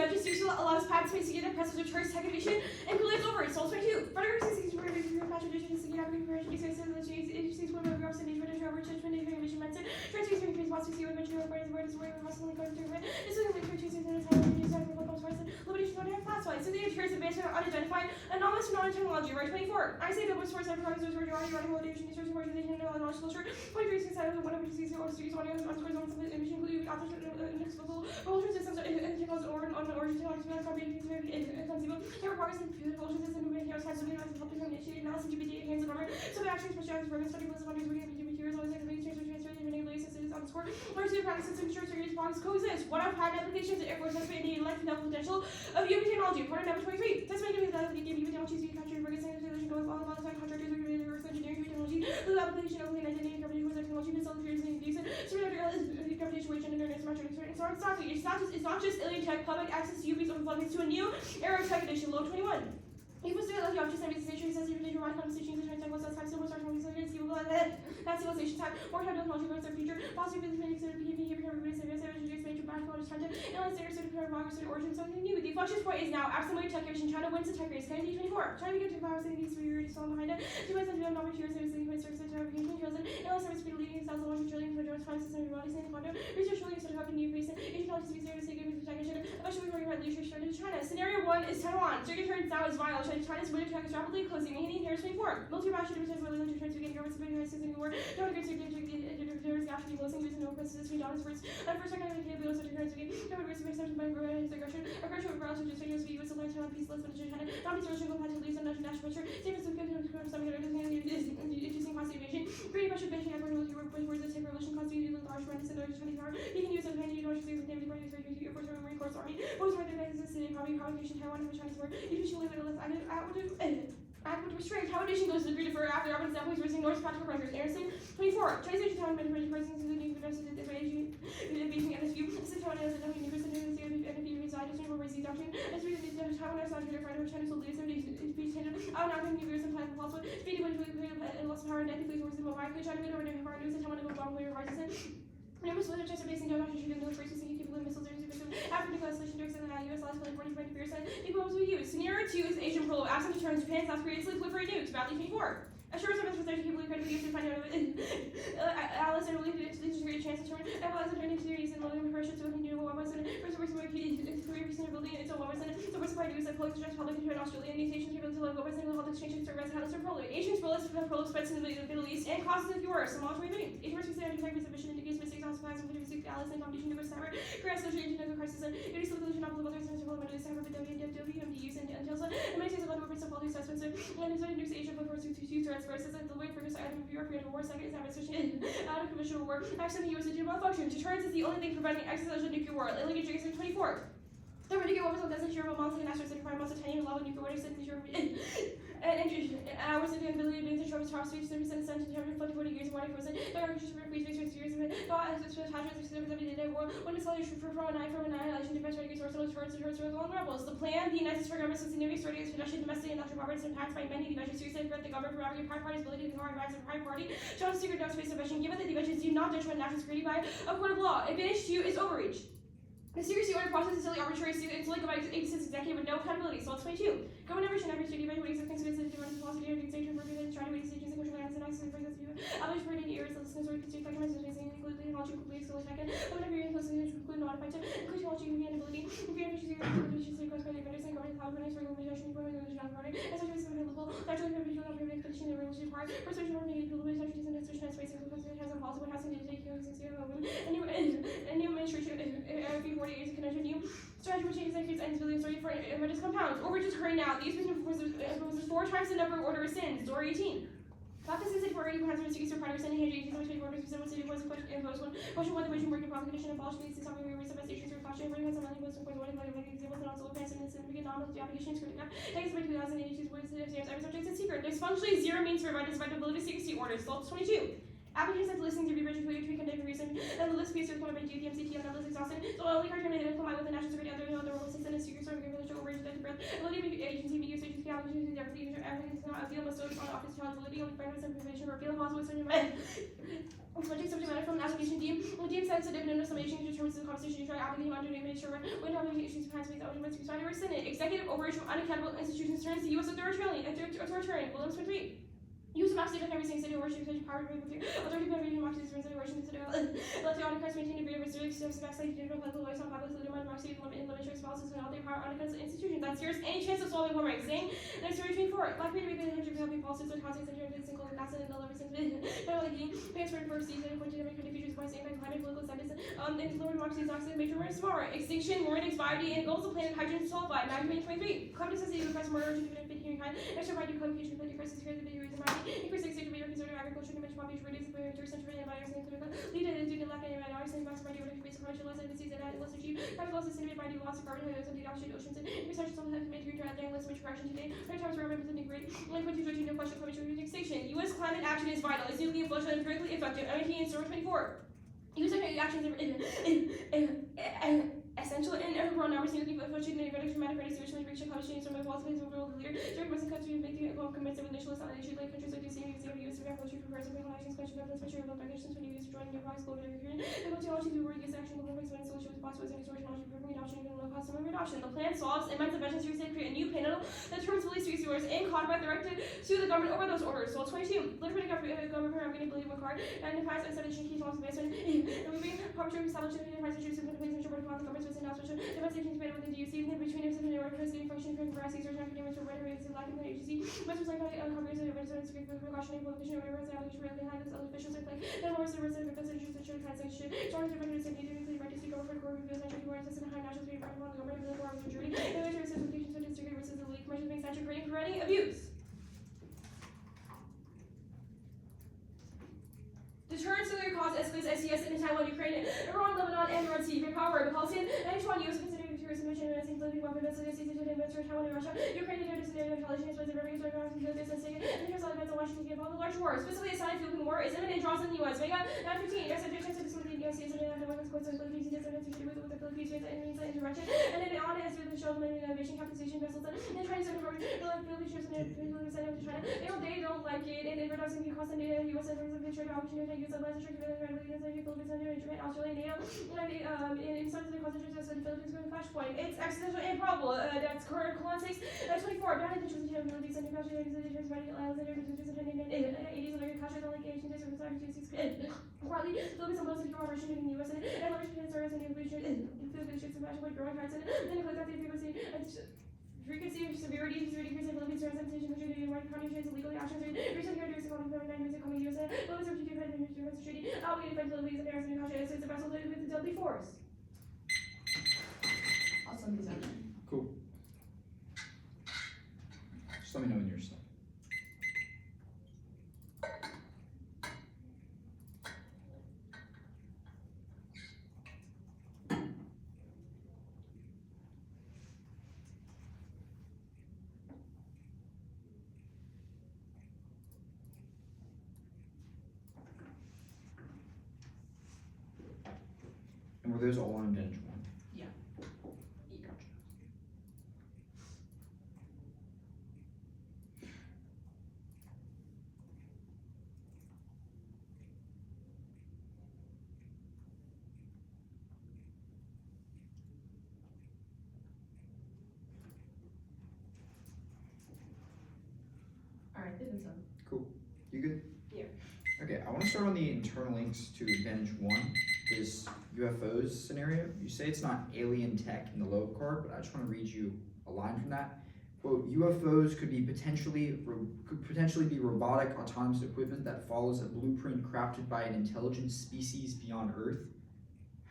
Registration allows patent space to get a process of choice, tech innovation, and relives over it. Soul 22. Further research for tradition is to get out of information, expensive, the change, agencies, women, girls, and age, British, over, church, innovation, medicine, translation, increase, wants to see what venture, where the word is where, constantly going through it. This is a link for choosing the time, design for local source, limitation, not have classified. So the insurance advancement of unidentified, anomalous, non-technology, right? 24. I say that was source, I'm talking to where you're running, validation, research, organization, knowledge, culture, 23 inside of the one of the disease, or series, one of the scores on some imaging, including authors, inexplicable, roller systems, and technology, or on the origin, technology, copy, conceivable, it requires the propulsion system, moving here, size, something like helping from initiating analysis, GPT, hands, and armor, so the actions, specialized programs, study, plus, wonders, working, materials, always like the transfer, enabling systems on the score, learn to practice system, insurance, security, bonds, coexist. One of patent applications, the airport testament, and the life and health potential of UV technology. Part number 23. Testament giving the UV technology to be captured, regular scientific going all about the contractors, reverse engineering, technology, the application of the identity, company, with technology, facilities, and use it. So, gravitation, weight, gender, and smart training, so on, exactly. It's not just alien tech, public access to UVs open floodgates to a new era of tech edition, low 21. You must do it like you have to send me the century, says you want conversations, and time, what's that time, so much time, so you will that civilization time, more time technology, what's our future, possibly with many sort of behavior, everybody said, major back, knowledge, content, analyze their sort of democracy, origin, something new. The inflection point is now absolutely tech innovation. China wins the tech race. Kennedy 24. Trying to get to power, saying these 3 years strong behind it. 2 months into not materials, and saying service to application, chosen, analyze service speed leading styles, launching trillion for Jones, time system, everybody saying Quantum, research trillion, sort of how can you face it, Asian knowledge to be serious, saying good technician, especially when you're leadership straight into China. Scenario 1 is Taiwan. Circuit turns now is vital. China's winter track is rapidly closing. Maintaining Harris 24. Military batch to return willing to turn to begin government spending rights in the war. Don't agree to there's gas to be closing using no processes between dollars first. And first second we can also turn to begin government rights exception by aggression. Aggression with relative to strenuous be with supply China peaceless but China. Not be social compatible leads and national pressure. Same as the good some of interesting cost evasion. Great pressure benching effort with your words that take revolution constituted with large rents and urge 20 power. You can use it when you know with name for your first Marine Corps Army. Most of the defenses in probably provocation Taiwan for Chinese war. Usually little less Adequate restraint. How addition goes to the degree for after urban samples using North practical pressures. Anderson 24. Chinese Taiwan management persons including the rest of the Beijing and its view. Since Taiwan has enough universe and the reside of Central Raising Doctrine. As we did Taiwan has not been a friend of China's will lead some days to be tended. I would not think universe and time possible. Speedy when and lost power and ethically towards the mobile. China made over the power news and Taiwan will bomb where hard to send. Numerous little checks are based in Donald shooting those races and capable of missiles and after declaration during the US last 45%, equals we use. Scenario 2 is Asian prolo. Absent returns Japan, South Korea, proliferate nukes. Badly 24. Assures of for 30 people credible use to find out Alice and relief to lead to great chance to turn. Alice and turning series and loading pressure to looking to 1%. First person where he is 3% building it's a 1%. So we're supplied to use a public stress public into Australia and these nations able to live 1% of the health exchange and service how to serve prolo. Asians prolo spreads in the Middle East and causes of yours. Some all 23. 80% of the submission indicates mistakes on supplies and 56 Alice and competition to cyber. Career association to the crisis and it is solution of the other sense of elementary cyber but WMDUs and Telsa. And many things a lot of purpose of all these assessments and it's going to use Asia before to threats versus the way for this item of European war. Second is having switching out of conventional war. Actually, the US is malfunction. Deterrence is the only thing preventing existential nuclear war. Illegal Jason 24. The nuclear weapons doesn't share about multinational certified most titanium level nuclear weapons in Europe. And hours of the ability of being to show top speech 30% sent in 40 years of water frozen. There are just for free space years of it. God as it's attachments of the day war. When it's all from annihilation, defense ready to source all rebels. The plan, the United States government since the Navy started its production domestic and industrial poverty impacts by many divisions seriously threat the government for having private parties ability to ignore advice of private party. Shown secret no space division, given that the divisions do not detriment national security by a court of law. Advantage to is overreach. The serious order process is silly arbitrary it's like about exists executive with no accountability. So let's 22. Government never should never study by what exists considered to run the philosophy of executive for trying to make decisions and control lands and access for this view. Average for 80 years, the listeners or constitute documents and facing include the knowledge complete skill second. Whenever you're listening to include notified to include knowledge and ability. If you're interested in efficiency caused by the vendors and government cloud vendors for limitation for the not party, and such as available, naturally individual not permitted petition the revolution part. For social norm needed people with such as an institution and space and has a policy what has to take care of since you have a new administration every 40 years can enter new strategy which executes and really sorry for emergence compounds. Overreach is occurring now. These proposes 4 times the number of order of sins. Door 18. Practices like 480 160 or 5% in hand 18 which orders percent was was question whether which working problem condition abolished needs to something we reset stations for fashion every has something was for one like examples and also advanced in the significant knowledge the application is critical. Thanks by 2082 words to exams every subject is secret. There's functionally 0 means to provide survivability secrecy orders. So 22. Applications have listening to be registered to conduct reason and the list piece required by DMCT and others exhausted. So only hard to comply with the national security under the rules and secret sort of village over the breath. Ability agency be used agency applications their applicants not appeal must on office accountability only fairness and provision or appeal possible with certain Subject matter from application D. Deemed sensitive and summation determines the conversation usually applicable under the make sure when applications pass with elements responding or Senate. Executive overreach from unaccountable institutions turns the U.S. authoritarian. Williams 3. Use of oxygen every single city worship such power to authority government democracy is worship the city let the autocrats maintain a greater restrictive steps to backslide to political voice on public leader democracy and limit choice policies and all the power on the institution. That's yours. Any chance of solving war magazine? Next story 24. Black people have been helping policies with context and single acid and deliver since federally transferred for season for different features by saying climate political science and lower democracies oxygen major murder tomorrow. Extinction, warning, expiry, and goals of planet hydrogen sulfide. Magazine 23. Climate sensitive request murder to fit hearing kind. Extra right to communication with the crisis here the video reason why. Increase extinction of conservative agriculture to mention population reduce the barrier to century and biogas and clinical lead in due to lack of antibiotics and maximum radio basic commercial less and disease and less achieve. Chemical loss is inhibited by the loss of carbon dioxide and the oxygen oceans and research some of the community to add less which correction today. Third times we're representing great 1.2 no question commission extinction. U.S. climate action is vital. It's nuclear flush and empirically effective. MIT and Story 24. U.S. actions essential in everyone numbers looking for future negative dramatic rate which may reach a combination from both ways of world leader during Western countries make the convinced of initial establishment like countries like the same use of revolution for present relations country governments special about regulations when you use joining your products global and technology to work against action global when solution with possible and storage knowledge for adoption and low cost of adoption. The plan solves immense inventions to create a new panel that turns police resources and codified directed to the government over those orders. So 22. Liberty government I'm going to believe with card and the past establishing key laws basement and we bring arbitrary establishment and price issues and the place and the government's within now special demonstrations made within the UC and between us and the organized getting function for veracity or academics or whatever it is lack of the agency. Most like comprehensive residents for precautionary publication or whatever is application really behind this other officials are like then more the resident considerations that should transaction joining the records and immediately right to speak over for the court reveals actually more assistant high national security right on the government of the core of the jury and which are certifications for district versus the league commission makes actually creating preventing abuse. Deterrence to their cause escalates SES in Taiwan, Ukraine, Iran, Lebanon, and Red Sea. Great power, the policy, and each one U.S. considering terrorism mission and including weapon vessels, Taiwan and Russia, Ukraine, and intelligence, was a very good and here's all events in Washington to involve a large war. Specifically, a sign of Philippine war is imminent draws in the U.S. Vega 915. Yes, objections to the U.S. season and weapons courts and Philippines with the Philippines and intervention, and then on as with the show of innovation compensation vessels and trying to support the Philippines ships and to China. They don't like it, and they're reducing the cost of the U.S. and the trade opportunity. Use of less restrictive and Philippines and Japan, Australia, NATO, in some of the concentrations of the Philippines going to flashpoint. It's accidental and probable. That's current colon 6, 24. Down in the truth of the release and the country and the Israeli islands and the 80s and the countries on the Asian desert beside the 6 partly Philippines and most of the operation in the US and large service and inflation and fashion with growing heights and then click out the frequency of severity, increase in Philippines, representation, contributing to white countries, legally actions, recent characteristics of the 9 years coming USA, Philippines are particularly defending the treaty, obligated by Philippines and American countries, it's a vessel with a deadly force. I'll send these out. Cool. Just let me know when you're set. And were those all on bench one? Yeah. Gotcha. Alright, they've been sent. Cool. You good? Yeah. Okay, I want to start on the internal links to Advantage 1, this UFOs scenario. You say it's not alien tech in the low card, but I just want to read you a line from that. Quote, UFOs could potentially be robotic autonomous equipment that follows a blueprint crafted by an intelligent species beyond Earth.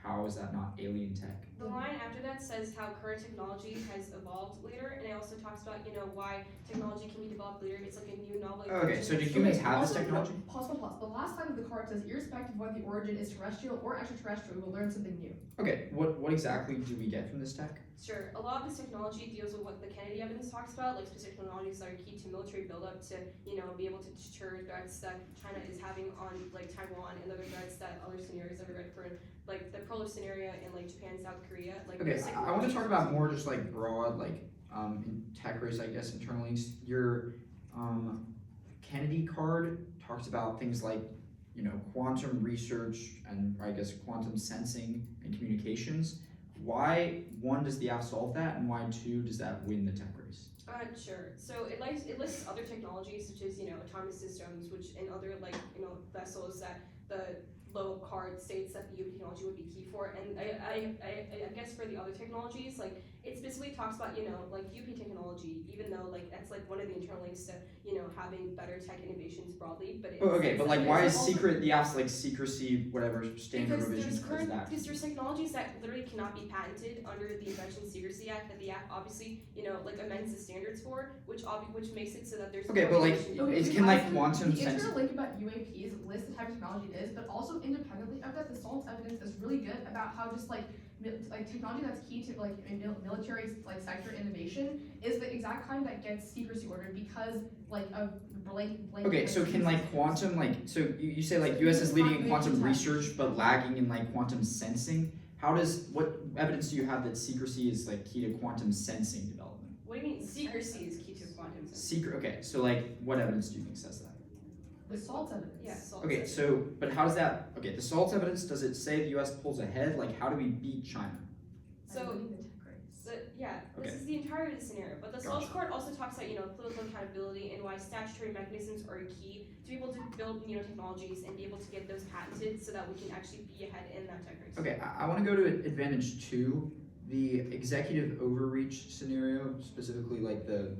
How is that not alien tech? The line after that says how current technology has evolved later, and it also talks about, why technology can be developed later. It's like a new novel. Okay, so do humans have this technology? Pause. The last line of the card says, irrespective of whether the origin is terrestrial or extraterrestrial, we will learn something new. Okay, what exactly do we get from this tech? Sure. A lot of this technology deals with what the Kennedy evidence talks about, like specific technologies that are key to military buildup to, be able to deter threats that China is having on like Taiwan and other threats that other scenarios that we read for, like the Pearl scenario in like Japan, South Korea. Like okay, I want to talk about more just like broad, like in tech race, I guess, internal links. Your Kennedy card talks about things like quantum research and I guess quantum sensing and communications. Why one does the app solve that, and why two does that win the tech race? Sure. So it lists other technologies such as autonomous systems, which and other vessels that the low card states that the UP technology would be key for. And I guess for the other technologies, like it specifically talks about like UP technology, even though like that's like one of the internal links to having better tech innovations broadly. But but like why is secret the app's like secrecy whatever standard revision? Because there's technologies that literally cannot be patented under the Invention Secrecy Act that the app obviously like amends the standards for, which makes it so that there's can like quantum the internal link about UAPs lists the type of technology it is, but also independently of that, the SALT evidence is really good about how just like technology that's key to like military like sector innovation is the exact kind that gets secrecy ordered because like of blatant Okay, so can like quantum so you say like US is leading in quantum research but lagging in like quantum sensing. What evidence do you have that secrecy is like key to quantum sensing development? What do you mean secrecy is key to quantum sensing? Okay, so like what evidence do you think says that? The SALT evidence. Yeah, SALT Okay, evidence. so but how does that the SALT evidence, does it say the US pulls ahead? Like how do we beat China? This is the entirety of the scenario. But the SALT court also talks about political accountability and why statutory mechanisms are key to be able to build technologies and be able to get those patented so that we can actually be ahead in that tech race. Okay, I want to go to advantage 2, the executive overreach scenario, specifically like the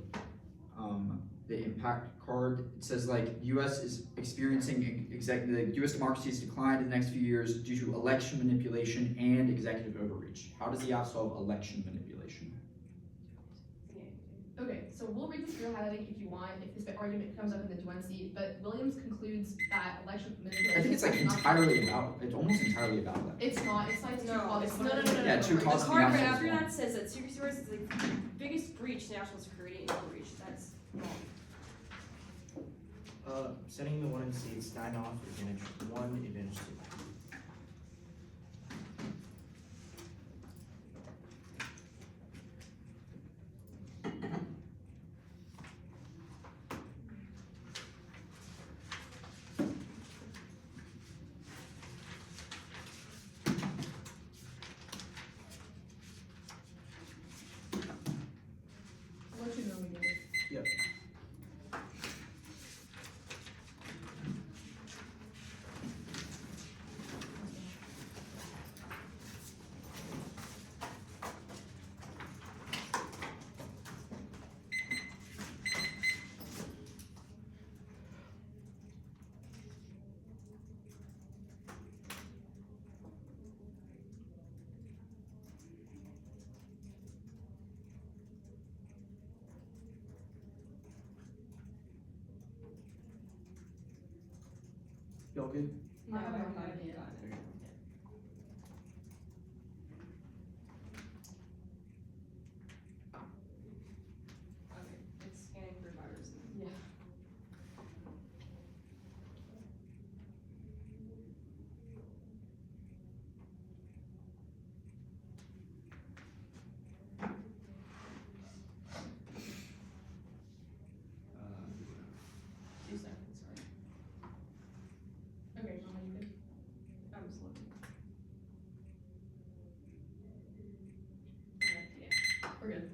impact card. It says like U.S. is experiencing the U.S. democracy's decline in the next few years due to election manipulation and executive overreach. How does the app solve election manipulation? Okay, so we'll read this through highlighting if you want, if this argument comes up in the Duency, but Williams concludes that election manipulation. I think it's like it's almost entirely about election. It's not, it's like two causes. No. Yeah, two causes. The card right after that says that secrecy is the biggest breach to national security and overreach. That's wrong. Setting the 1 and C, sign off, advantage 1, advantage 2. I'll let you know when we get it. Yep. Y'all good? I haven't gotten it yet. Okay. Okay, it's scanning for viruses. Yeah. Uh, 2 seconds, sorry. Okay, Mama, you good? I'm just looking. We're good.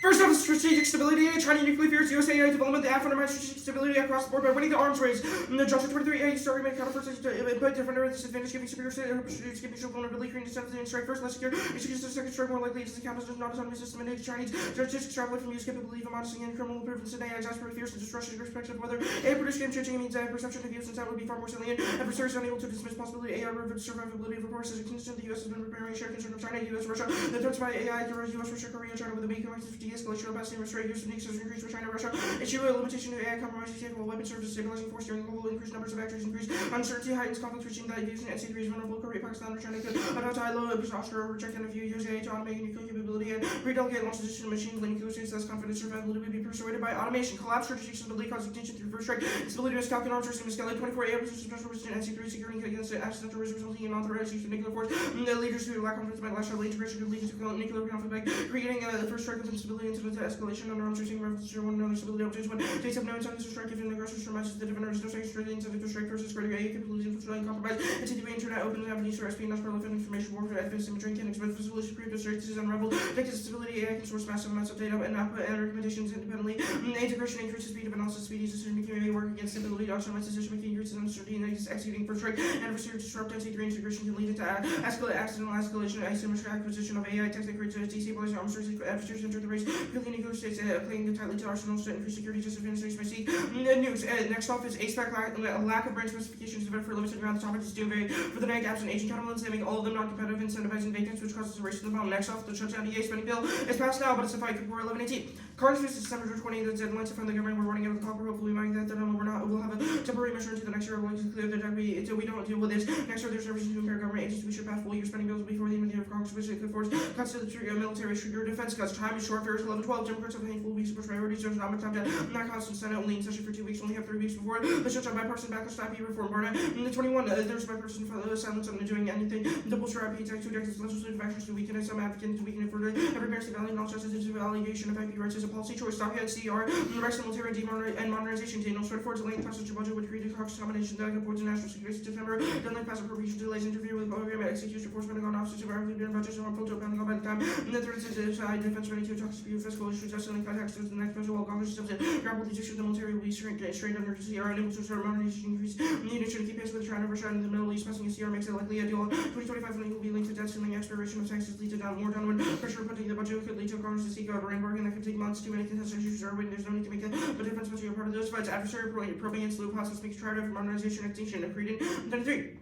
First off, strategic stability. China nuclear fears USA AI development. The app undermines strategic stability across the board by winning the arms race. The Joshua 23 AI started making counter first but defender disadvantage, giving superior strategies, giving show vulnerability, creating defensive and strike first, less secure. Executes the second strike more likely to count as not autonomous system and Chinese strategic extrapolate from use capability of modesty and criminal improvements in AI exasperate fears and destruction perspective whether AI produce game changing means AI perception of use instead would be far more salient. Adversaries unable to dismiss possibility AI survivability of reports as a consistent. The US has been preparing a shared concern of China, US, Russia. The threats by AI to US, Russia, Korea, China with a weak de-escalation capacity and restraint use of nukes has increased for China, Russia. Issue a limitation to AI compromise capable weapon services stabilizing force during the global increased numbers of actors increase uncertainty heightens conflict reaching that using NC3 is vulnerable. Korea, Pakistan, or China could adopt high low posture reject and view use AI to automate nuclear capability and redelegate launch position of machine learning capabilities that's confidence survivability would be persuaded by automation. Collapse strategic stability causes tension through first strike. Stability risk calculate arms system escalate 24 AI position special resistant NC3 securing against accidental risk resulting in unauthorized use of nuclear force. The leaders who lack confidence by lack of integration could lead to nuclear conflict by creating the first strike with instability and to the escalation under arms racing reference to one another stability objects when states have no incentive to strike if an aggressor surmises the defender has no strength incentive to strike versus greater A capabilities infiltrating compromise. And the internet opens avenues for espionage, prolific information warfare, advanced imagery, can expect facilities to create distractions and rebel. Detected stability, AI can source massive amounts of data and output and recommendations independently. Integration increases speed of analysis, speedy decision making may work against stability, optimize decision making, increases uncertainty, and executing for strike. Adversary disrupt NC3 integration can lead into accidental escalation, asymmetric acquisition of AI tech that creates destabilizing arms races. Adversaries enter the race, building nuclear states, clinging tightly to arsenals to increase security, disadvantages may seek. Nukes. Next off is A-spec lack of brand specifications developed for limited amount of topic is doing very for the neg absent agent counterbalance, naming all of them non-competitive, incentivizing vacancies, which causes a race to the bottom. Next off, the shutdown EA spending bill is passed now, but it's a fight for 11/18. Congress is December 20, the deadline to fund the government. We're running out of the copper. Hopefully, we might get that done. We're not. We'll have a temporary measure into the next year. We're going to clear the debt until we don't deal with this. Next year, there's services to impair government agencies. We should pass full year spending bills before the end of the year of Congress, which could force cuts to the military, trigger defense cuts. Time is short. Fair is 11/12. Democrats have a handful of weeks to push priorities. There's not much time to not constant Senate only in session for 2 weeks. Only have 3 weeks before the shutdown. Bipartisan backlash to IP reform. Barna. The 21. There's bipartisan silence on doing anything. Double sure IP tech 2 decades legislative actions to weaken it. Some advocates to weaken it further. Every parent's value and all justice allegation of IP rights is a policy choice. Stop at CR. The rest of the military and modernization date. No sort of forward delaying passage of budget would create a combination that supports national security September. Deadline pass appropriation delays interfere with program execution enforcement on officers of our leader budgets and harmful to appending by the time. And the third is defense ready to talk to you fiscal issues justifying context to the next measure while Congress steps in. Grapple the issue of the military will be strained under CR and able to start modernization increase. Needed to keep pace with the trend overshot in the Middle East. Passing a CR makes it likely ideal. 2025 funding will be linked to debt ceiling expiration of taxes lead to more downward pressure putting the budget could lead to Congress to seek out a bargain that could take months. Too many contested issues are waiting. There's no need to make a difference once you're part of those fights. Adversary probing and slow process makes tried of modernization extinction and creating. 33.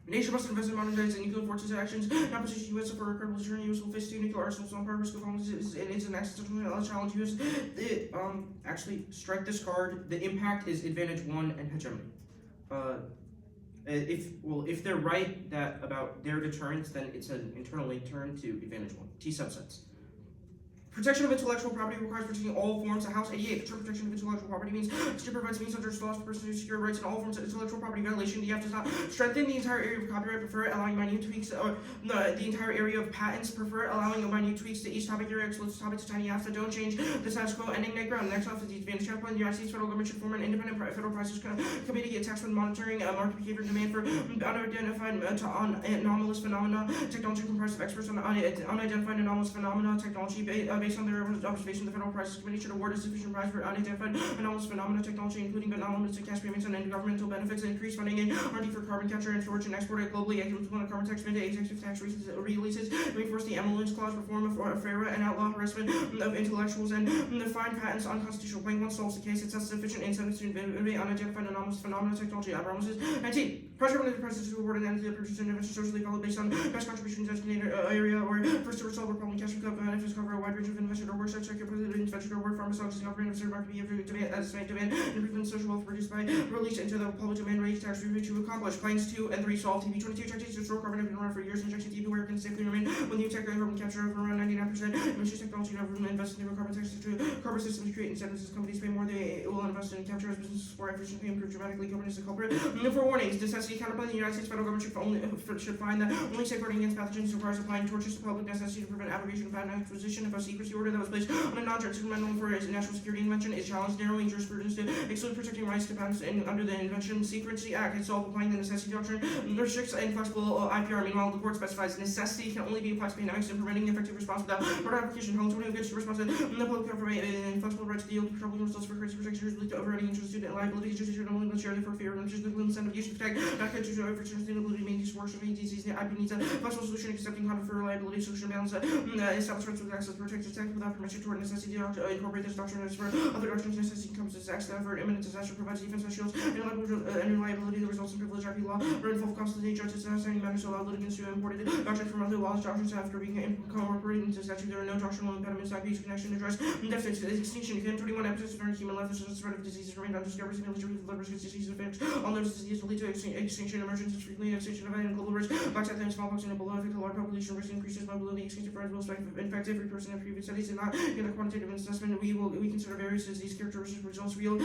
The nation must invest in modernizing nuclear forces actions. Not position U.S. for a credible journey. U.S. will face 2 nuclear arsenals on purpose. It's an existential challenge. U.S. Actually, strike this card. The impact is advantage 1 and hegemony. If they're right that about their deterrence, then it's an internal link turn to advantage 1. T subsets. Protection of intellectual property requires protecting all forms of House 88. The term protection of intellectual property means to provides means under laws for persons to secure rights in all forms of intellectual property violation. The F does not strengthen the entire area of copyright, prefer it, allowing minute tweaks, or the entire area of patents, prefer it, allowing minute tweaks to each topic area, excludes topics to tiny Fs that don't change the status quo, ending net ground. Next off is the advantage capital. The United States federal government should form an independent federal prices committee to tax fund monitoring, market behavior, demand for unidentified anomalous phenomena, technology comprised of experts on unidentified anomalous phenomena, technology based on their observation. The Federal Prices Committee should award a sufficient price for unidentified anomalous phenomena technology, including but not limited to cash payments and governmental benefits, and increase funding in R&D for carbon capture and storage and export it globally. One of carbon tax mandate, executive tax releases, reinforce the emoluments clause, reform of FARA, and outlaw harassment of intellectuals, and define patents unconstitutional. Plain one solves the case. It sets sufficient incentives to innovate unidentified anomalous phenomena technology abnormalities. 19. Pressure on the president to award an end to the purchase and intervention socially valid based on best contribution designated area or first to resolve a problem, cash recover benefits cover a wide range of investor or work such like intervention or work pharmaceuticals and operating of market behavior demand as demand improvement social wealth produced by release into the public domain range tax review to accomplish plans 2 and 3 solve TB22 techniques to store carbon have been around for years. Injection TB where it can safely remain when new tech carbon capture of around 99%. Emissions technology and government invest in new carbon tax to carbon systems to create incentives as companies pay more they will invest in capture as businesses more efficiently improve dramatically. Government is the culprit. For warnings, necessity counterplan. The United States federal government should find that only safeguarding against pathogens requires applying torches to public necessity to prevent abrogation of patent acquisition. If a secrecy order that was placed on a non-jurisdictional for a national security invention is challenged, narrowing jurisprudence to exclude protecting rights to patents under the Invention Secrecy Act. It's all applying the necessity doctrine restricts inflexible IPR. Meanwhile, the court specifies necessity can only be applied to pandemics and preventing effective response without broader application. How long goods to response to the public government and inflexible rights to yield troubling results for credit protection lead to overriding interest student liability. Just only necessarily for fear of just the incentive use to protect not good to over sustainability main use works of agencies. The IP needs a flexible solution accepting conduct for reliability solution balance establishments with access to protect tech without permission toward necessity to incorporate this doctrine as for other doctrines. Necessity comes as acts that for imminent disaster provides defense shields and reliability that results in privilege IP law or in full constantly judges and assigning matters to allow litigants to imported doctrines from other laws. Doctrines after being incorporated into statute, there are no doctrinal impediments. IP's connection address deficits extinction. 21 episodes of human life. The spread of diseases remained undiscovered. Significantly the disease effects. All those diseases will lead to extinction, emergence, frequently extinction of any global risk, black death and smallpox and Ebola affect a large population, risk increases mobility, extinction threats will infect every person in previous studies did not get a quantitative assessment. We consider various disease characteristics results real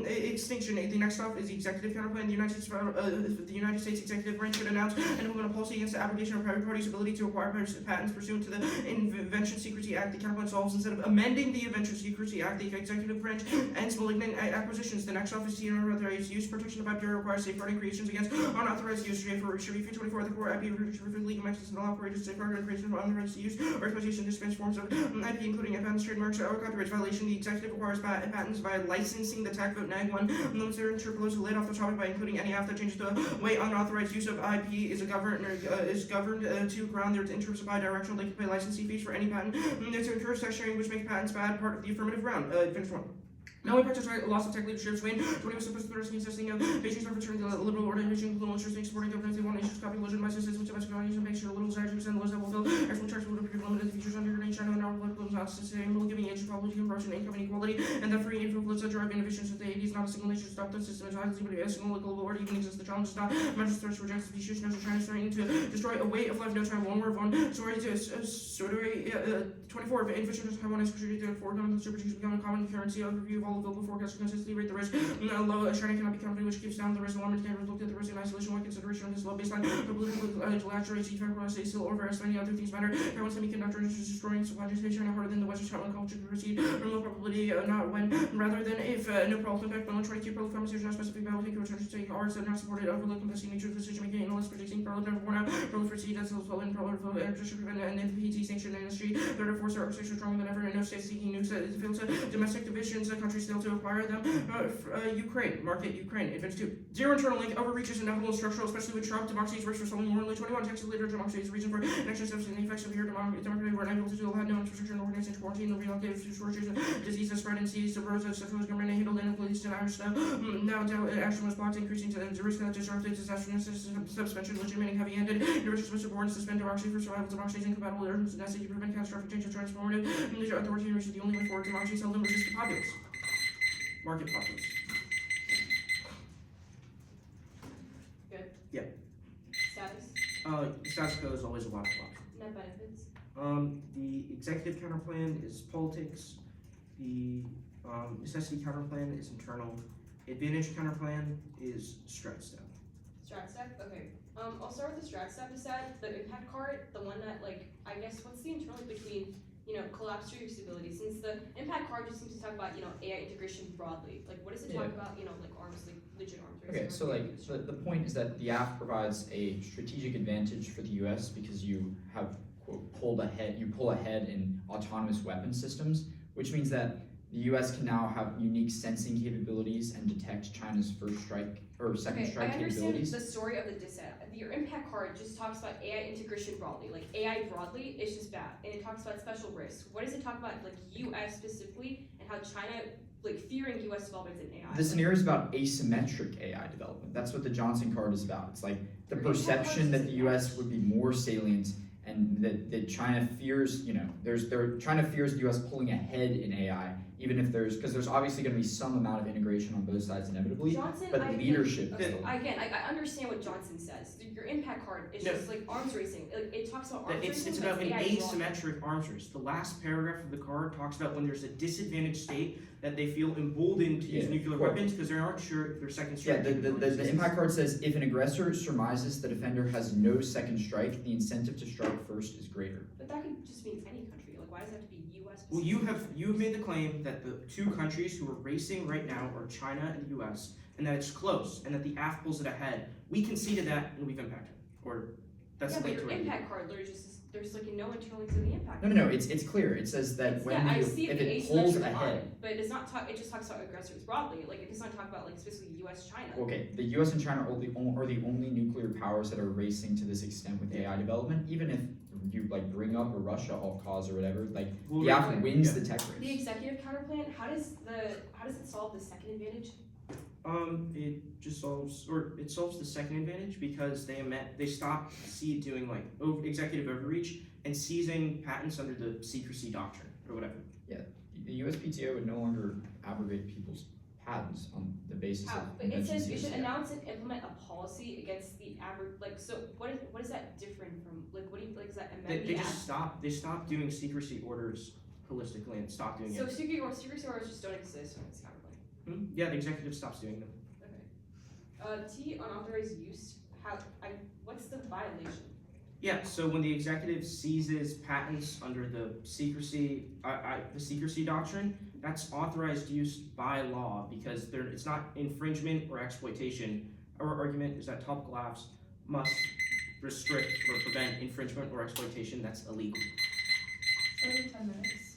extinction. The next stop is the executive counterplan. The United States executive branch should announce and implement a policy against the abrogation of private parties' ability to acquire patents pursuant to the Invention Secrecy Act. The counterplan solves instead of amending the Invention Secrecy Act. The executive branch ends malignant acquisitions. The next stop is unauthorized use. Protection of IP requires safeguarding creations against unauthorized use. For Sharif 24, the core IP legal mechanisms and allow operators to safeguard creation of unauthorized use or exploitation dispense forms of IP, including patents, trademarks, or copyrights violation. The executive requires patents by licensing the tech vote NAG 1 limits their interpolation laid off the topic by including any app that changes the way unauthorized use of IP is governed to ground their interests of bi-directional. They can pay licensing fees for any patent to encourage tech sharing, which makes patents bad, part of the affirmative ground. Finish one. Now we practice loss of tech leadership. Spain, 20 was supposed to be consisting of Beijing's returning to the liberal organization, global interesting, supporting governments. They want nations copy legitimate systems, domestic values, and make sure little desires and those that will fill. Excellent charts will appear limited features under China and our political not sustainable, giving age equality, corruption, income inequality, and the free influence that drive innovation since the 80s. Not a single nation stop the system is highly a single global order even exists. The challenge is not measures threats to reject species. No, China is threatening to destroy a way of life. No time, one word, one story to 24 of inflation is Taiwan is contributed to 4 government super become a common currency. Overview of all global forecasts consistently rate the risk low. China cannot be counted, which keeps down the risk. Alarmist can look at the risk in isolation. One consideration of this low baseline. The political laterality effect will say still or various many other things matter. Taiwan semiconductor industry is destroying supply chain. China harder than the Western Taiwan culture to proceed from low probability, not when, rather than if. No problem. In fact, Bellin trying to keep public conversation not specific about taking returns to take ours that not supported overlook investing nature of decision making analysts predicting problem never borne out problem for seed as well as problem for energy prevent and then the PT sanctioned industry. Third or fourth arbitration stronger than ever and no states seeking new fields domestic divisions countries still to acquire them. Ukraine market Ukraine advance 2 zero internal link overreach is inevitable and structural, especially with Trump. Democracies works for solving morally 21 Texas leader democracy is reason for next steps in the effects of your democracy were unable to deal had no infrastructure and organization quarantine no relocated to shortages diseases spread in seas the roads of central government handled and police and Irish now action was blocked increasing to the risk that disrupted disastrous suspension legitimating heavy-handed universities must support and suspend democracy for survival. Democracy is incompatible with urgency necessity to prevent catastrophic change of transformative authoritarian is the only way forward. Democracy seldom resists the populace. Market populace. Good. Yeah. Status. Status quo is always a lot of fluff. Net benefits. The executive counterplan is politics. The necessity counterplan is internal. Advantage counterplan is strat step. Strat step? Okay. I'll start with the strat step set. The impact card, the one that I guess what's the interlink between, collapse to your stability, since the impact card just seems to talk about, AI integration broadly. What does it talk about, arms, legit arms race? Okay, so the point is that the app provides a strategic advantage for the US because you have pull ahead in autonomous weapon systems, which means that the US can now have unique sensing capabilities and detect China's first strike or second strike capabilities. I understand the story of the dissent. Your impact card just talks about AI integration broadly. AI broadly is just bad, and it talks about special risks. What does it talk about, US specifically, and how China, fearing US developments in AI? The scenario is about asymmetric AI development. That's what the Johnson card is about. It's the perception that the US would be more salient and that China fears, China fears the US pulling ahead in AI, even if because there's obviously going to be some amount of integration on both sides inevitably, Johnson, but leadership. Again, I understand what Johnson says. Your impact card is just arms racing. It talks about arms racing. It's about an asymmetric arms race. The last paragraph of the card talks about when there's a disadvantaged state that they feel emboldened to use nuclear weapons because they aren't sure if their second strike. Yeah, the impact card says if an aggressor surmises the defender has no second strike, the incentive to strike first is greater. But that could just mean any country. Why does it have to be U.S. specific? Well, you have made the claim that the two countries who are racing right now are China and the U.S. and that it's close and that the AF pulls it ahead. We conceded that and we've impacted. Or that's but your impact card literally there's no interlinks in the impact. No, it's clear. It says that if it pulls ahead, but it does not talk. It just talks about aggressors broadly. It does not talk about specifically U.S. China. Okay, the U.S. and China are the only nuclear powers that are racing to this extent with AI development. Even if you bring up a Russia alt cause or whatever, the app wins the tech race. The executive counterplan. How does it solve the second advantage? It solves the second advantage because they stop doing executive overreach and seizing patents under the secrecy doctrine or whatever. Yeah, the USPTO would no longer abrogate people's patents on the basis How? of But it invention says we should COCF. announce and implement a policy against the average. Like, so what is that different from? Like, what do you like? Is that amend They the just act? stopped. They stopped doing secrecy orders holistically and stopped doing So it. secret orders just don't exist when it's counterclaim. Yeah, the executive stops doing them. Okay. T unauthorized use. What's the violation? Yeah, so when the executive seizes patents under the secrecy doctrine, that's authorized use by law because it's not infringement or exploitation. Our argument is that topical apps must restrict or prevent infringement or exploitation that's illegal. 7 to 10 minutes.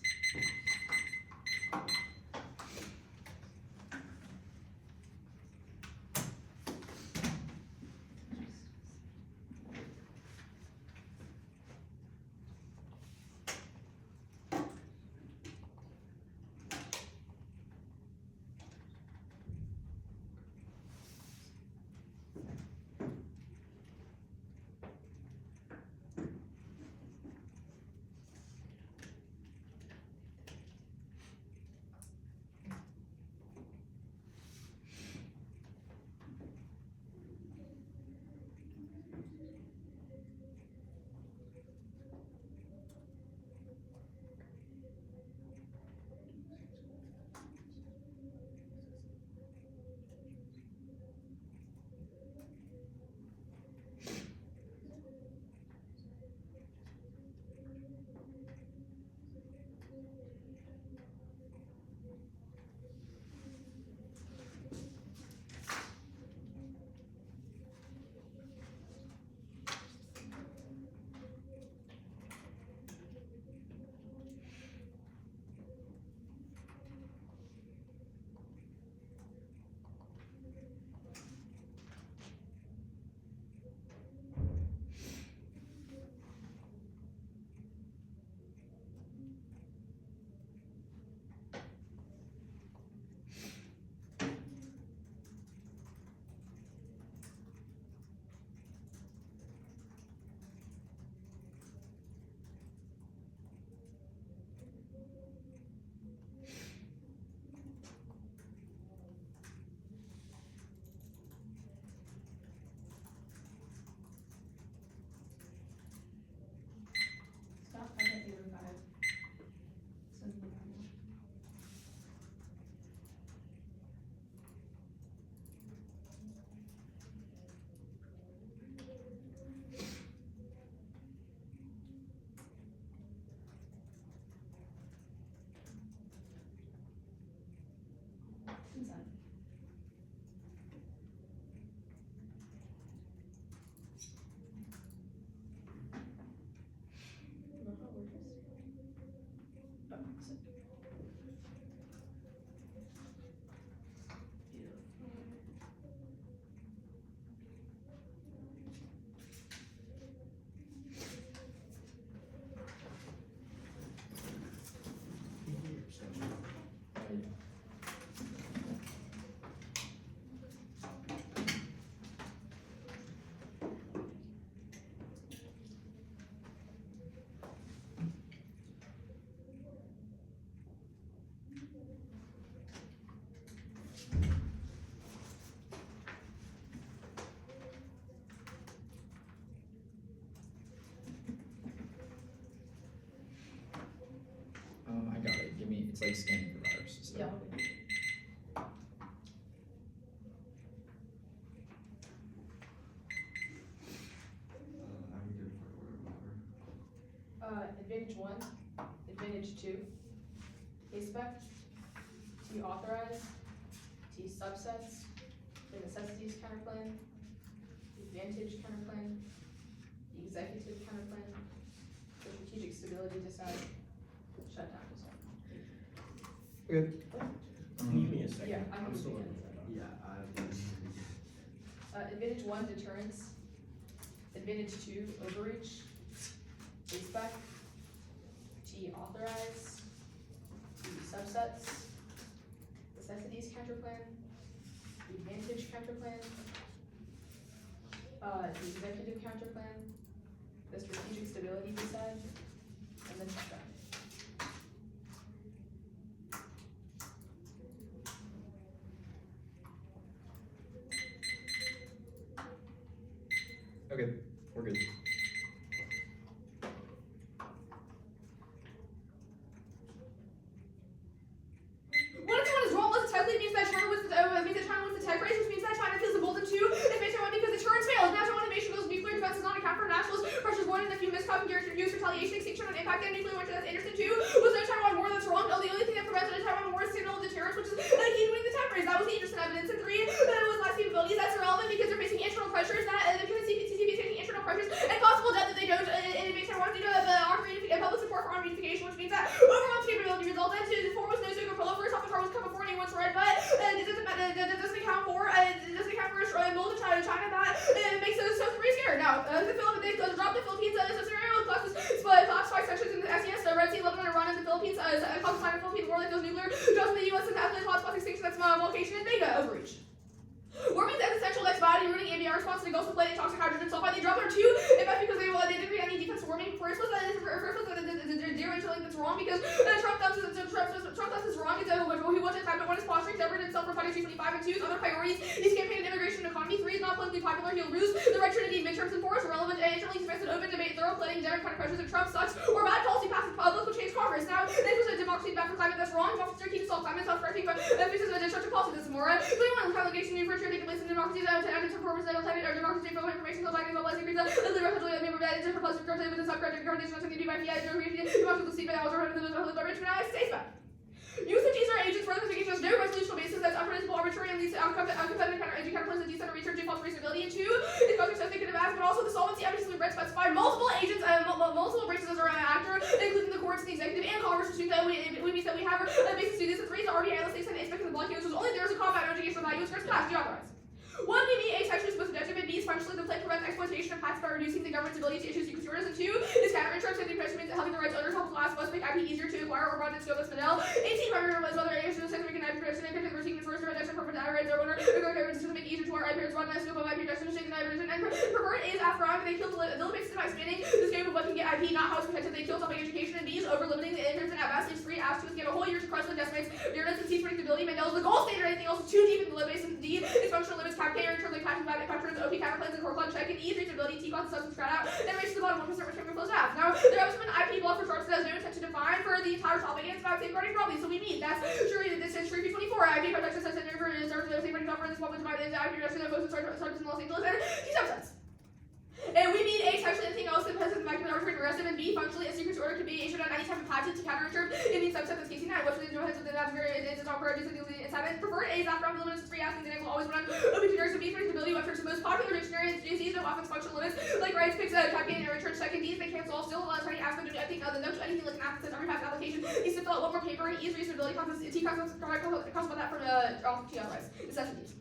Stop. I can't think of it. Send me that one. Consent. I got it. Give me. It's like scanning for viruses. So. Yeah. Advantage 1, Advantage 2, A-spec, T authorize, T subsets, the necessities counterplan, the advantage counterplan, the executive counterplan, the strategic stability decide, shutdown decide. Good. Can you give me a second? Yeah, I can I'm do still it. looking for that. Advantage 1, deterrence, Advantage 2, overreach, A-spec, T authorize, T subsets, necessities counterplan, the advantage counterplan, the executive counterplan, the strategic stability decide, and then shutdown. Okay, we're good. When someone is wrong, less technically means that China wins the tech race, which means that China feels emboldened to advance Taiwan because the turns failed. National innovation goes nuclear defense does not account for nationalist pressures born in the few miscopy use retaliation, extinction, and impact and nuclear winter. That's Anderson too. Was no Taiwan war, that's wrong. No, the only thing that prevented a Taiwan war is signal deterrence, which is key to winning the tech race. That was the Anderson evidence. And 3, that it was less capabilities. That's irrelevant because they're facing internal pressures. That because CCTV is facing internal pressures and possible death if they don't invade Taiwan due to armed public support for armed unification, which means that overall capability results. And 2, 4 was no single pillow. First off, the car was coming before anyone's red, but it doesn't account for a mold of China that makes those stuff pretty scared. Now, the Philippines dropped the Philippines scenario class 5 sections in the SES, the Red Sea, Lebanon, Iran, and the Philippines, classified the Philippines war like those nuclear drops in the U.S. and the hotspot extinction. That's my location in Vega overreach. Warming is essential next body rooting ABR response to the Gulf of Play toxic hydrogen sulfide. They dropped their 2 in fact because they didn't create any defense warming. First was the derecho link that's wrong because Trump thinks it's wrong. He wanted to one is posturing, separate himself from 25 and 2 other priorities. He's campaigning immigration and economy. 3 is not politically popular. He'll lose the right trinity midterms and 4 is irrelevant and internally expensive open debate, thorough planning, democratic pressures if Trump sucks or bad policy passes public will change Congress. Now, this was a democracy back for climate that's wrong. Democracy are key to solve climate, self-correcting, but this is a destructive policy. This is more. 21 congregation new for taking place in democracy to performance and climate or democracy for information so like mobilizing pizza the refugee member that is for plus corrupted with the subcorrected coordination of the by PI democracy see by also the rich United States back. Use of these are agents for identification has no resolutional basis that's unpredictable, arbitrary, and leads to uncompetitive counterpoints that decenter research and false reasonability. And 2 is both extensive but also the solvency obviously red specify multiple agents multiple branches as our actor, including the courts, the executive, and Congress, which means that we have a basis to do this. And 3 is already analysts and expecting the block which was only there as a combat education value is first class deauthorized. 1, maybe asexually supposed to and B is functionally the play prevent exploitation of pacts by reducing the government's ability to issue secret orders. And 2 is counterintuitive pressure means that helping the rights owners help class must make IP easier to acquire or broaden its scope as Fidel. 18 primary was whether issues of we can IP protection and encrypted routine first reduction for the rights owner to make it easier to our IP broaden the scope of IP protection and preferred is after they kill the limits by expanding the scope of what can get IP, not how it's protected. They kill topic education. And B is over limiting the interest and at best leaves 3 asks to get a whole year to crush the decimates fairness and cease predictability. Mandela's the gold standard. Anything else is too deep in the limit base. And D is functional limits cap care in terms of passion patterns, OP counterplanes, and core clock check, and E reachability, T clock substance spread out, and race to the bottom 1% which can be closed out. Now, there has been an IP block for shorts that has no intent to define for the entire topic, and it's about safeguarding property. So we meet that's surely this is 324 IP protection says that never is started safeguarding conference, what was divided into IP protection that goes to startups in Los Angeles, and T subsets. And we need A, sexually anything else that presents back to the arbitrary aggressive, and B, functionally a secret order can be issued on any type of patent to counterinterpret in the subset that's casing 9, which we do has that's very it's not for it's having preferred A is after limits 3 asking the name will always run OP generics and B predictability, what first the most popular dictionary and JCs no offense functional limits like rights picks calculating and return second D's they can't solve still allows any aspect of anything other than to anything like an applicant every past application needs to fill out one more paper and E's reasonability concepts T concepts comes about that from off T otherwise. It's D's.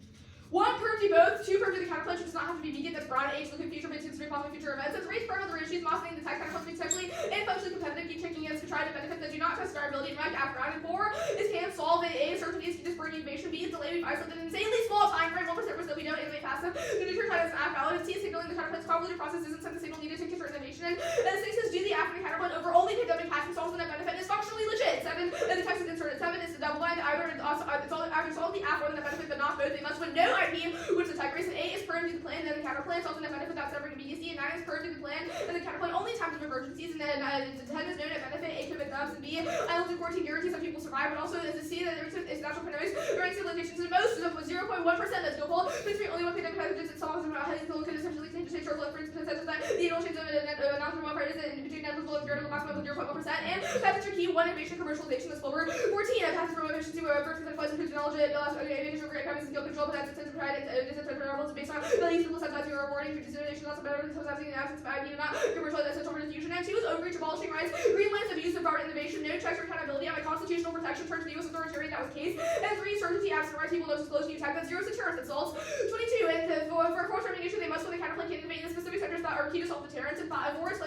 1 proved to both, 2 proved to the counterpunch, which does not have to be vegan, that's broad age, looking future bits, history, possible future events, and 3 firm of the issues, mossing the tech counterpunch, sexually and functionally competitive, keep checking against to try to benefit that do not test our ability to rank after round. And 4 is can solve A, certainty is dispersing innovation, B is delay, we isolate an insanely small time frame, 1% risk that we don't innovate passive, the neutral side is an app valid, and C is signaling the counterpunch convoluted process isn't send the signal needed to convert innovation, and 6 is do the after the counterpunch over only pandemic passive solves the net benefit is functionally legit. 7 and the text is inserted. 7 is the double blind, either it's either solve the app or the net benefit, but not both. They must win no IP, which the tech race. And 8 is proved to the plan, and then the counterplan solves the net benefit that's never going to be easy. And 9 is proved to the plan, and the counterplan only in times of emergencies. And then 10 is no net benefit, 8 commit thumbs, and B islands and quarantine guarantees some people survive, but also is the C that it's natural pandemics during civilizations and most of 0.1% that's no fault. But only one pandemic pathogens it solves about how these could essentially change the short for instance such as that the annual change of announcement of is in between negligible and variable maximum of 0.1%. And passenger key 1 innovation commercialization that's over 14 passenger promotion efficiency where birth and flights and technology advantage over economies and skill control, but that's a sense of pride and variables based on the least simple sense you're rewarding for consideration lots of better than sometimes in the absence of ID not commercialized as total diffusion. And 2 is overreach abolishing rights, green lines of use of art innovation, no checks or accountability on a constitutional protection turned to the US authoritarian that was the case. And 3 certainty absent rights people no disclosure you attack that 0 deterrence that solves 22 and for forced termination they must win the counterplay can innovate in the specific sectors that are key to solve deterrence. And 5 4 is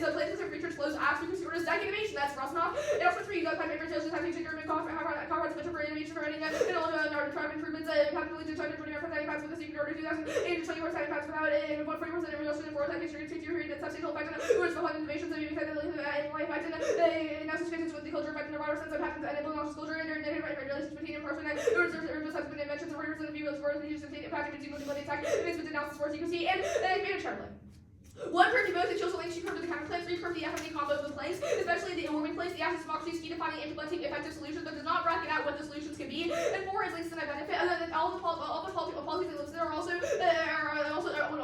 a place of research flows after consumer is innovation that's Rosnoff. And also 3 you got 5 paper tales just having to government conference for innovation for any and all private improvements capitally to 225% pounds with the secret order 2024 pounds without it and 140% every else in the 4th history to theory that substantial effect on the words behind innovations and even that in life effect and now situations with the culture effect in the broader sense of patents and enabling non-disclosure and their relations between in person and there has been inventions of readers and reveals for the impact of its ability attack, events with analysis for secrecy, and made a turn. 1 curve devotes the chill link, 2 curve to the counter plane, 3 curve the FMD combo of the planes, especially the warming planes, the axis democracy, key defining implementing effective solutions, but does not bracket out what the solutions can be. And 4 is links to net benefit, and then all the policies that listed are also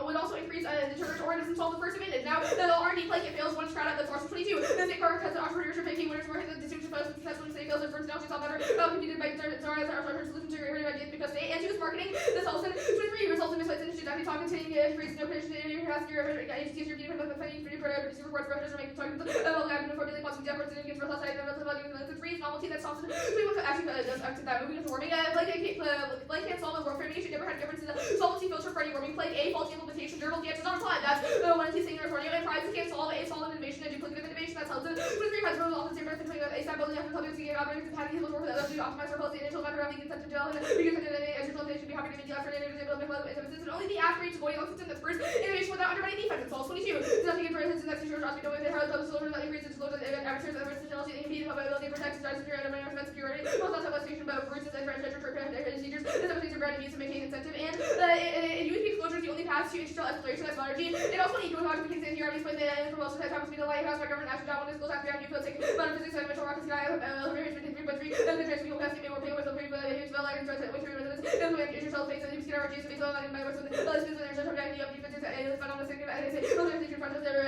would also increase deterrence or it doesn't solve the first advantage. Now the R&D play it fails 1 strata that's also 22. The state card has an entrepreneurship making winners for the distinction post successful in state fails and first technology solve better competed by solutions to great ideas because state and 2 is marketing. This also 23 results in misfits and actually talking to increase no condition in your past year agencies your video the funny free product reports for others making talking before daily possible efforts and against real side of value the 3 is novelty that stops we want to actually does up to that moving into warming like can't solve the warfare nation never had differences solvency filter for any warming plague a faulty implementation durable the answer is not applied that's one of these things in and prices can't solve a solid innovation and duplicative innovation that's helped 23 has rules often different between a side building after public seeking operating and having people work with others to optimize our policy initial matter of the incentive to develop because of the implementation be happy to be after and only the after each avoiding system that's first innovation without undermining defense it's all 22 nothing in presence and that's sure not to know if it has those soldiers that increase its load of amateurs and versatility and compete ability to protect its security and defense security well that's how much station but bruises and French procedures the seven things are brand needs to maintain incentive and USP exposure is the only path to industrial exploration that's monarchy it also needs to talk to McKinsey and here explain the promotion that happens to be the lighthouse by government national job when this goes after new field taking modern physics and dimensional rocket sky various 3.3 and the transfer will have to be more pay with the very huge well and translate with residents and when you yourself face and you see our GS based on my words with the business and there's a idea of defense and fun on the second I say well there's different front of their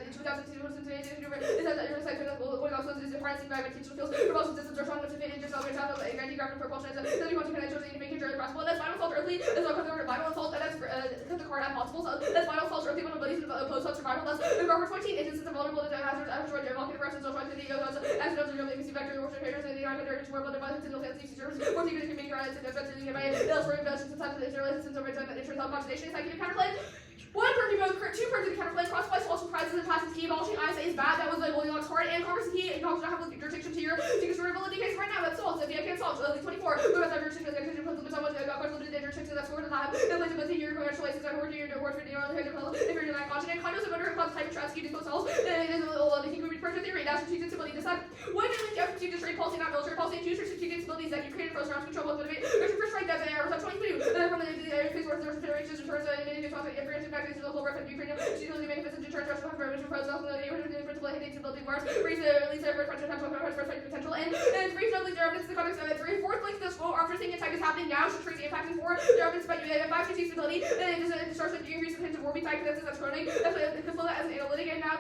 2002 is that your site what also is harnessing gravitational fields propulsion systems are strong enough to fit into yourself and top of a gravity propulsion is a want to connect to make it really possible that's final fault earthly that's all comes over to final fault that's the card at possible so that's final fault earthly one of buddies post up survival that's the guard for 14 is system vulnerable to hazards after their volcanic eruptions so trying to the accidents are really factory worship haters and the architecture to work with the violence and fancy features more secret can make your eyes and defense and by illustrating versions sometimes the internal systems over time that ensures oxidation is like counterplay 1 per demo, 2 per the counterplay, crosswise false surprises and passes key, abolishing ISA is bad, that was like Goldilocks card, and Congress key, and Congress don't have jurisdiction to your survivability case right now, that's solved, so if you can't solve, so 24, who has that jurisdiction, the jurisdiction puts someone to got limited jurisdiction, that's sort of not, no place to your commercial license, or your divorce for the oral head of if you're denying continent, condos of under class type of trust, you disclose cells, and it is a think we refer to theory, that's strategic stability, decide, 1 million strategic trade policy, not military policy, 2 strategic stabilities that you created for surround control, both motivate, first strike that they are, 22, from the aerospace wars, there's federations, returns, and information factors, the local reference, Utility manifests and deterrence Russian government proposals also the principle hitting stability wars, freeze release of potential and freeze notably there evidence in the context of it. 3 4th link this quote after thinking attack is happening now, should treat the impacting 4 there evidence about you have 5 strategic stability and it is starts with increase in hints of warming type that's running that's flow that as an analytic and now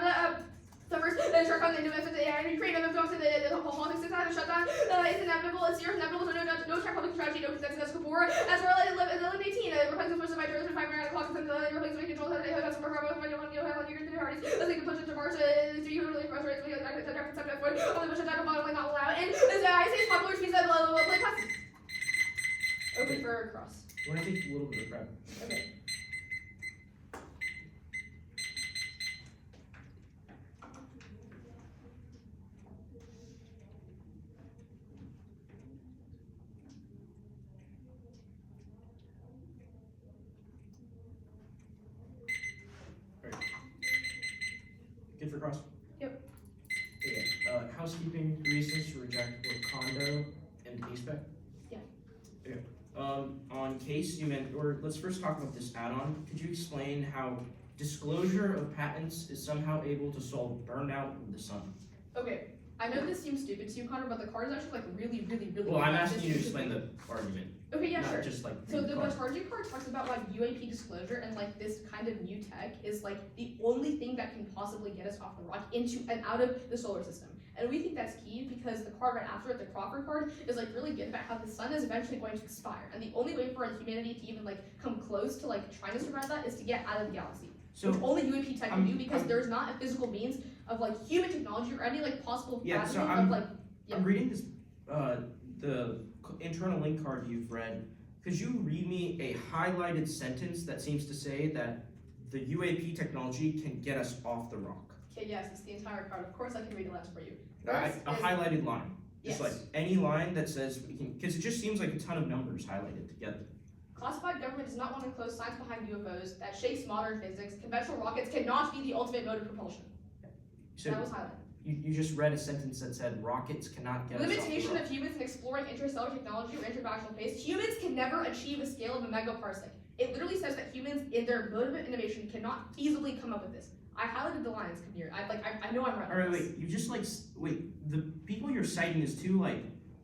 the first shark on the end of it and Ukraine and go to the whole politics is shutdown it's inevitable it's serious inevitable so no track public strategy no consensus as Kapor as early as 1118 replacing most of my journalism 5 around the clock and replacing control that they have some program of your parties as they can push it to March so you really frustrated with the direct subject for only push it down bottom not allow and as I say popular means that play passes open for cross You want to take a little bit of prep. okay Good for cross? Yep. Okay. Housekeeping reasons to reject both condo and case spec? Yeah. Okay. On case, you meant, or let's first talk about this add-on. Could you explain how disclosure of patents is somehow able to solve burnout of the sun? Okay. I know this seems stupid to you, Connor, but the card is actually like really Well, I'm asking you to explain the argument. Okay, yeah, not sure. just like So the card. charging card talks about like UAP disclosure and like this kind of new tech is like the only thing that can possibly get us off the rock into and out of the solar system. And we think that's key because the card right after it, the Crawford card, is like really good about how the sun is eventually going to expire. And the only way for humanity to even like come close to like trying to survive that is to get out of the galaxy. So which only UAP tech can do because there's not a physical means of like human technology or any like possible of like I'm reading this the internal link card you've read. Could you read me a highlighted sentence that seems to say that the UAP technology can get us off the rock? Okay, yes, it's the entire card. Of course I can read it for you. A highlighted line. Just Yes. like any line that says we can, because it just seems like a ton of numbers highlighted together. Classified government does not want to enclose science behind UFOs that shakes modern physics. Conventional rockets cannot be the ultimate mode of propulsion. So That was highlighted. You just read a sentence that said rockets cannot get us off the Limitation rock. of humans in exploring interstellar technology or intergalactic space. Humans can never achieve a scale of a megaparsec. It literally says that humans, in their mode of innovation, cannot feasibly come up with this. I highlighted the lines, Kabir. I know I'm right. Alright, wait, you just wait, the people you're citing is two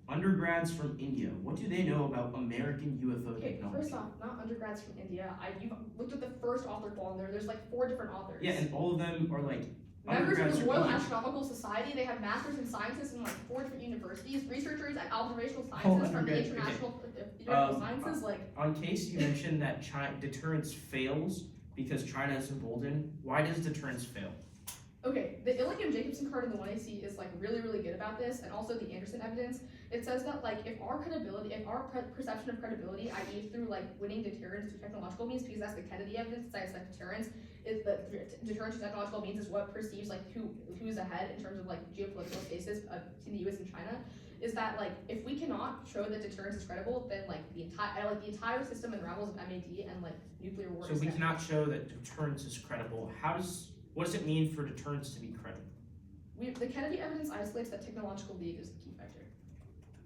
undergrads from India. What do they know about American UFO Okay, technology? first off, not undergrads from India. You've looked at the first author poll there. There's 4 different authors. Yeah, and all of them are Members undergrads of the from Royal India. Astronomical Society, they have masters in sciences in 4 different universities. Researchers at observational sciences from the undergrad, international sciences, On case you mentioned that deterrence fails because China is emboldened, why does deterrence fail? Okay, the Illingham-Jacobson card in the 1AC is really, really good about this, and also the Anderson evidence. It says that if our perception of credibility, i.e. through winning deterrence through technological means, because that's the Kennedy evidence, that says that deterrence through technological means is what perceives who's ahead in terms of geopolitical spaces between the US and China, is that if we cannot show that deterrence is credible, then the entire system unravels of MAD and nuclear war. So we cannot show that deterrence is credible. What does it mean for deterrence to be credible? The Kennedy evidence isolates that technological lead is the key factor.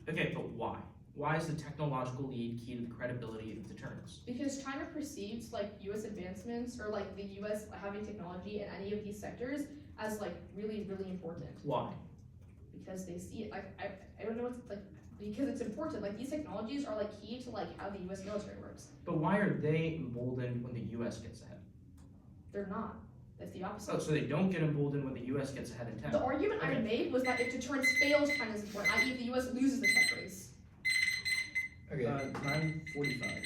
Okay, but why? Why is the technological lead key to the credibility of deterrence? Because China perceives US advancements or the US having technology in any of these sectors as really, really important. Why? Because they see it. I don't know what's because it's important. These technologies are key to how the US military works. But why are they emboldened when the US gets ahead? They're not. That's the opposite. Oh, so they don't get emboldened when the US gets ahead in tech. The argument I Okay. made was that if deterrence fails, China's important, i.e. if the US loses the tech race. Okay. 9:45.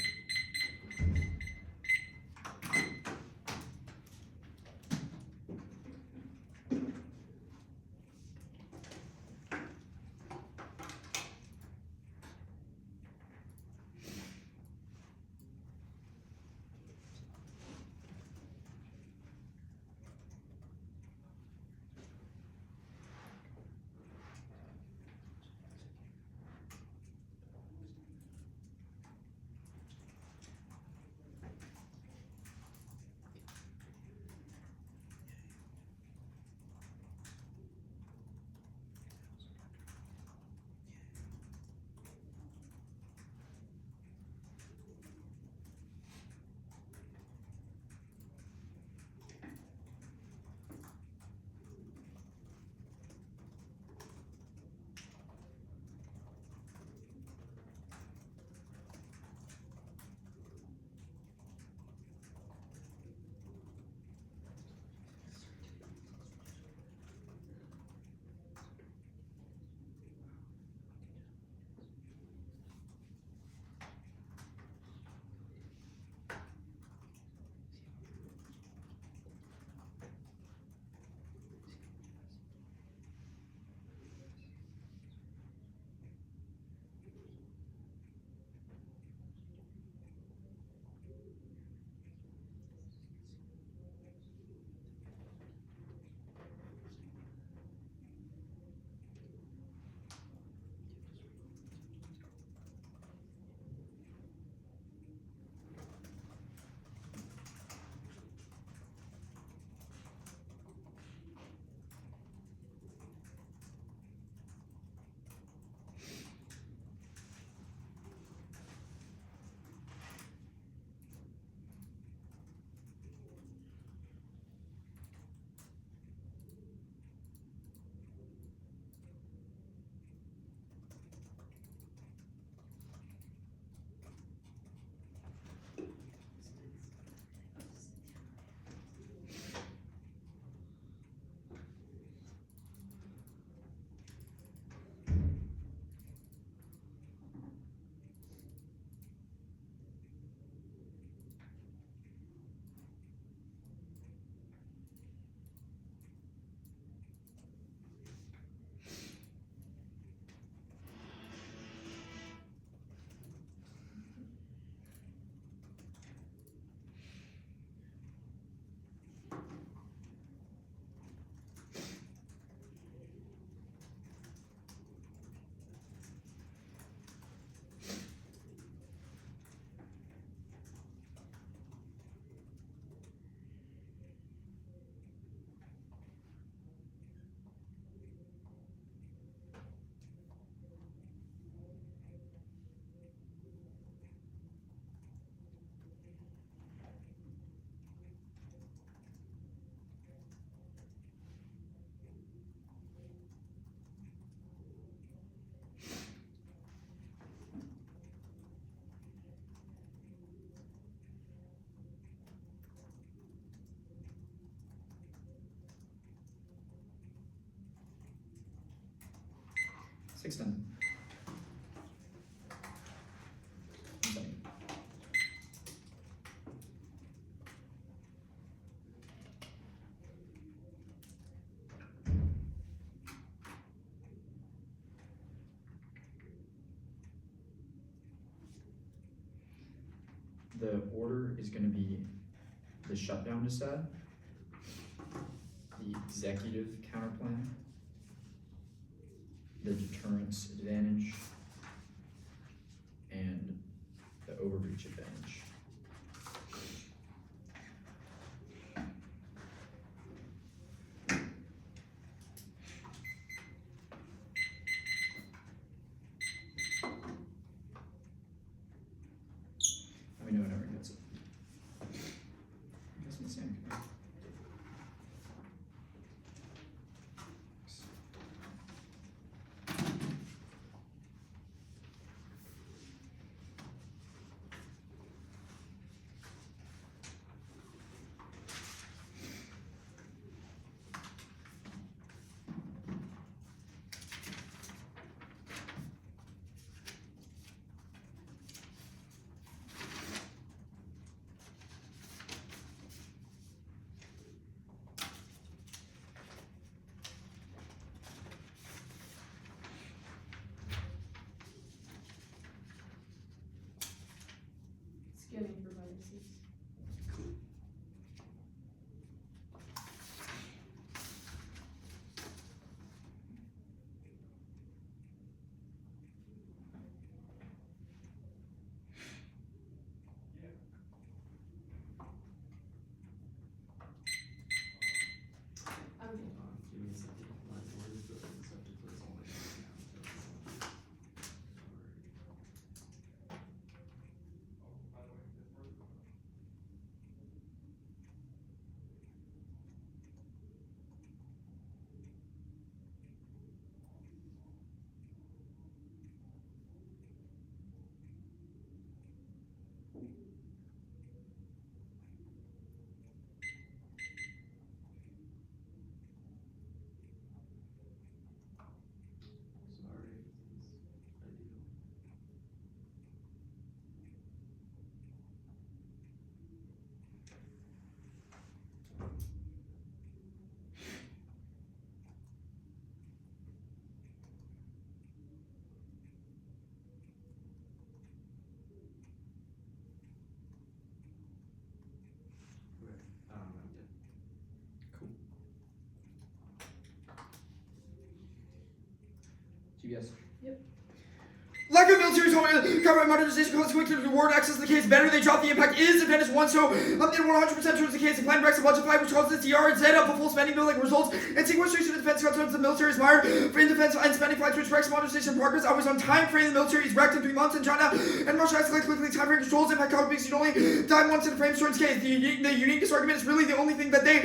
610. The order is going to be the shutdown to set, the executive counterplan, the deterrence advantage, and the overreach advantage. Let me know whenever it gets it. I guess I'm the same. Scanning for biases. Okay. Give me a second. What is the subject for this only? Sorry. Ideal. Okay. I'm good. Cool. GBS. Lack of military cover modernization consequently to reward access to the case better. They drop the impact is advantage 1, so then 100% towards the case. The plan breaks a budget 5, which causes TR and Z up a full spending bill like results. And sequestration of defense consequences the military is mired for in defense and spending flights, which wrecks modernization progress. Always on time frame. The military is wrecked in 3 months in China. And Russia escalates quickly. Time frame controls impact cover because you only die once in a frame store's case. The uniqueness argument is really the only thing that they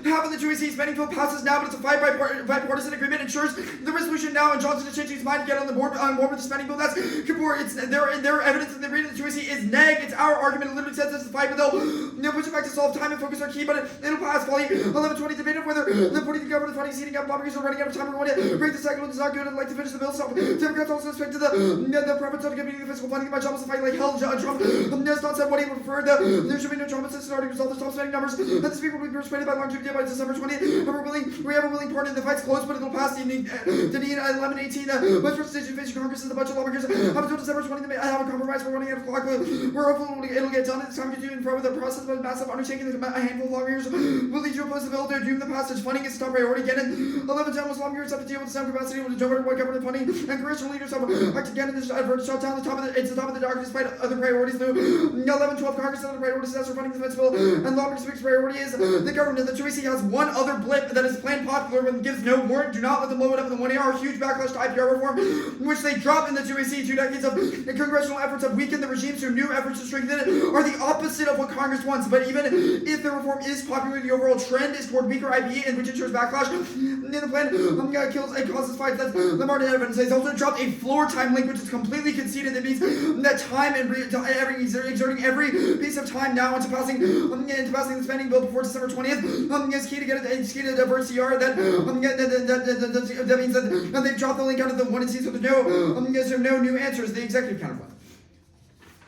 have in the 2AC. Spending bill passes now, but it's a bipartisan agreement ensures the resolution now. And Johnson is changing his mind to get on board with the spending bill. That's Kapoor. It's their evidence that they read in the 2AC is neg. It's our argument. It literally says it's the fight, but they'll push it back to solve time and focus are key, but it'll pass. Folly 11:20 debate of whether the party the government is fighting seating up lawmakers are running out of time. We're going to break the cycle. It's not good. I'd like to finish the bill. So Democrats also expect the preference of giving the fiscal funding. My job is to fight like hell. Trump has not said what he would prefer. There should be no Trump since it already resolved the top spending numbers. And the speaker will be persuaded by longevity by December 20th. We have a willing partner. The fight's close, but it'll pass. The 11:18. Vice President facing Congress and the bunch of lawmakers up until December 20th. I have a compromise. We're running out of clock. We're hopeful it'll get done. It's time to do in front of the process, but a massive undertaking. A handful of lawmakers will lead you to oppose the bill to doom the passage. Funding is top priority. Get it. 11:10 was lawmakers have to deal with the same capacity with the what government funding and congressional leaders have act again in this advert shut down it's the top of the document despite other priorities. 11:12 Congress and other priorities as for funding the defense bill and lawmakers' big priority is the government. The 2AC has one other blip that is planned popular and gives no warrant. Do not let them blow it up in the 1 AR. Huge backlash to IPR reform, which they drop in the 2AC. 2 decades of the congressional efforts have weakened the regime, so new efforts to strengthen it are the opposite of what Congress wants. But even if the reform is popular, the overall trend is toward weaker IPA, and which ensures backlash. In the plan, kills and causes fights. That's the Martin evidence. He's also dropped a floor time link, which is completely conceded. That means that time and exerting every piece of time now into passing the spending bill before December 20th is key to get it. It's key to divert CR. That means that they've dropped the link out of the one and C, so there's no new answers. The executive counterplan.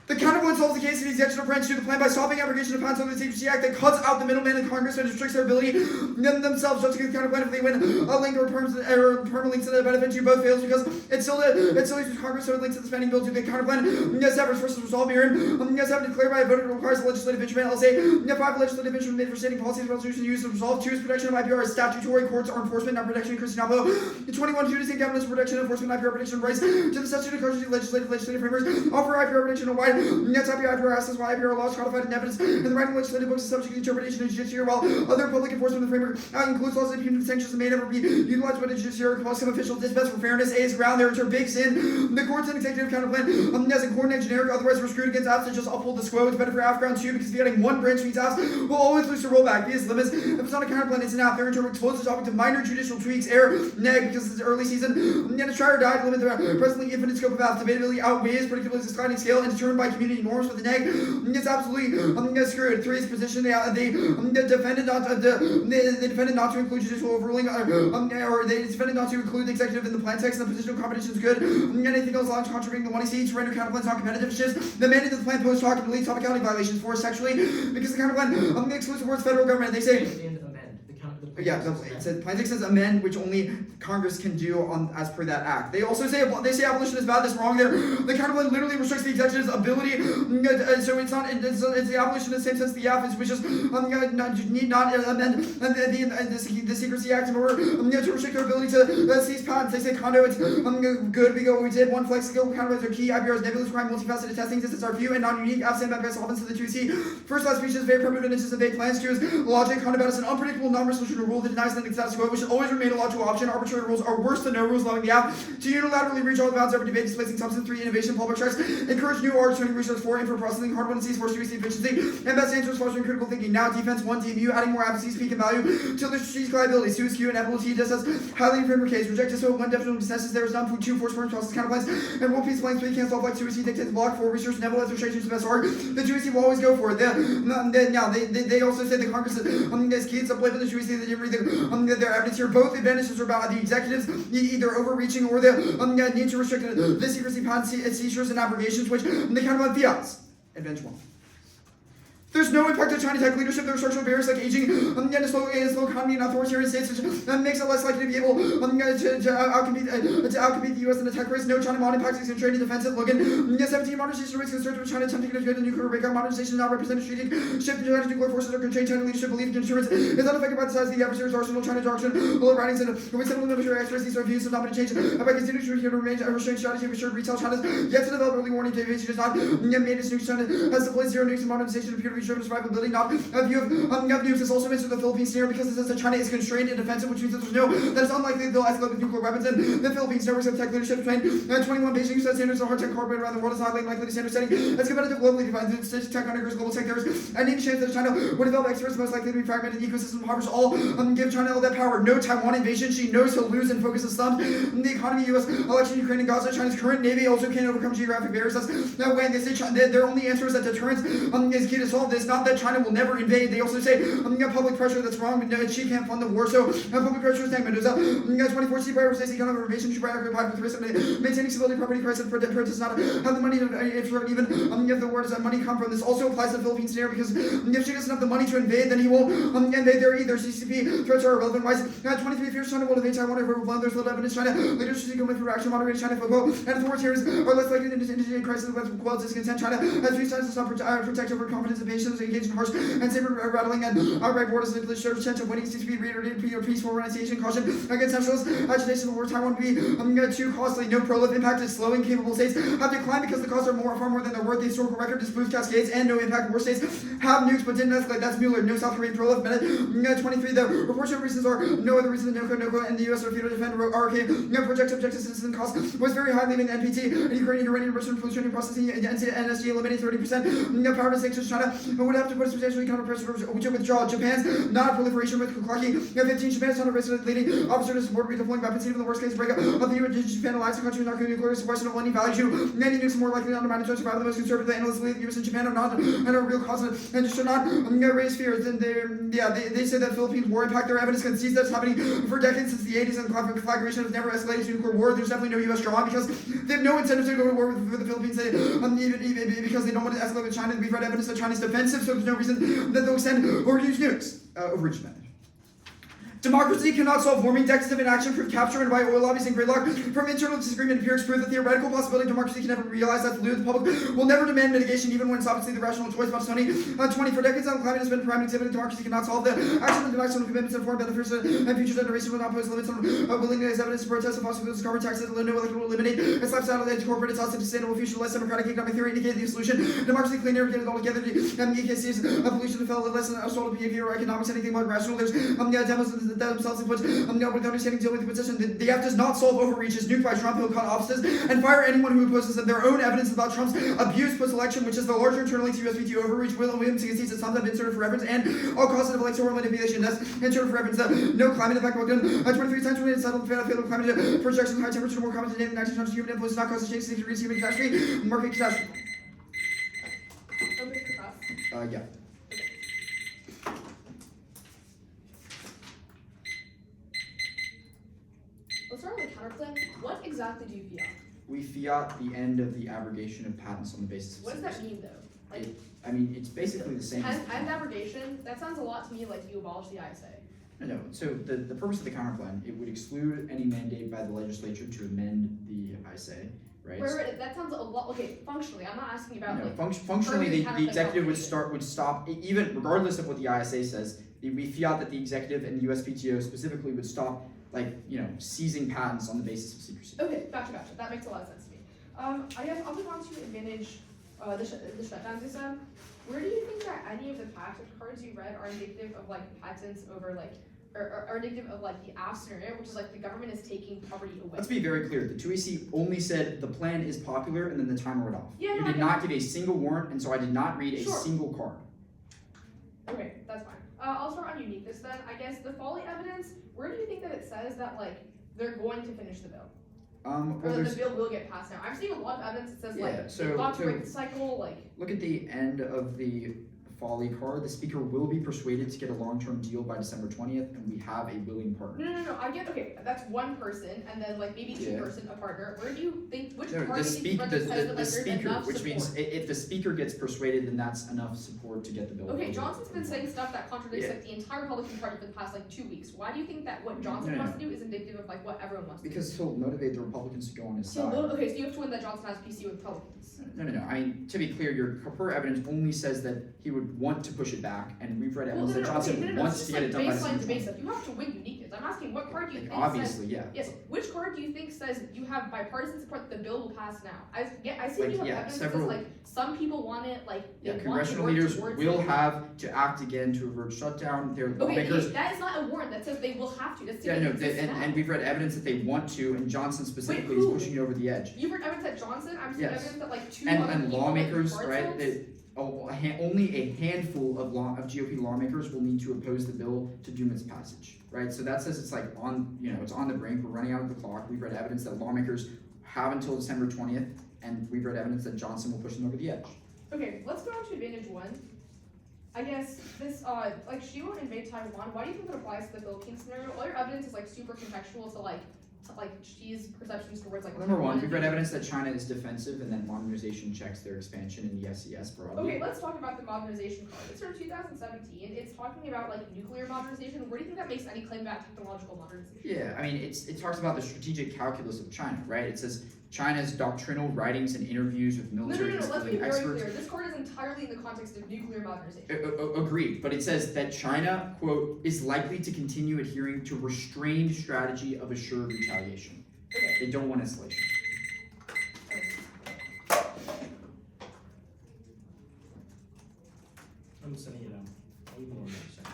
The counterplan solves the case of the executive branch to the plan by stopping abrogation of patents under the Secrecy Act that cuts out the middleman in Congress and restricts their ability themselves just to get the counterplan if they win a link or permanent links to the benefit to both fails because it still uses Congress so it links to the spending bill to the counterplan. Yes, efforts versus resolve here. Yes, have declared by a vote requires the legislative instrument. I'll say 5 legislative instruments made for stating policies resolution used to resolve. 2 is protection of IPR as statutory courts or enforcement, not protection. Christian Napo. 21 2 is cabinet's protection, enforcement, IPR protection rights to the statutory legislative frameworks. Offer IPR protection wide. Yes, IPR access why IPR laws codified in evidence in the writing legislative books is subject to interpretation and judiciary, while other public enforcement of the framework includes laws that punitive sanctions may never be utilized by the judiciary or some official dispatch for fairness. A is ground there is a big sin. The courts and executive counterplan doesn't coordinate generic, otherwise we're screwed against apps that just uphold the squo. It's better for AF ground too because if you're getting one branch means apps will always lose to rollback. B is limits. If it's not a counterplan, it's an app. Their interpret exposed the topic to minor judicial tweaks. Error neg because it's early season. And a try or die to limit the presently infinite scope of apps. Debatability outweighs predictability's declining scale and determined by community norms with the neg. It's absolutely screwed. 3 is position. The defendant not to include judicial overruling, or they defended not to include the executive in the plan text. And the position of competition is good. Anything else allowed to contravene the 1AC to render counterplans non-competitive shifts. The mandate of the plan post hoc and deletes topicality violations for sexually because the counterplan excludes the words federal government. They say. It says plan text says amend, which only Congress can do as per that act. They also say abolition is bad. That's wrong there. The counterplan literally restricts the executive's ability, so it's not. It's the abolition in the same sense the app is, which is need not amend the Secrecy Act in order to restrict their ability to seize patents. They say condo. It's good. We go. What we did. One flex skill counterplans are key. IPR's nebulous crime, multifaceted testing. This is our few and non-unique. Absent by solvents to the 2C. First class speech is very primitive and it's just vague plans. 2 is logic. Condo about is an unpredictable non-resolution rule that denies the status quo, which should always remain a logical option. Arbitrary rules are worse than no rules, allowing the app to unilaterally reach all the bounds of every debate, displacing substance. 3, innovation, public tracks, encourage new arts, turning research. 4, info processing, hard one C's, force UC efficiency, and best answers, fostering critical thinking. Now, defense, 1, DMU, adding more advocacy, speak and value to the strategic liabilities. 2 is Q and ability, just as highly inferior case. Reject this hope, 1, definitely consensus, there is none. 2, force firm process counterplans, and 1 piece of blank. 3, cancel off like 2 is C, dictates the block. 4, research, never let restrictions the best art. The 2C will always go for it. They also say the Congress is key. It's a blame in the 2C, they didn't read their evidence here. Both advantages are about the executives either overreaching or the need to restrict the secrecy patent seizures and abrogations, which the counterplan fiats. Advantage 1. There's no impact to China tech leadership. There are structural barriers like aging, a slow economy and authoritarian states, which makes it less likely to be able to outcompete the U.S. in the tech race. No China modern impacts is trade and defensive. Logan, 17 modernization rates concerned with China attempting to get a nuclear breakout. Modernization is not represented strategic shift to China's nuclear forces or constrained China leadership. Belief in insurance is unaffected by the size of the adversary's arsenal. China doctrine, low writings, and with several military experts, these views have not been changed. By continuing to remain a restrained strategy, we should retail China's yet to develop early warning invasion does not made its nukes. China has deployed zero nukes and modernization appear to be driven survivability. Not a view of nukes is also mentioned the Philippines scenario because it says that China is constrained and defensive, which means that it's unlikely they'll escalate with nuclear weapons. And the Philippines networks of tech leadership between 21 Beijing set standards of hard tech corporate around the world is highly likely to standard setting as competitive globally defined tech undergirds global tech. There is any chance that China would develop experts most likely to be fragmented ecosystem impoverish all give China all that power. No Taiwan invasion. She knows he'll lose and focus the slums. The economy, U.S. election, Ukraine and Gaza. China's current navy also can't overcome geographic barriers. That's no way. They say their only answer is that deterrence is key to solve this. Not that China will never invade. They also say public pressure that's wrong. She can't fund the war. So public pressure is Mendoza. 24C prioritizes economic innovation. She occupied with the risk of maintaining stability, property prices for does not have the money to even if the word is that money come from this. Also applies to the Philippines scenario because if she doesn't have the money to invade, then he won't invade there either. CCP threats are irrelevant. Wise 23 fears China will invade Taiwan over one. There's little evidence China leaders should go for reaction, moderate China football, and authoritarians are less likely to initiate crisis with quell discontent. China has 3 times to stop protect over confidence and patience. nations engaged in harsh and saber rattling and outright borders that show potential winning seems to be reiterated peaceful renunciation, caution against nationalist agitation for Taiwan to be too costly. No prolific impact is slowing. Capable states have declined because the costs are far more than they're worth. The historical record disproves cascades and no impact. More states have nukes but didn't escalate. That's Mueller. No South Korean prolific. Minute 23. The reported reasons are no other reason than NOCO and the U.S. refused to defend RK. Project objective citizen cost was very high, leaving NPT and Ukrainian uranium enrichment pollution processing and NSG eliminating 30%. Power to sanctions China would have to put substantial economic pressure to withdraw. Japan's non-proliferation with Kuklaki. 15. Japan's non-resident leading officer to support redeploying weapons, even the worst case breakup of the U.S. Japan alliance. The country not nuclear is a question of lending value to many nukes more likely to undermine the survival. The most conservative analysts believe the U.S. and Japan are not and are real causes and should not raise fears. And they say that Philippines war impact. Their evidence concedes that's happening for decades since the 80s, and the conflagration has never escalated to nuclear war. There's definitely no U.S. draw because they have no incentive to go to war with the Philippines. Even because they don't want to escalate with China. We've read evidence that China's defensive, so there's no reason that they'll extend or use nukes over Japan. Democracy cannot solve warming. Decades of inaction prove capture and by oil lobbies and gridlock. From internal disagreement appears prove the theoretical possibility democracy can never realize that the public will never demand mitigation even when it's obviously the rational choice. About 20 for decades on climate has been a prime exhibit. Democracy cannot solve the action of national commitments and foreign benefits and future generations will not pose limits on willingness evidence to protest of fossil fuels, carbon taxes, no electric will eliminate and slap satellite corporate its sustainable future less democratic economic theory indicated the solution. Democracy clean air get it all together. EKCs pollution fell less than assault behavior or economics anything more rational. There's demos themselves and put with understanding deal with the position. The F does not solve overreaches, nuke by Trump, he'll cut offices, and fire anyone who opposes them. Their own evidence about Trump's abuse post-election, which is the larger internal links to USPT overreach, Will and Williams concedes that some have been inserted for reference, and all causative electoral manipulation that's inserted for reference. No climate impact worked in 23 times when it settled fatal climate projections, high temperature, more common today than 1900s. Human influence not causes change, to reach human catastrophe, market catastrophe. Open for class. Yeah. Let's start with the counterclaim. What exactly do you fiat? We fiat the end of the abrogation of patents on the basis of What does that secrecy. mean though? Like, I mean, it's basically the same. and abrogation, that sounds a lot to me like you abolish the ISA. No. So the purpose of the counterclaim, it would exclude any mandate by the legislature to amend the ISA, right? Wait, that sounds a lot, okay, functionally, I'm not asking about like. Functionally, the counterclaim executive would application. stop, even regardless of what the ISA says, we fiat that the executive and the USPTO specifically would stop, seizing patents on the basis of secrecy. Okay, gotcha. That makes a lot of sense to me. I guess I'll move on to advantage the shutdown system. Where do you think that any of the patent cards you read are indicative of like patents over like, or are indicative of like the aft scenario, which is like the government is taking property away? Let's be very clear. The 2AC only said the plan is popular and then the timer went off. Yeah, you no, did I not give a single warrant, and so I did not read a Sure. single card. Okay, that's fine. I'll start on uniqueness then. I guess the folly evidence, where do you think that it says that like they're going to finish the bill? Well, Or that there's, the bill will get passed now. I'm seeing a lot of evidence that says Yeah, like so- they've got to so- break the cycle, like look at the end of the folly card. The speaker will be persuaded to get a long-term deal by December 20th, and we have a willing partner. no, I get okay, that's one person and then like maybe two Yeah. person a partner. Where do you think which No, party the, do you speak, think the, says the, that, the like, there's speaker, enough which means support? if the speaker gets persuaded, then that's enough support to get the bill. Okay, over. Johnson's been saying stuff that contradicts Yeah. like the entire Republican Party for the past like 2 weeks. Why do you think that what Johnson No. wants to do is indicative of like what everyone wants to do? Because he'll motivate the Republicans to go on his So side. okay, so you have to win that Johnson has PC with Republicans. No. I mean, to be clear, your her evidence only says that he would want to push it back, and we've read evidence that Johnson wants to get it done by baseline December debate 20th. stuff. You have to win uniqueness. I'm asking what card do you Like, think obviously, yeah. says yes, which card do you think says you have bipartisan support that the bill will pass now? I see Like, you have yeah, evidence several- that says like some people want it, like they Yeah, want to congressional work leaders towards will it. have to act again to avert shutdown. Their Okay, lawmakers. that is not a warrant that says they will have to. That's Yeah, no, exists now. and we've read evidence that they want to, and Johnson specifically is who? pushing it over the edge. You've heard evidence that Johnson. I'm seeing Yes. evidence that like two other And people lawmakers, like right? cards. That only a handful of GOP lawmakers will need to oppose the bill to doom its passage, right? So that says it's like it's on the brink. We're running out of the clock. We've read evidence that lawmakers have until December 20th, and we've read evidence that Johnson will push them over the edge. Okay, let's go on to advantage one. I guess this, like she won't invade Taiwan. Why do you think it applies to the Philippines scenario? All your evidence is like super contextual to like Xi's perceptions towards like. Number one, Taiwan. we've read evidence that China is defensive, and that modernization checks their expansion in the SES broadly. Okay, let's talk about the modernization card. It's from 2017. It's talking about like nuclear modernization. Where do you think that makes any claim about technological modernization? Yeah, I mean, it talks about the strategic calculus of China, right? It says China's doctrinal writings and interviews with military and Let's be civilian very experts. clear. This card is entirely in the context of nuclear modernization. Agreed, but it says that China, quote, is likely to continue adhering to restrained strategy of assured retaliation. Okay. They don't want escalation. I'm sending it out. I'll ignore it for a second.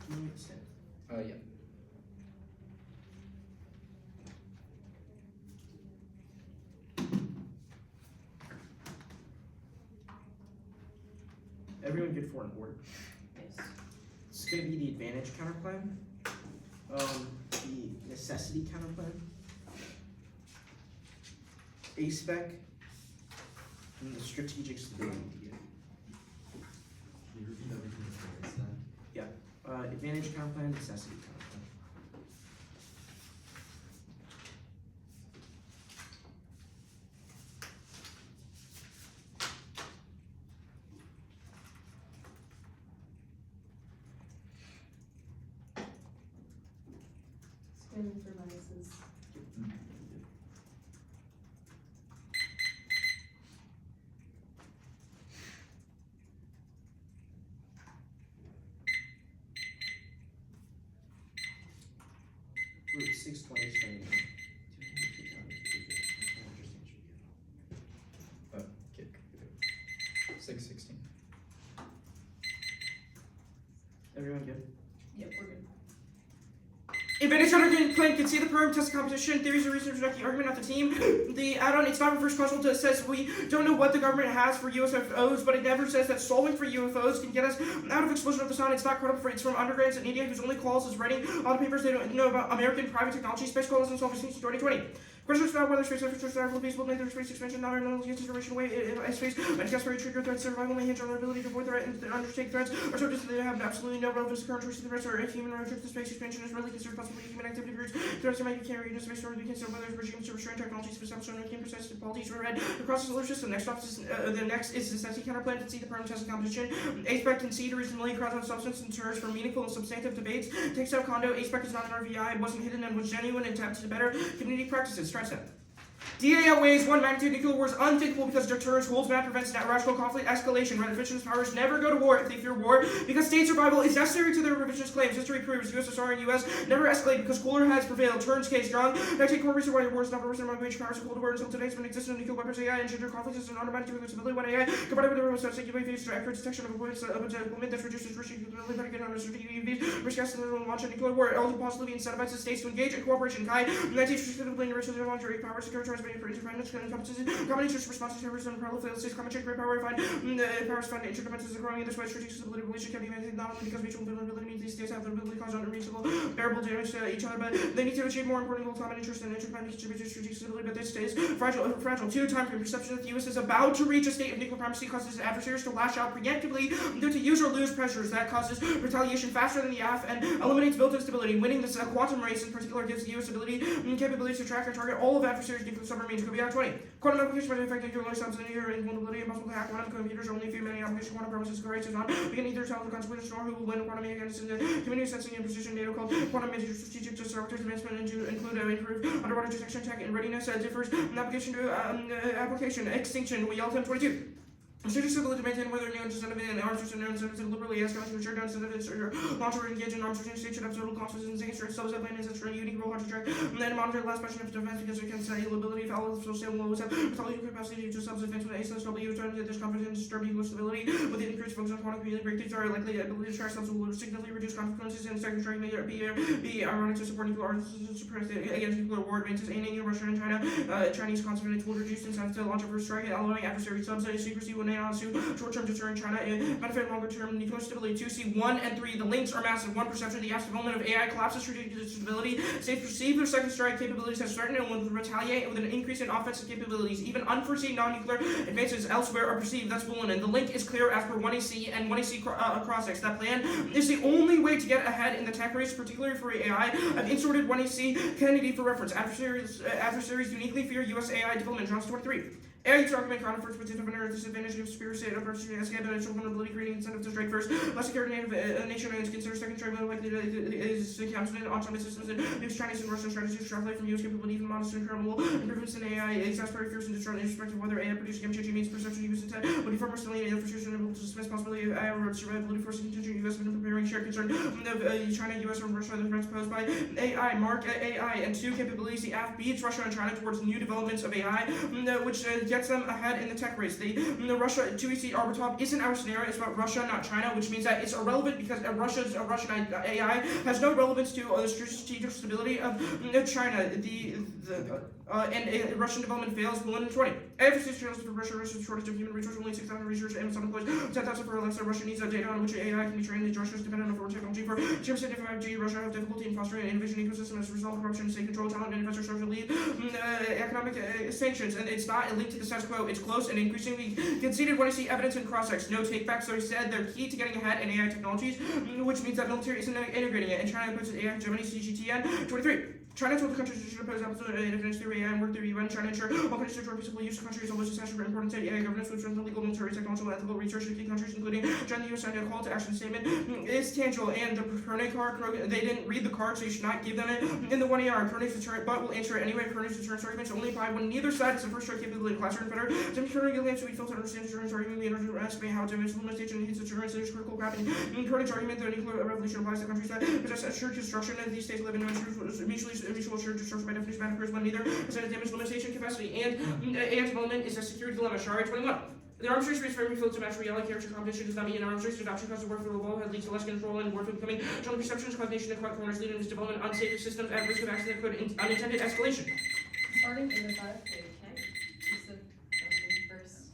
Can you extend? Yeah. Everyone good for an order. Yes. It's going to be the advantage counterplan, the necessity counterplan, A-spec, and the strategic stability. Can you repeat everything that's there instead? Advantage counterplan, necessity counterplan. Scanning through biases. Route 620 is training. Kick. 616. Everyone good? Yep, we're good. Advantage counterplan can see the program test competition, theories and research reject the argument of the team. The add-on, it's not reverse causal, it says we don't know what the government has for UFOs, but it never says that solving for UFOs can get us out of explosion of the sun. It's not credible for it's from undergrads in India whose only calls is writing a lot of papers they don't know about American private technology, space calls and solving since 2020. Questions about whether space infrastructure are feasible, neither space expansion, not an consideration way space, and gas very trigger threats, survival may hinge on their ability to avoid threat and undertake threats, or so just they have absolutely no relevance to current choices of threats, or if human return to space expansion is really considered possibly human activity groups, threats might be carried into space, or we can consider whether regimes to restrain technologies for some sort of precise policies were read across the solar system. Next off is the next is the necessity counterplan to see the permanent testing competition. A-spec can see to reasonably crowd on substance and terms for meaningful and substantive debates. Takes out condo. A-spec is not an RVI. It wasn't hidden and was genuine attempt to better community practices. Stress it. DA outweighs one magnitude. Nuclear war is unthinkable because deterrence holds back, prevents irrational conflict escalation. Right, revisionist powers never go to war if they fear war because state survival is necessary to their revisionist claims. History proves USSR and US never escalate because cooler heads prevail. Turns case strong. 19 core reason why war is not a reason why major powers of Cold War until today has been existence of nuclear weapons. AI and gender conflicts is an automatic stability when AI combined with the remote such UAVs to accurate detection of avoidance implement that reduces risk capability better get on UAVs risk escalation and launch a nuclear war. It also positively incentivizes states to engage in cooperation. Kai 19 specifically in the risk of military power security transmitting for independence. Combinations responses to terrorism and parallel failed states common great power find powers find interdependence is growing in this way strategic stability relation can be maintained not only because mutual vulnerability means these states have the ability to cause unreasonable bearable damage to each other, but they need to achieve more important goals common interest and interdependent contribute to strategic stability, but this stays fragile. 2 time frame perception that the US is about to reach a state of nuclear primacy causes adversaries to lash out preemptively due to use or lose pressures that causes retaliation faster than the AF and eliminates built-in stability. Winning this quantum race in particular gives the US ability and capabilities to track and target all of adversaries nuclear submarines. Could be out 20. Quantum application might affect nuclear subs in your vulnerability and possible to hack quantum computers. Only a few many applications quantum promises correct is not. We can either tell the consequences nor who will win quantum against the community sensing and precision data called quantum major strategic disruptors advancement and to include improved underwater detection tech and readiness differs from application to application. Extinction. We all 1022. Strategic stability to maintain whether new incentive and arms and incentives deliberately escalate to ensure down incentives or launch or engage in arms or state should have total costs and things for subs that plan is a unique role hard to track and then monitor the last question of defense because it can say ability if all of the same lows have retaliate capacity to subs defense with ASSW turn to this competence disturb equal stability with the increased focus on quantum community breakthroughs are likely ability to track subs will significantly reduce consequences and secondary may be ironic to support nuclear arms suppress against nuclear war advances aiming in Russia and China Chinese confidence will reduce incentives to launch a first strike allowing adversary subs secrecy when depending on short-term deterring China benefit longer-term nuclear stability. 2C 1 and 3. The links are massive. 1 perception. The app's development of AI collapses strategic stability. States perceive their second strike capabilities as threatened and will retaliate with an increase in offensive capabilities. Even unforeseen non-nuclear advances elsewhere are perceived. That's bullion. And the link is clear as per 1AC and 1AC cross-X. That plan is the only way to get ahead in the tech race, particularly for AI. I've inserted 1AC Kennedy for reference. Adversaries uniquely fear U.S. AI development. Johnson 23. AI use argument counter first potential disadvantage of superior state opportunity escape and initial vulnerability creating incentive to strike first. Less secure native nation is considered second strike more likely is counted on autonomous systems and use Chinese and Russian strategies to extrapolate from US capability even modest and incredible improvements in AI exasperate fears and destroy irrespective of whether AI produces game changing means perception use intent would be far more stimulating and frustrating and able to dismiss possibility of AI or survivability for contingent investment in preparing shared concern of China, US, and Russia the threats posed by AI. Mark AI and 2 capabilities. The AF beats Russia and China towards new developments of AI, which gets them ahead in the tech race. The Russia 2EC Arbitop isn't our scenario, it's about Russia, not China, which means that it's irrelevant because Russian AI has no relevance to the strategic stability of China. And Russian development fails 1 in 20. Emphasis channels for Russia, Russia's shortage of human resources, only 6,000 research, Amazon employs 10,000 for Alexa. Russia needs data on which AI can be trained. Russia is dependent on foreign technology for 2% of 5G. Russia has difficulty in fostering an innovation ecosystem as a result of corruption, state control, talent, and investor social lead, economic sanctions. And it's not a link to the status quo, it's close and increasingly conceded when I see evidence in cross-X. No take-backs, so he said they're key to getting ahead in AI technologies, which means that military isn't integrating it. And China puts AI hegemony, CGTN 23. China told the countries to oppose absolute evidence through AI and work through UN. China ensure all countries to peaceful use of countries always essential for important state AI governance, which strengthen legal, military, technological, and ethical research in key countries, including China, the US, and a call to action statement is tangible. And the Pernet card, they didn't read the card, so you should not give them it in the 1AR. Pernet's deterrent, but will answer it anyway. Pernet's deterrent arguments only apply when neither side is the first strike capability class or better. Some Pernet's arguments we filter understand deterrent argument, we underestimate how to implementation needs deterrence, is critical crap. And Pernet's argument, the nuclear revolution applies to countries that possess assured destruction, and these states live in mutual assured destruction. By definition, bad occurs when neither has a damage limitation capacity, and AI development is a security dilemma. Shari 21. The arms race for every field to match reality character competition does not mean an arms race adoption causes warfare of all, leads to less control and warfare becoming general perceptions, causation, and quiet corners, leading to development unsafe systems at risk of accident could unintended escalation. Starting in the 5K, okay? You said first.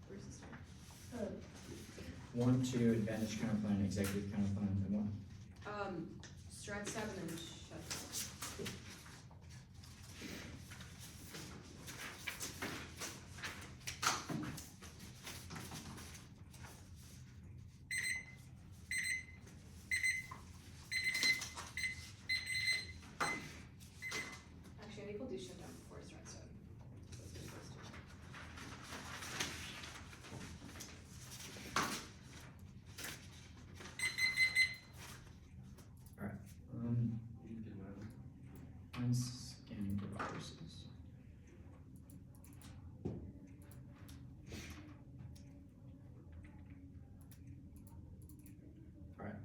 Where's this one? 1, 2, advantage counterplan, executive counterplan, and 1. Strat stab and then shut. Actually, I think we'll do shut down before strat stab. That's what we're supposed to. You can do whatever. Mine's scanning for viruses. Alright,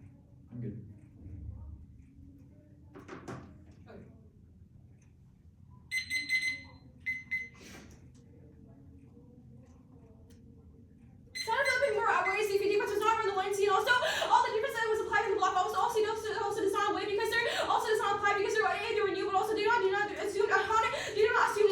I'm good. Sounds a bit more outrageous if your defense was not run the line scene. Also, all the defense that was applied in the block also does not away because they're also does not apply because they're new, but also do not assume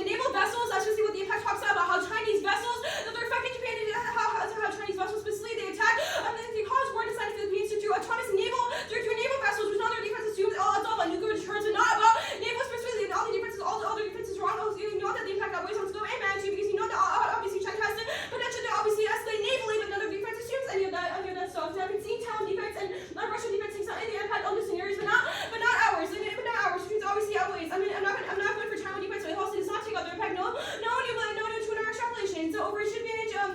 naval vessels. That's just what the impact talks about how Chinese vessels that they're affecting Japan and how Chinese vessels specifically they attack the cause war designed for the Philippines through autonomous naval vessels, which other defense assumes it's all about nuclear deterrence and not about naval specifically. All the other defenses wrong. You know that the impact outweighs on scope and magnitude because you know that obviously China has the potential to obviously escalate navally, but none of defense assumes any of that stuff. So I've been seeing Talon defense and Russian defense takes on the impact on the scenarios, but not ours, which means obviously outweighs. I mean, I'm not going for Talon defense, but it also does not take out their impact. No new tuner extrapolation. So overage advantage, the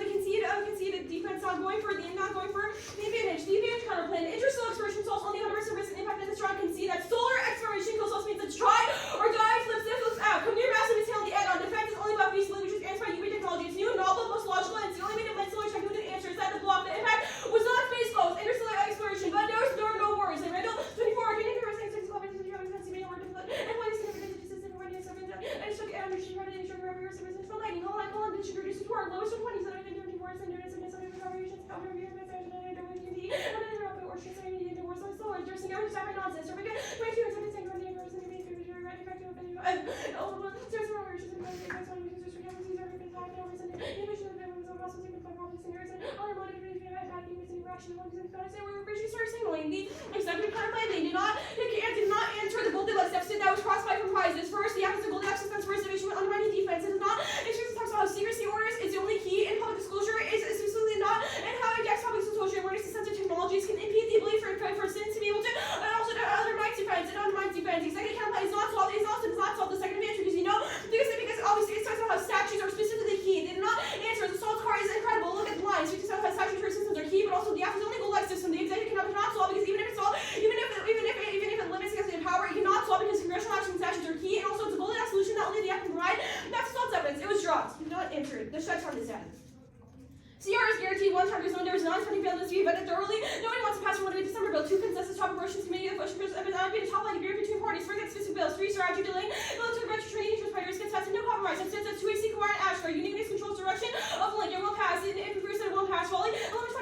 conceded defense not going for the advantage. The advantage counterplan. Interstellar exploration solves only 100% risk and impact in the strong concede that solar exploration kills also means it's try or die, flips out. Come near massive tail the add-on. Defense is only about feasibility, which is answered by UV technology. It's new, novel, most logical, and it's the only way to blend solar tech with an answer is that the block. The impact was not space close, interstellar exploration, but there are no worries. And Randall 24, getting the rest of 6 club into the drawing fancy made work and what is significant to system for radio service and just took air machine running and sugar rubber services for lighting. Hold on, then sugar reduced to work. Lowest of 20s, and I think 24 and doing some operations, counter review, and I don't really need and then up or she's saying you need to work so slow. There's an average time nonsense. So we get 22 and 17 running and person and being very right effective and all the there's more operations and that's why we just have these are been time hours and the image of them was also taken from problems and errors and all the motivation and attacking was an irrational ones and found say we were basically started signaling the executive counterplan. They did not answer the Goldilocks deficit that was crossed by comprises. First, the absence of Goldilocks defense first division with undermining defense. It is not issues talks about how secrecy orders is the only key in public disclosure is specifically not and how index public disclosure awareness to sensitive technologies can impede the ability for citizens to be able to and also to undermine defense and undermines defense. Executive counterplan is not solved. It also does not solve the second advantage because you know because obviously it talks about how statues are specifically key. They did not answer. The assault car is incredible. Look at the lines. You can tell how statutory systems are key, but also the absence only Goldilocks system. The executive cannot solve because even if it limits executive power, it cannot solve because congressional action statutes are key, and also it's a Goldilocks solution that only the act can provide. That's false evidence. It was dropped. Not answered. The shutdown is dead. CR is guaranteed one target zone. There is non-spending failed to be vetted thoroughly. Nobody wants to pass from 1 December bill. 2 consensus top operations committee of Ocean Bills have been top line agreement between parties. 4 specific bills. 3 strategy delaying. Military retro training interest fighters gets tested. No compromise. It says 2 AC Kawhi and Ashford. Uniqueness controls direction of the link. It will pass. It prefers that it won't pass. Volley. 11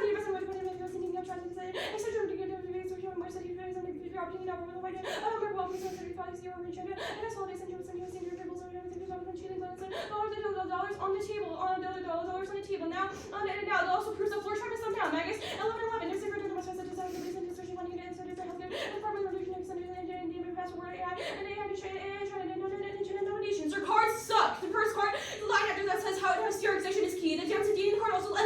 20% etc. to get the videos which are more studied videos and the opportunity to over the white number of policies and policy over in China and as well as in terms of senior tables over the Chile dollars on the table dollars on the table now and now it also proves that floor trap is down Magus 11 there's different than the such as the reason especially when you get into the healthcare and farming reduction of centers and the password AI and AI and nominations. Their cards suck. The first card, the line after that says how sterilization is key. The density card also the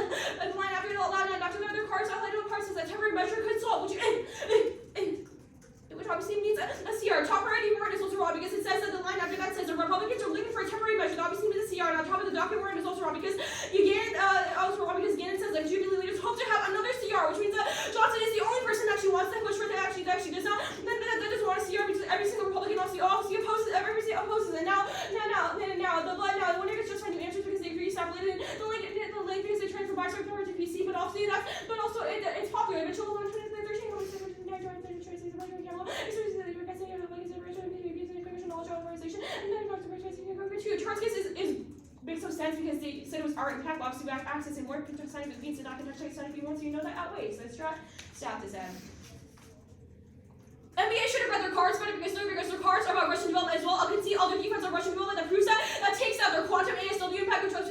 line after the line after the other cards, highlighted card says that temporary measure could solve, which obviously means a CR. Top priority warrant is also wrong because it says that the line after that says the Republicans are looking for a temporary measure. That obviously means a CR. And on top of the document warrant is also wrong because Gannon says that Jubilee leaders hope to have another CR, which means that Johnson is the only person that actually wants that push for that actually does not that doesn't want a CR because every single Republican obviously opposes it. Now I wonder if it's just finding answers because they agree to stop the link because they transfer back to PC, but obviously it's popular. But children 2013 Turns case makes no sense because they said it was our impact blocks to back access and weren't contextualized with means to not contextualize if you want, so you know that outweighs. So stop this end. MBA should have read their cards better because their cards are about Russian development as well. I can see all their defense on Russian development that proves that takes out their quantum ASW impact control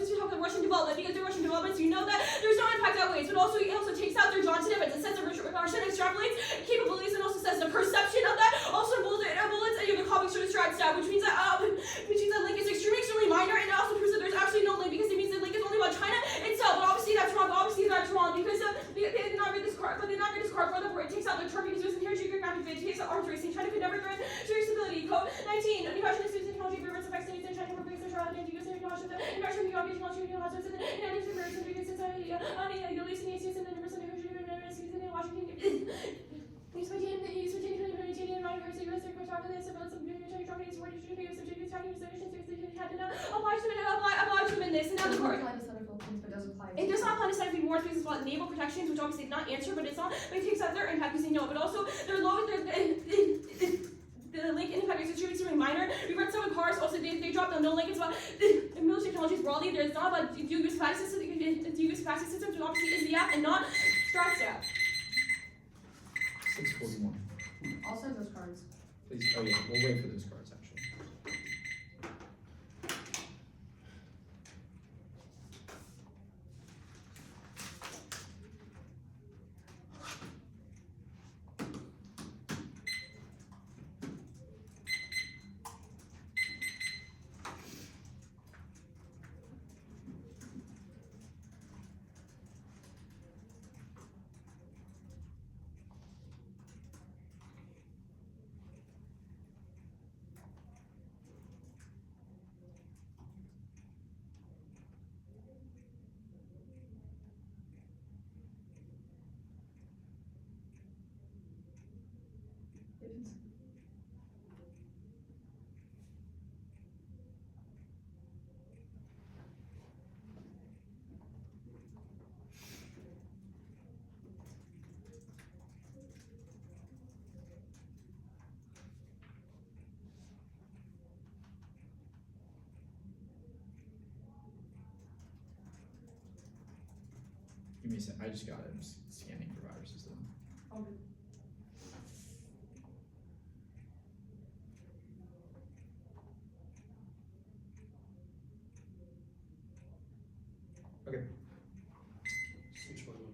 oblige them in this, and now the Doesn't court. apply to Southern Philippines, but does apply. It does not apply to Senate more because it's about naval protections, which obviously did not answer, but it's not. But it takes out their impact, we say no. But also, their low, the link impact is extremely minor. We read some in cars. Also, they dropped the no link. It's about the military technologies broadly. There's not about dual-use plastic systems. Dual-use plastic systems, which obviously is the app and not strat staff. 641. I'll send those cards. Please. Oh yeah, we'll wait for those cards actually. Give me a sec. I just got it. I'm just scanning for viruses though. All good. Okay. 641.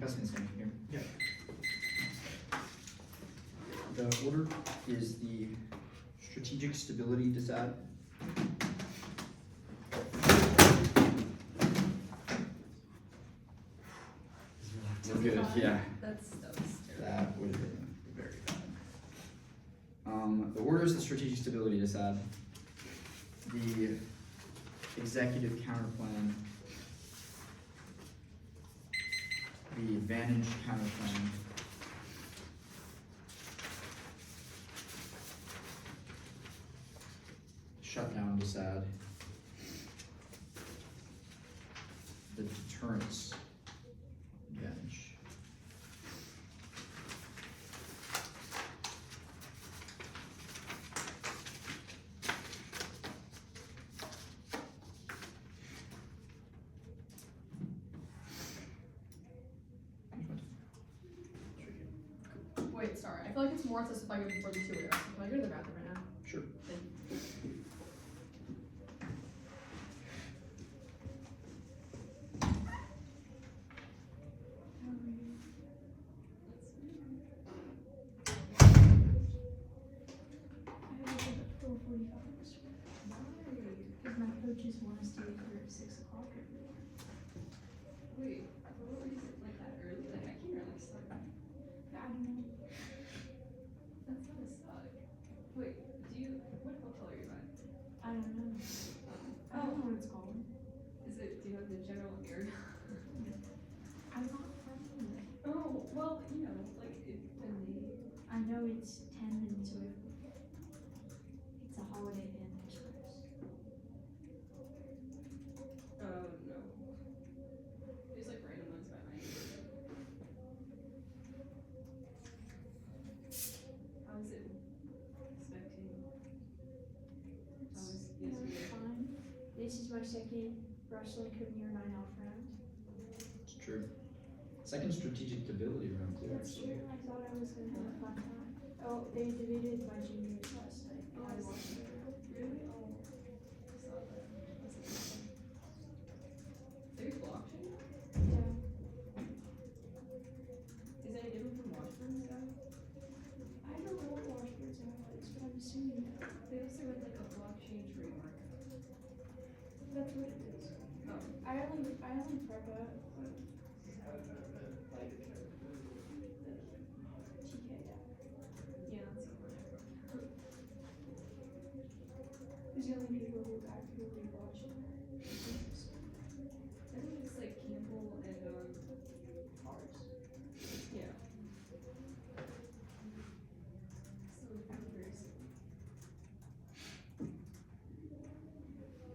Pass me this one here. Yeah. The order is the strategic stability disad. We're good, yeah. That was terrible. That would have been very bad. The order is the strategic stability disad. The executive counterplan. The advantage counterplan. Shutdown disad. The deterrence advantage. Wait, sorry. I feel like it's more satisfying before the 2 years. Can I go to the bathroom right now? Sure. Thank you. Because my coaches want us to be here at 6 o'clock every day. Wait, what is it like that early? Like I can't really start. I don't know. That's gonna suck. Wait, what hotel are you at? I don't know. I don't know what it's called. Do you know the general area? I'm not from here. Oh, well, you know, like when they. I know it's 10 minutes away from here. It's a Holiday Inn Express. Oh no. There's like random ones by my age. How is it expecting? How is yesterday? Fine. This is my second wrestling career 9-off round. It's true. Second strategic stability round too, That's actually. true. I thought I was gonna have a fun time. Oh, they debated my juniors last night. Oh, I I watched it. Really? Oh, I saw that. That's interesting. There's blockchain? Yeah. Is that any different from Washburn's guy? I don't know what Washburn's is, but I'm assuming that They also read like a blockchain trademark. that's what it is. Oh. I only prep out TK, yeah. Yeah, that's the one I wrote. Who's the only people who actually watch it? I think it's like Campbell and Ours. yeah. So very similar.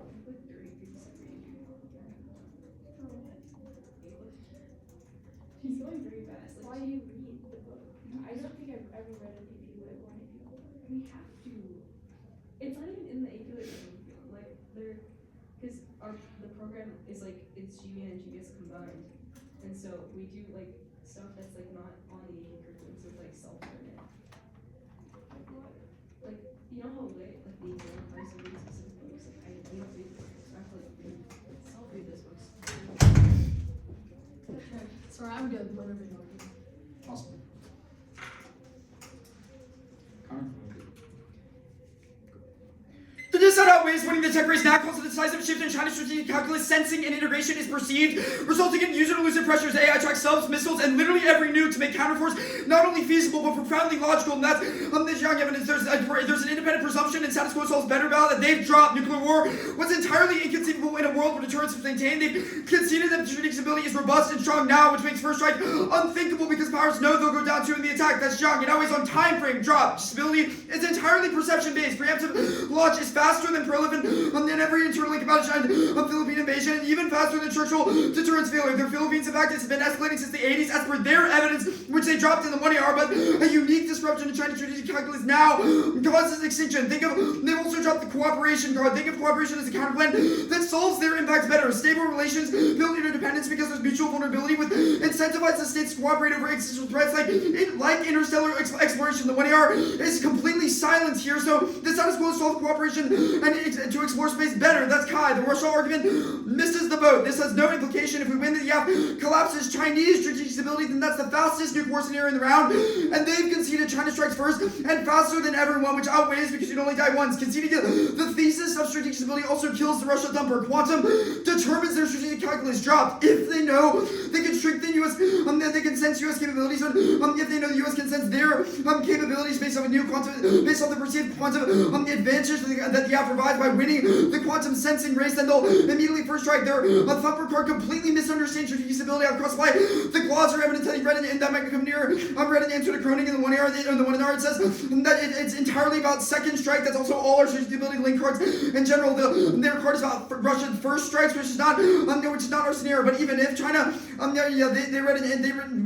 I put 33% reading English. He's going very fast. Why do you read the book? I don't think I've ever read an AP Lit 1 AP Lit. We have to. It's not even in the AP Lit curriculum. Like they're, because the program is like it's GMA and GBS combined, and so we do like stuff that's like not on the AP curriculum, so it's like self-learning. Like what? Like you know how lit like the exam requires to read specific books. Like we don't read the books, so I have to like self-read those books. Sorry, I'm good. Whatever you want. Awesome. Connor? The disad outweighs winning the tech race. Now calls for the decisive shift in China's strategic calculus. Sensing and integration is perceived, resulting in user-elusive pressures. AI tracks subs, missiles, and literally every nuke to make counterforce not only feasible but profoundly logical. And that's the young evidence. There's an independent presumption, and status quo solves better about that they've dropped nuclear war. What's entirely inconceivable in a world where deterrence is maintained. They've conceded that strategic stability is robust and strong now, which makes first strike unthinkable because powers know they'll go down to in the attack. That's young. It always on time frame drop. Stability is entirely perception-based. Preemptive launch is faster than prolific than every internal link about China of Philippine invasion, and even faster than structural deterrence failure. The Philippines, in fact, has been escalating since the 80s as per their evidence, which they dropped in the money are, but a unique disruption in Chinese strategic calculus now causes extinction. They've also dropped the cooperation card. Think of cooperation as a counterplan that solves their impacts better. Stable relations build interdependence because there's mutual vulnerability, with incentivize the states to cooperate over existential threats like interstellar exploration. The 1AR is completely silent here, so the status quo solves cooperation and to explore space better. That's Kai. The Russia argument misses the boat. This has no implication. If we win the IAF collapses Chinese strategic stability, then that's the fastest nuke war scenario in the round. And they've conceded China strikes first and faster than everyone, which outweighs because you'd only die once. Conceding the thesis of strategic stability also kills the Russia thumper. Quantum determines their strategic calculus dropped. If they know they can strengthen U.S., they can sense U.S. capabilities. If they know the U.S. can sense their capabilities based off a new quantum, based off the perceived quantum advantage that the app provides by winning the quantum sensing race, then they'll immediately first strike. Their thumper card completely misunderstands strategic stability on cross flight. The clause are evident that he read it, and that might come near. Read an answer to Croning in the 1R, and the 1R it says that it's entirely about second strike. That's also all our strategic stability link cards in general. Their card is about Russian first strikes, which is not our scenario. But even if China,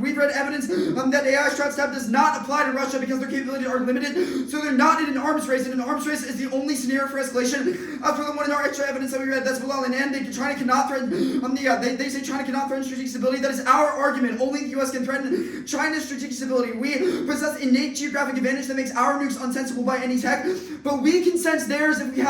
we've read evidence that AI strat stab does not apply to Russia because their capabilities are limited. So they're not in an arms race, and an arms race is the only scenario for escalation. For the 1R extra evidence that we read, that's Bilal and China cannot threaten. They say China cannot threaten strategic stability. That is our argument. Only the U.S. can threaten China's strategic stability. We possess innate geographic advantage that makes our nukes unsensible by any tech, but we can sense theirs if we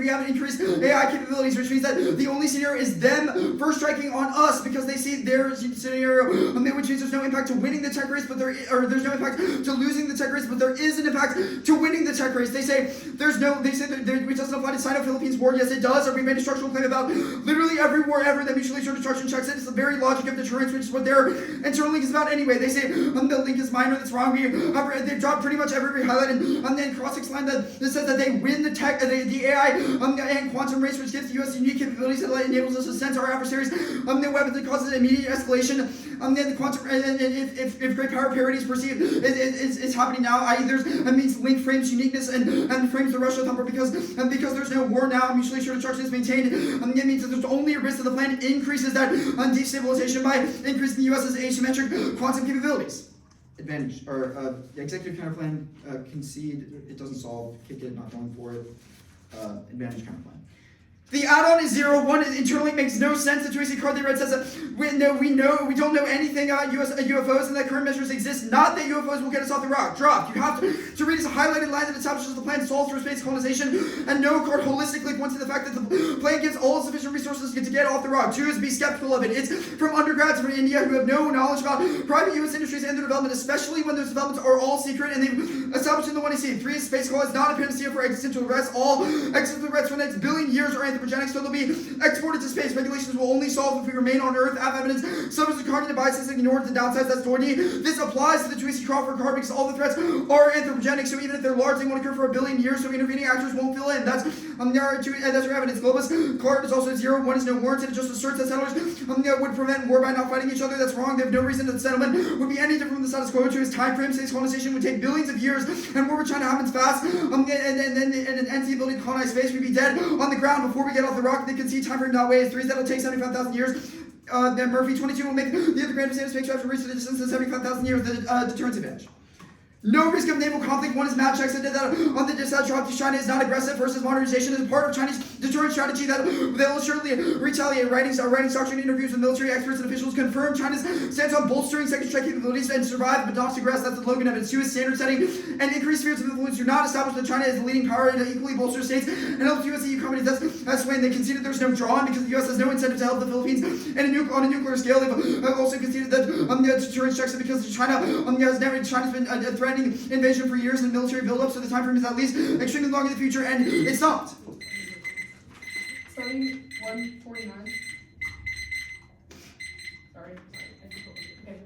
have increased AI capabilities, which means that the only scenario is them first striking on us because they see their scenario, which means there's no impact to winning the tech race, but there's no impact to losing the tech race, but there is an impact to winning the tech race. They say it doesn't apply to Sino-Philippines war. Yes, it does. Or we made a structural claim about literally every war ever that mutually assured destruction checks it. It's the very logic of deterrence, which is what their internal link is about anyway. They say the link is minor. That's wrong. They've dropped pretty much every highlight and then cross line that says that they win the tech, the AI and quantum race, which gives the U.S. unique capabilities that enables us to sense our adversaries. The weapons that causes immediate escalation. The quantum, if great power parity is perceived, is happening now. I.e., that means link frames uniqueness and frames the Russia thumper because there's no war now. Mutually assured destruction is maintained. It means that there's only a risk that the plan increases that destabilization by increasing the U.S.'s asymmetric quantum capabilities. Advantage or executive counter plan, concede, it doesn't solve, kick it, not going for it. Advantage counter plan. The add-on is 0-1. It internally makes no sense. The Tracy card they read says that we don't know anything about UFOs and that current measures exist. Not that UFOs will get us off the rock. Dropped. You have to read this highlighted line that establishes the plan solves for space colonization, and no card holistically points to the fact that the plan gives all sufficient resources to get off the rock. 2 is be skeptical of it. It's from undergrads from India who have no knowledge about private U.S. industries and their development, especially when those developments are all secret and they've established in the 1AC. 3 is space colonies, not a panacea for existential threats. All existential threats for the next billion years are anthropogenic, so they'll be exported to space. Regulations will only solve if we remain on Earth. Have evidence. Subject to cognitive biases ignored the downsides. That's 4D. This applies to the Tracy Crawford card because all the threats are anthropogenic, so even if they're large, they won't occur for a billion years, so intervening actors won't fill in. That's your evidence. Globus card is also 0. 1 is no warranted. It just asserts that settlers would prevent war by not fighting each other. That's wrong. They have no reason that the settlement would be any different from the status quo. 2 is time frame. Space colonization would take billions of years, and war with China happens fast. And it ends the ability to colonize space. We'd be dead on the ground before we get off the rock. They concede time frame outweighs. 3 is that'll take 75,000 years. Then Murphy 22 will make the other grand state of spacecraft reach the distance of 75,000 years. The deterrence advantage. No risk of naval conflict. 1 is map checks that did that on the dispatch drop. China is not aggressive versus modernization is part of Chinese deterrent strategy that they'll assuredly retaliate. Writing doctrine interviews with military experts and officials confirm China's stance on bolstering second strike capabilities and survive but not aggress. That's the Logan evidence. 2 is standard setting and increased spheres of influence do not establish that China is the leading power to equally bolster states and help U.S. EU companies. That's when they conceded there's no draw because the U.S. has no incentive to help the Philippines on a nuclear scale. They've also conceded that deterrence checks it because China's been threatening invasion for years and military buildup, so the time frame is at least extremely long in the future, and it's not. Starting 149. Sorry. Okay.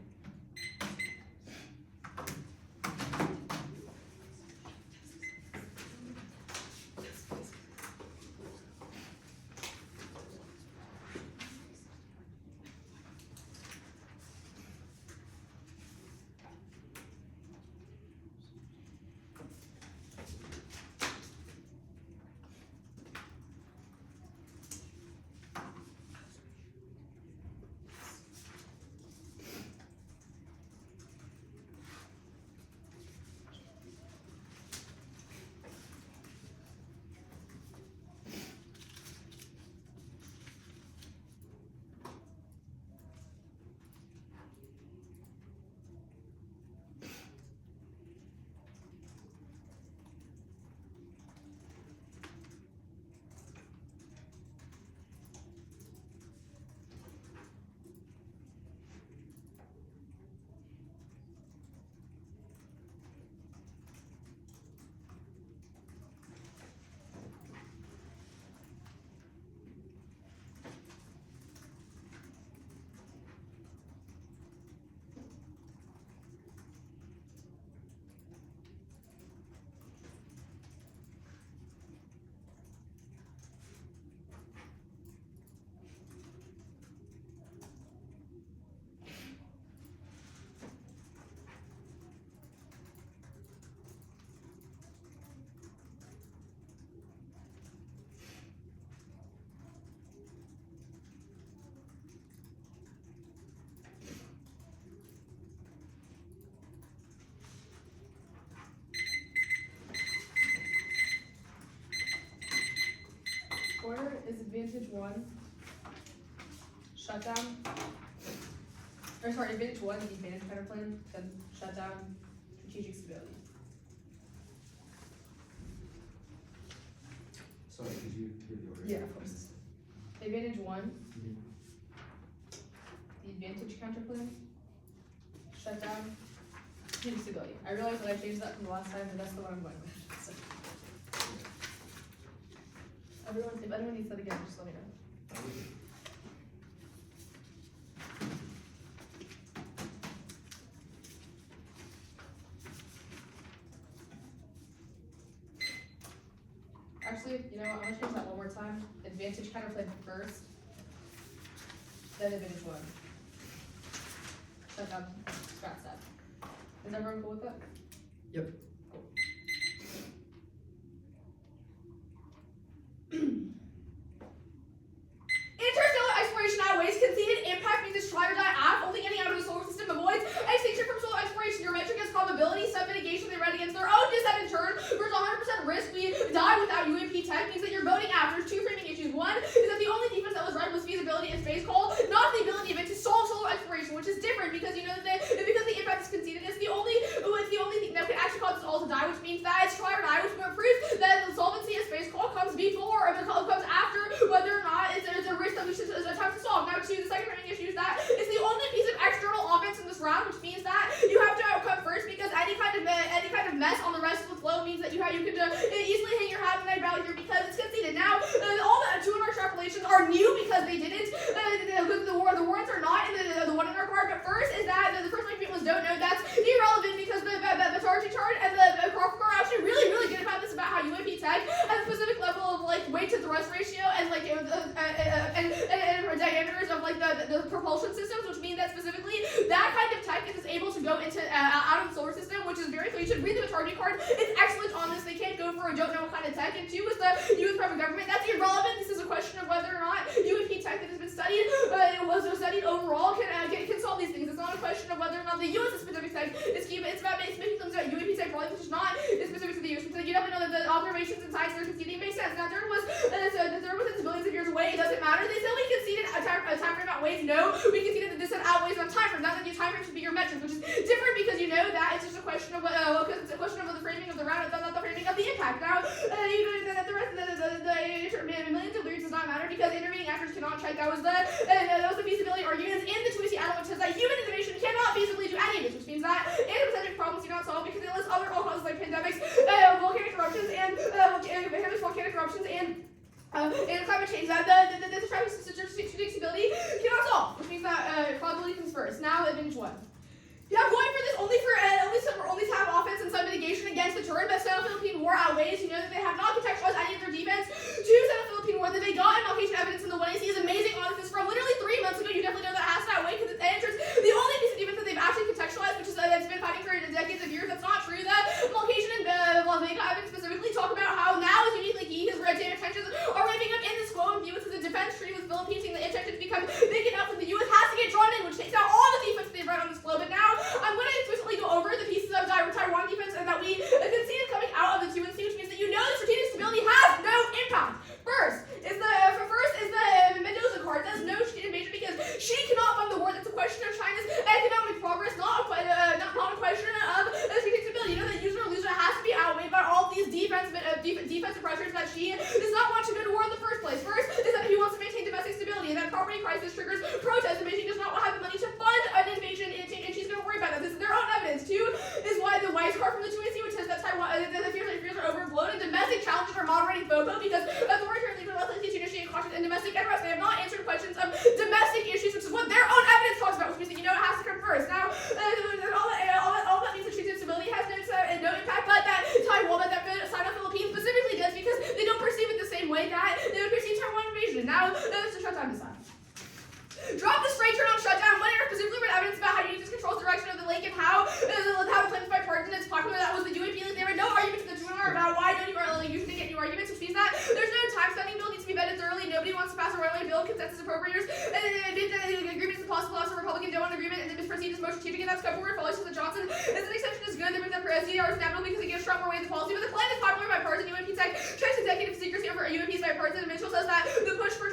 Advantage 1, shutdown. Or sorry, Advantage 1, the advantage counterplan, then shutdown, strategic stability. Sorry, could you give the order? Yeah, of course. Advantage 1, Mhm. the advantage counterplan, shutdown, strategic stability. I realized that I changed that from the last time, but that's the one I'm going with. So. Everyone, if anyone needs that again, just let me know. Actually, you know what, I'm gonna change that one more time. Advantage counterplan first, then advantage 1. Shut down, scratch that. Is everyone cool with that? Yep. Cool. Interstellar exploration outweighs conceded impact means it's try or die app. Only getting out of the solar system avoids extinction from solar exploration. Your metric is probability, some mitigation they read against their own dissent in turn. Versus 100% risk we die without UAP tech means that you're voting after. There's two framing issues. One is that the only defense that was read was feasibility and space call, not the ability of it to solve solar exploration, which is different because you know that because the impact is conceded, it's the only thing that could actually cause us all to die, which means that it's try or die, which proves that the solvency of space call comes before or comes after whether or not there's a risk that we should attempt to solve. Now, the second framing issue is that it's the only piece of external offense in this round, which means that you have to come first because any kind of mess on the rest of the flow means that you could easily hang your hat in that value here because it's conceded. Now, all the two in our extrapolations are new because they didn't. The warrants are not in the one in our card. But first is that the first thing people don't know that's irrelevant because the Targi chart and the Crawford are actually really good about this about how UAP tech has a specific level of like weight to thrust ratio and like and diameters of like the propulsion systems, which means that specifically that kind of tech is able to go into out of the solar system, which is very clear. You should read the Targi card. It's excellent on this. They can't go for a don't know what kind of tech. And 2 is the U.S. private government. That's irrelevant. This is a question of whether or not UAP tech that has been studied, studied overall can solve these things. It's not a question of whether or not the U.S. specific tech is key, but it's about making things about UAP tech broadly, which is not specific to the U.S. Because you have to know that the observations and science they're conceding make sense. Now, the third was it's billions of years away. It doesn't matter. They said we conceded a time frame outweighs. No, we conceded that this outweighs on time frame. Not that your time frame should be your metric, which is different because you know that it's just a question of because it's a question of the framing of the round, not the framing of the impact. Now, the rest of the millions of lyrics does not matter because intervening actors cannot check. That was the feasibility arguments in the 2C element says that human innovation cannot feasibly do any of this, which means that anthropocentric problems do not solve because it lists other all causes like pandemics, volcanic eruptions, and volcanic eruptions and climate change that the strategic stability cannot solve, which means that probability comes first. Now, advantage 1. Yeah, I'm going for this only to have offense and some mitigation against the turn, but Sino-Philippine War outweighs. You know that they have not contextualized any of their defense to Sino-Philippine War. That they got Malcasian evidence in the 1AC is amazing on this from literally 3 months ago. You definitely know that has to outweigh because it enters the only piece of defense that they've actually contextualized, which is that's been fighting for decades of years. That's not true. That Malcasian and Las Vegas evidence specifically talk about how now is uniquely key. His red tensions are ramping up in this quo and view it as a defense treaty with Philippines, seeing the intention to become big enough that the U.S. has to get drawn in, which takes out all the defense they've run on this flow. But now I'm going to explicitly go over the pieces of Taiwan defense and that we conceded coming out of the 2NC, which means that you know that strategic stability has no impact. First is the Mendoza card. That's no major because she cannot fund the war. That's a question of China's economic progress, not a question of strategic stability. You know that user or loser has to be outweighed by all these defensive pressures that she does not want to go to war in the first place. First is that he wants to maintain domestic stability, and that property crisis triggers protest, and Beijing does not have the money to fund an invasion, and she's going to worry about that. This is their own evidence. 2 is why the Weiss card from the 2AC, which says that Taiwan, the fears are overblown, and domestic challenges are moderating FOCO because authoritarian leaders are less likely to initiate caution in domestic unrest. They have not answered questions of domestic issues, which is what their own evidence talks about, which means that you know it has to come first. Now, all that means that strategic stability has no impact, but that Taiwan, that Sino-Philippines specifically does because they don't perceive it the same way that they would perceive Taiwan invasion. Now, this is shutdown design. Drop the straight turn on shutdown. One era specifically read evidence about how Unity controls the direction of the lake and how the claims by Parton is popular. That was the UAP. Like, there were no arguments in the 2NR about why don't you usually get new arguments, which means that there's no time spending bill needs to be vetted thoroughly. Nobody wants to pass a royally bill. Consensus appropriators. And the agreement is impossible. Also, Republican don't want an agreement, and then proceed as most strategic, and that's Copenhagen follows to the Johnson. As an exception is good. They bring up for SDR is inevitable because it gives Trump more weight to policy. But the plan is popular by partisan UAP tech. Tries executive secrecy over UAPs by partisan. Mitchell says that the push for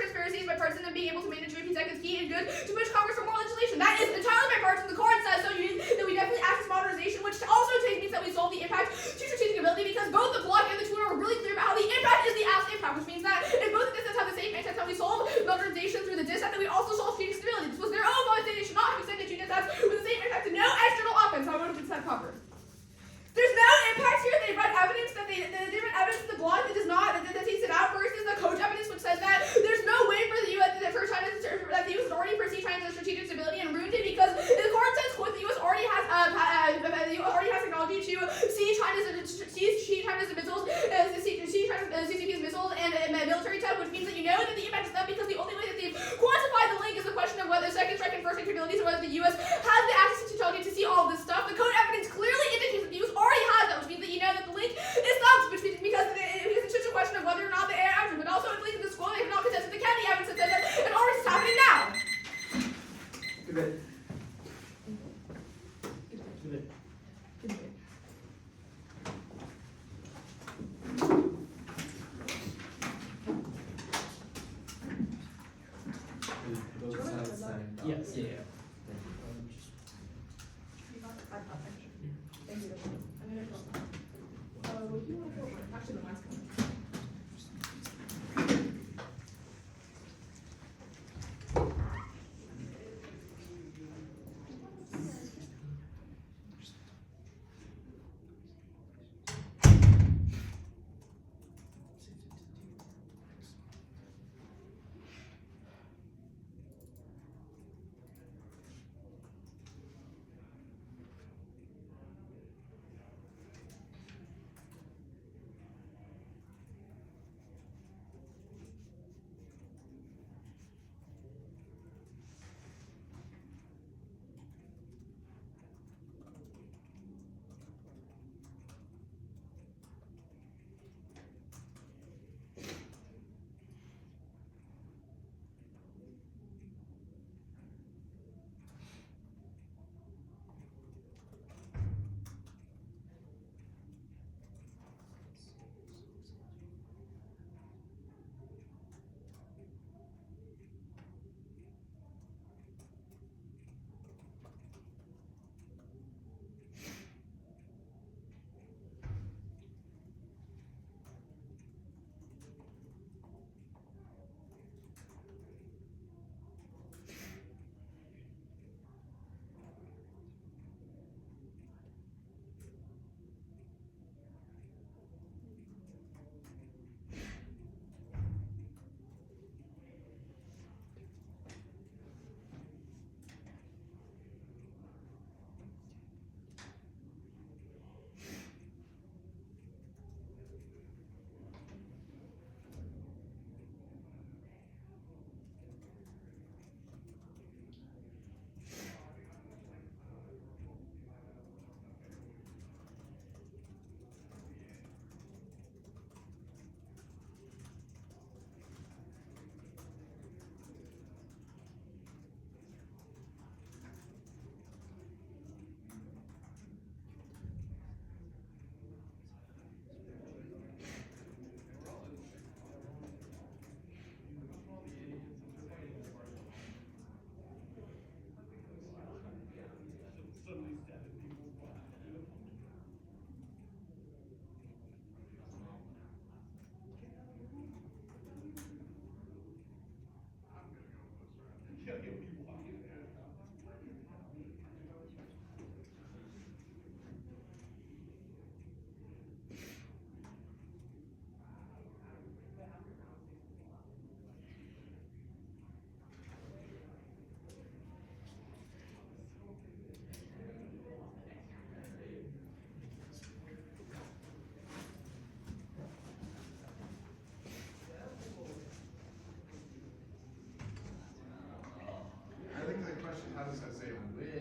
was gonna say win.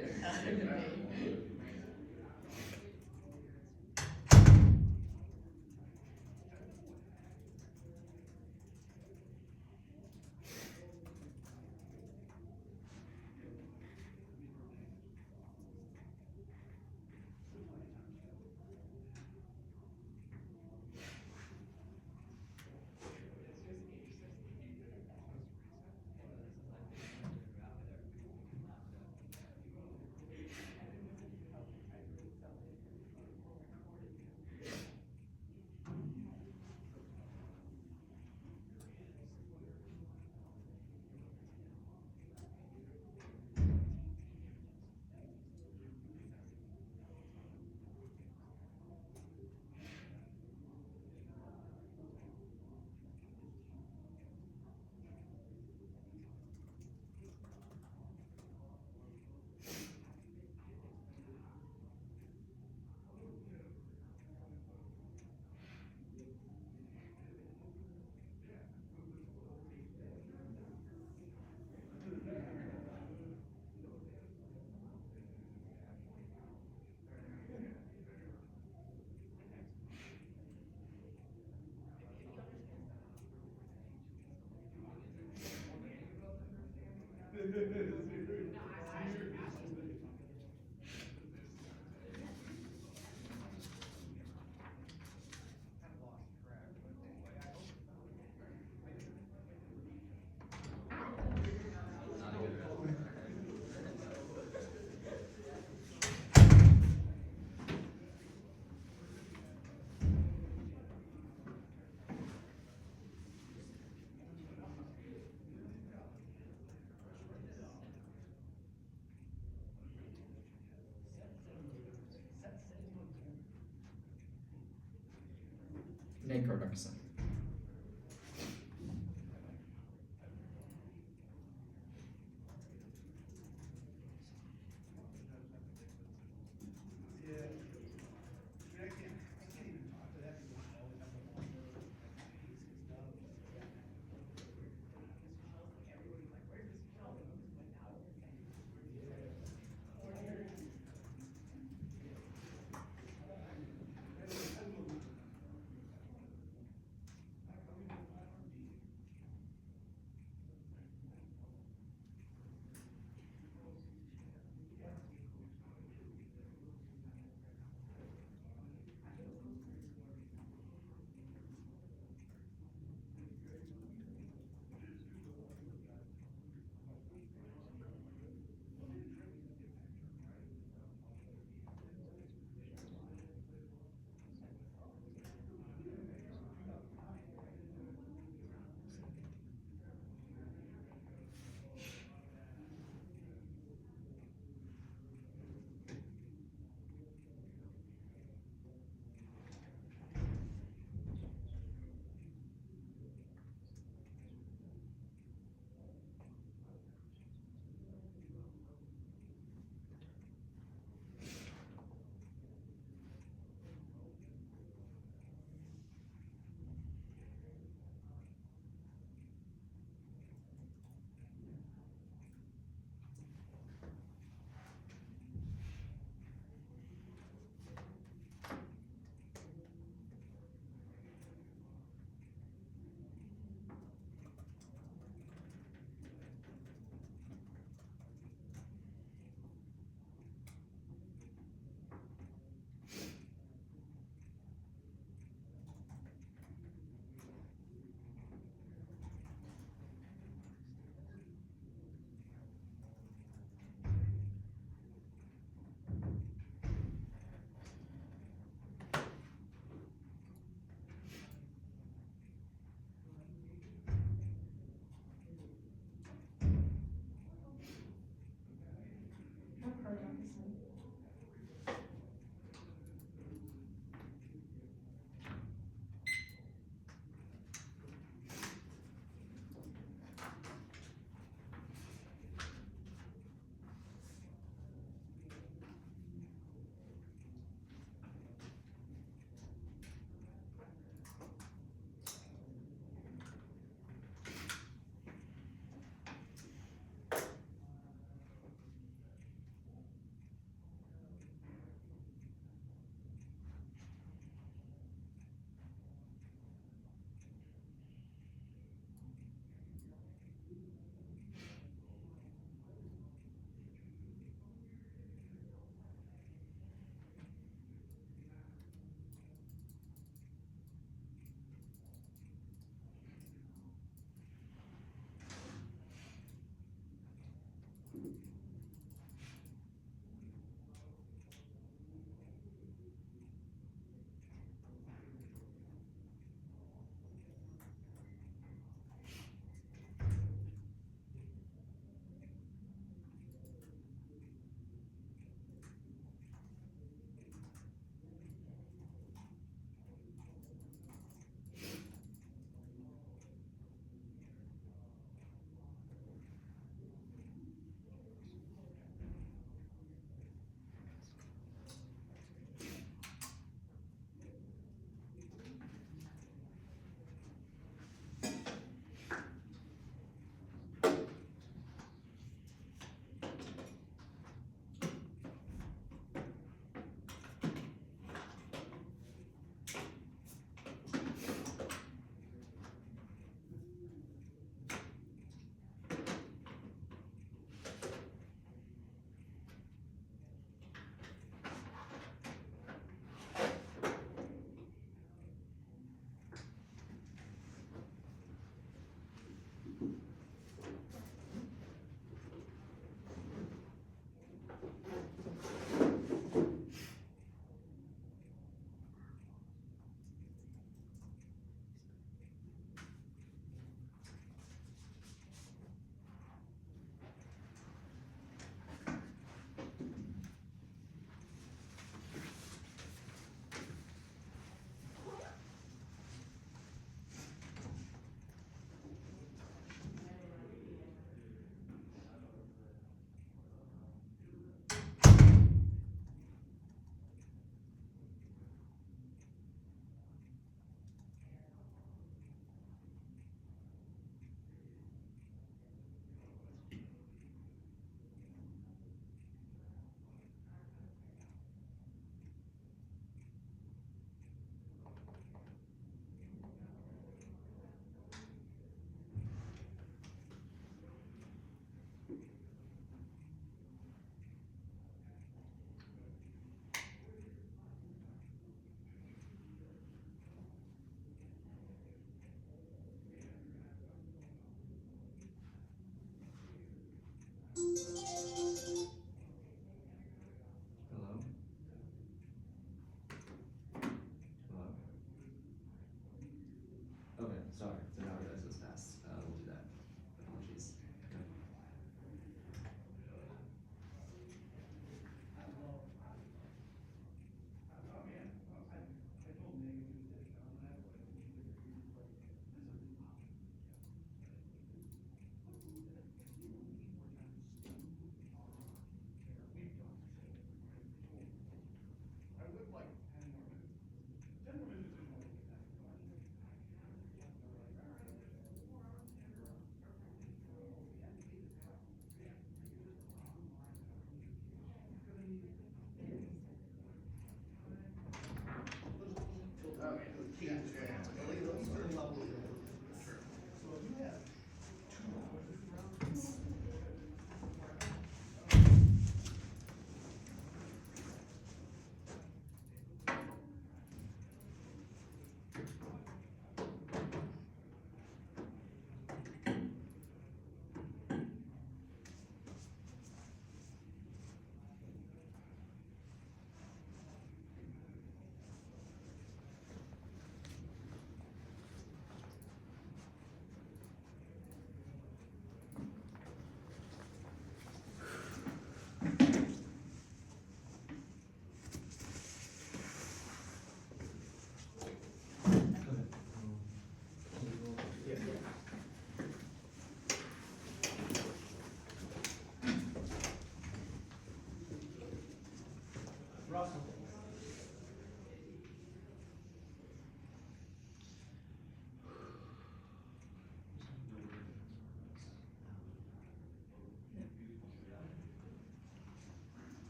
Nate Carduckson.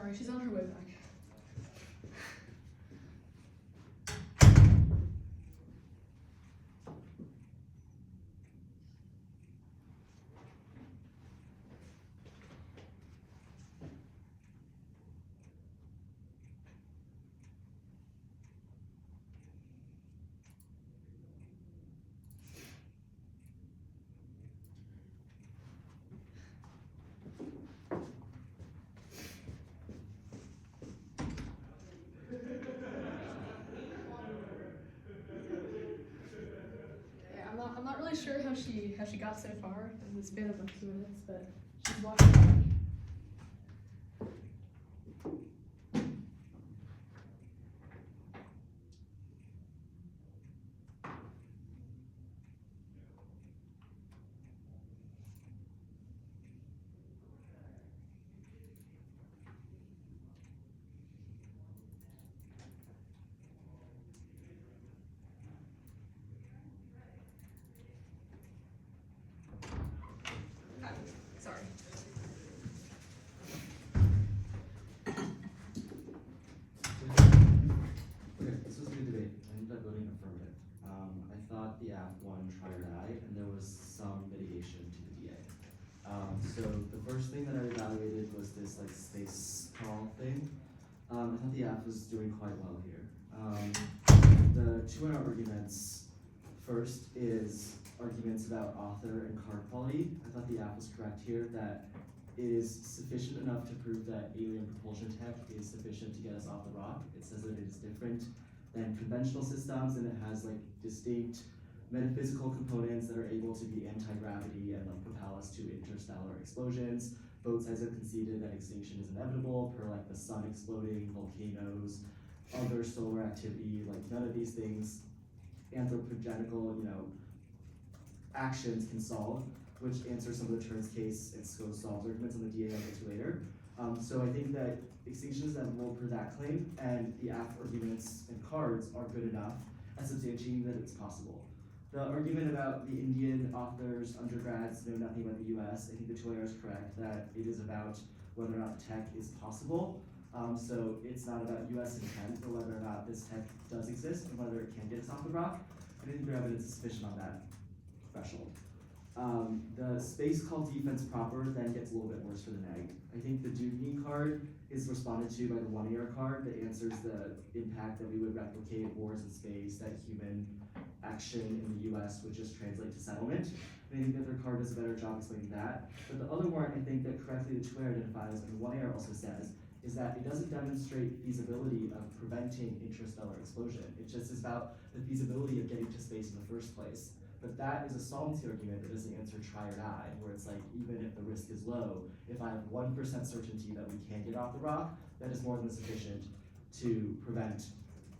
Sorry, she's on her way back. Yeah, I'm not really sure how she got so far in the span of like 2 minutes, but she's walking back. Sorry. Okay, this was a good debate. I ended up voting affirmative. I thought the app won try or die, and there was some mitigation to the DA. So the first thing that I evaluated was this like space call thing. I thought the app was doing quite well here. The 2 arguments, first is arguments about author and card quality. I thought the app was correct here that it is sufficient enough to prove that alien propulsion tech is sufficient to get us off the rock. It says that it is different than conventional systems, and it has like distinct metaphysical components that are able to be anti-gravity and like propel us to interstellar explosions. Both sides have conceded that extinction is inevitable per like the sun exploding, volcanoes, other solar activity. Like none of these things anthropogenical, actions can solve, which answers some of the Turing's case and solves arguments on the DA I'll get to later. So I think that extinction is inevitable per that claim, and the app arguments and cards are good enough at substantiating that it's possible. The argument about the Indian authors, undergrads know nothing about the US, I think the 2AR is correct that it is about whether or not the tech is possible. So it's not about US intent, but whether or not this tech does exist and whether it can get us off the rock. And I think the evidence is sufficient on that threshold. The space call defense proper then gets a little bit worse for the neg. I think the Dugin card is responded to by the 1AR card that answers the impact that we would replicate wars in space, that human action in the US would just translate to settlement. And I think the other card does a better job explaining that. But the other one I think that correctly the 2AR identifies, and the 1AR also says, is that it doesn't demonstrate feasibility of preventing interstellar explosion. It just is about the feasibility of getting to space in the first place. But that is a solvency argument that doesn't answer try or die, where it's like, even if the risk is low, if I have 1% certainty that we can't get off the rock, that is more than sufficient to prevent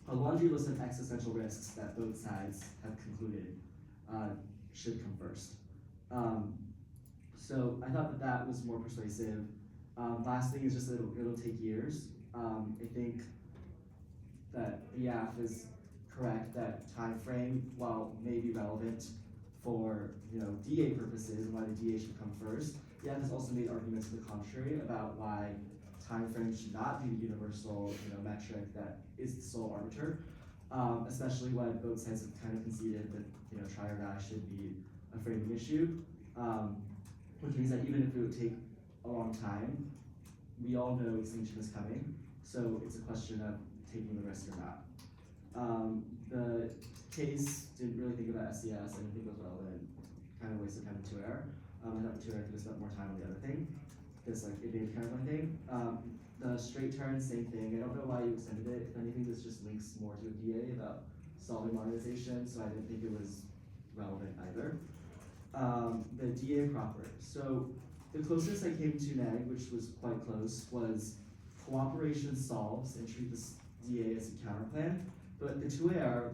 a laundry list of existential risks that both sides have concluded should come first. So I thought that that was more persuasive. Last thing is just that it'll take years. I think that the AF is correct that time frame, while may be relevant for DA purposes and why the DA should come first, the AF has also made arguments to the contrary about why time frame should not be the universal metric that is the sole arbiter, especially when both sides have kind of conceded that try or die should be a framing issue, which means that even if it would take a long time, we all know extinction is coming, so it's a question of taking the risk or not. The case didn't really think about SES, I didn't think it was relevant, kind of wasted time in 2AR. I thought the 2AR could have spent more time on the other thing, this like idiot kind of one thing. The straight turn, same thing. I don't know why you extended it. If anything, this just links more to a DA about solving monetization, so I didn't think it was relevant either. The DA proper. So the closest I came to neg, which was quite close, was cooperation solves and treat this DA as a counterplan. But the 2AR,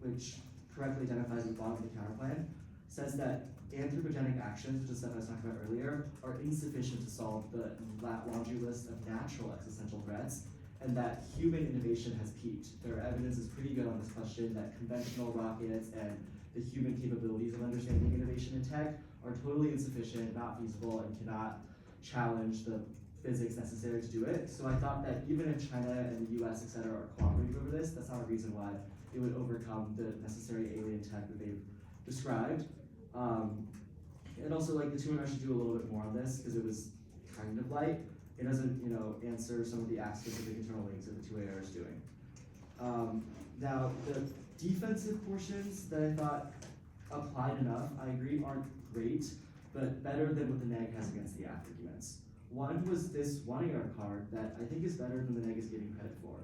which correctly identifies the bottom of the counterplan, says that anthropogenic actions, which is stuff I was talking about earlier, are insufficient to solve the laundry list of natural existential threats, and that human innovation has peaked. Their evidence is pretty good on this question that conventional rockets and the human capabilities of understanding innovation in tech are totally insufficient, not feasible, and cannot challenge the physics necessary to do it. So I thought that even if China and the US, etc., are cooperating over this, that's not a reason why it would overcome the necessary alien tech that they've described. And also, like, the 2NR should do a little bit more on this because it was kind of light. It doesn't, answer some of the app-specific internal links that the 2AR is doing. Now, the defensive portions that I thought applied enough, I agree, aren't great, but better than what the neg has against the app arguments. One was this 1AR card that I think is better than the neg is giving credit for.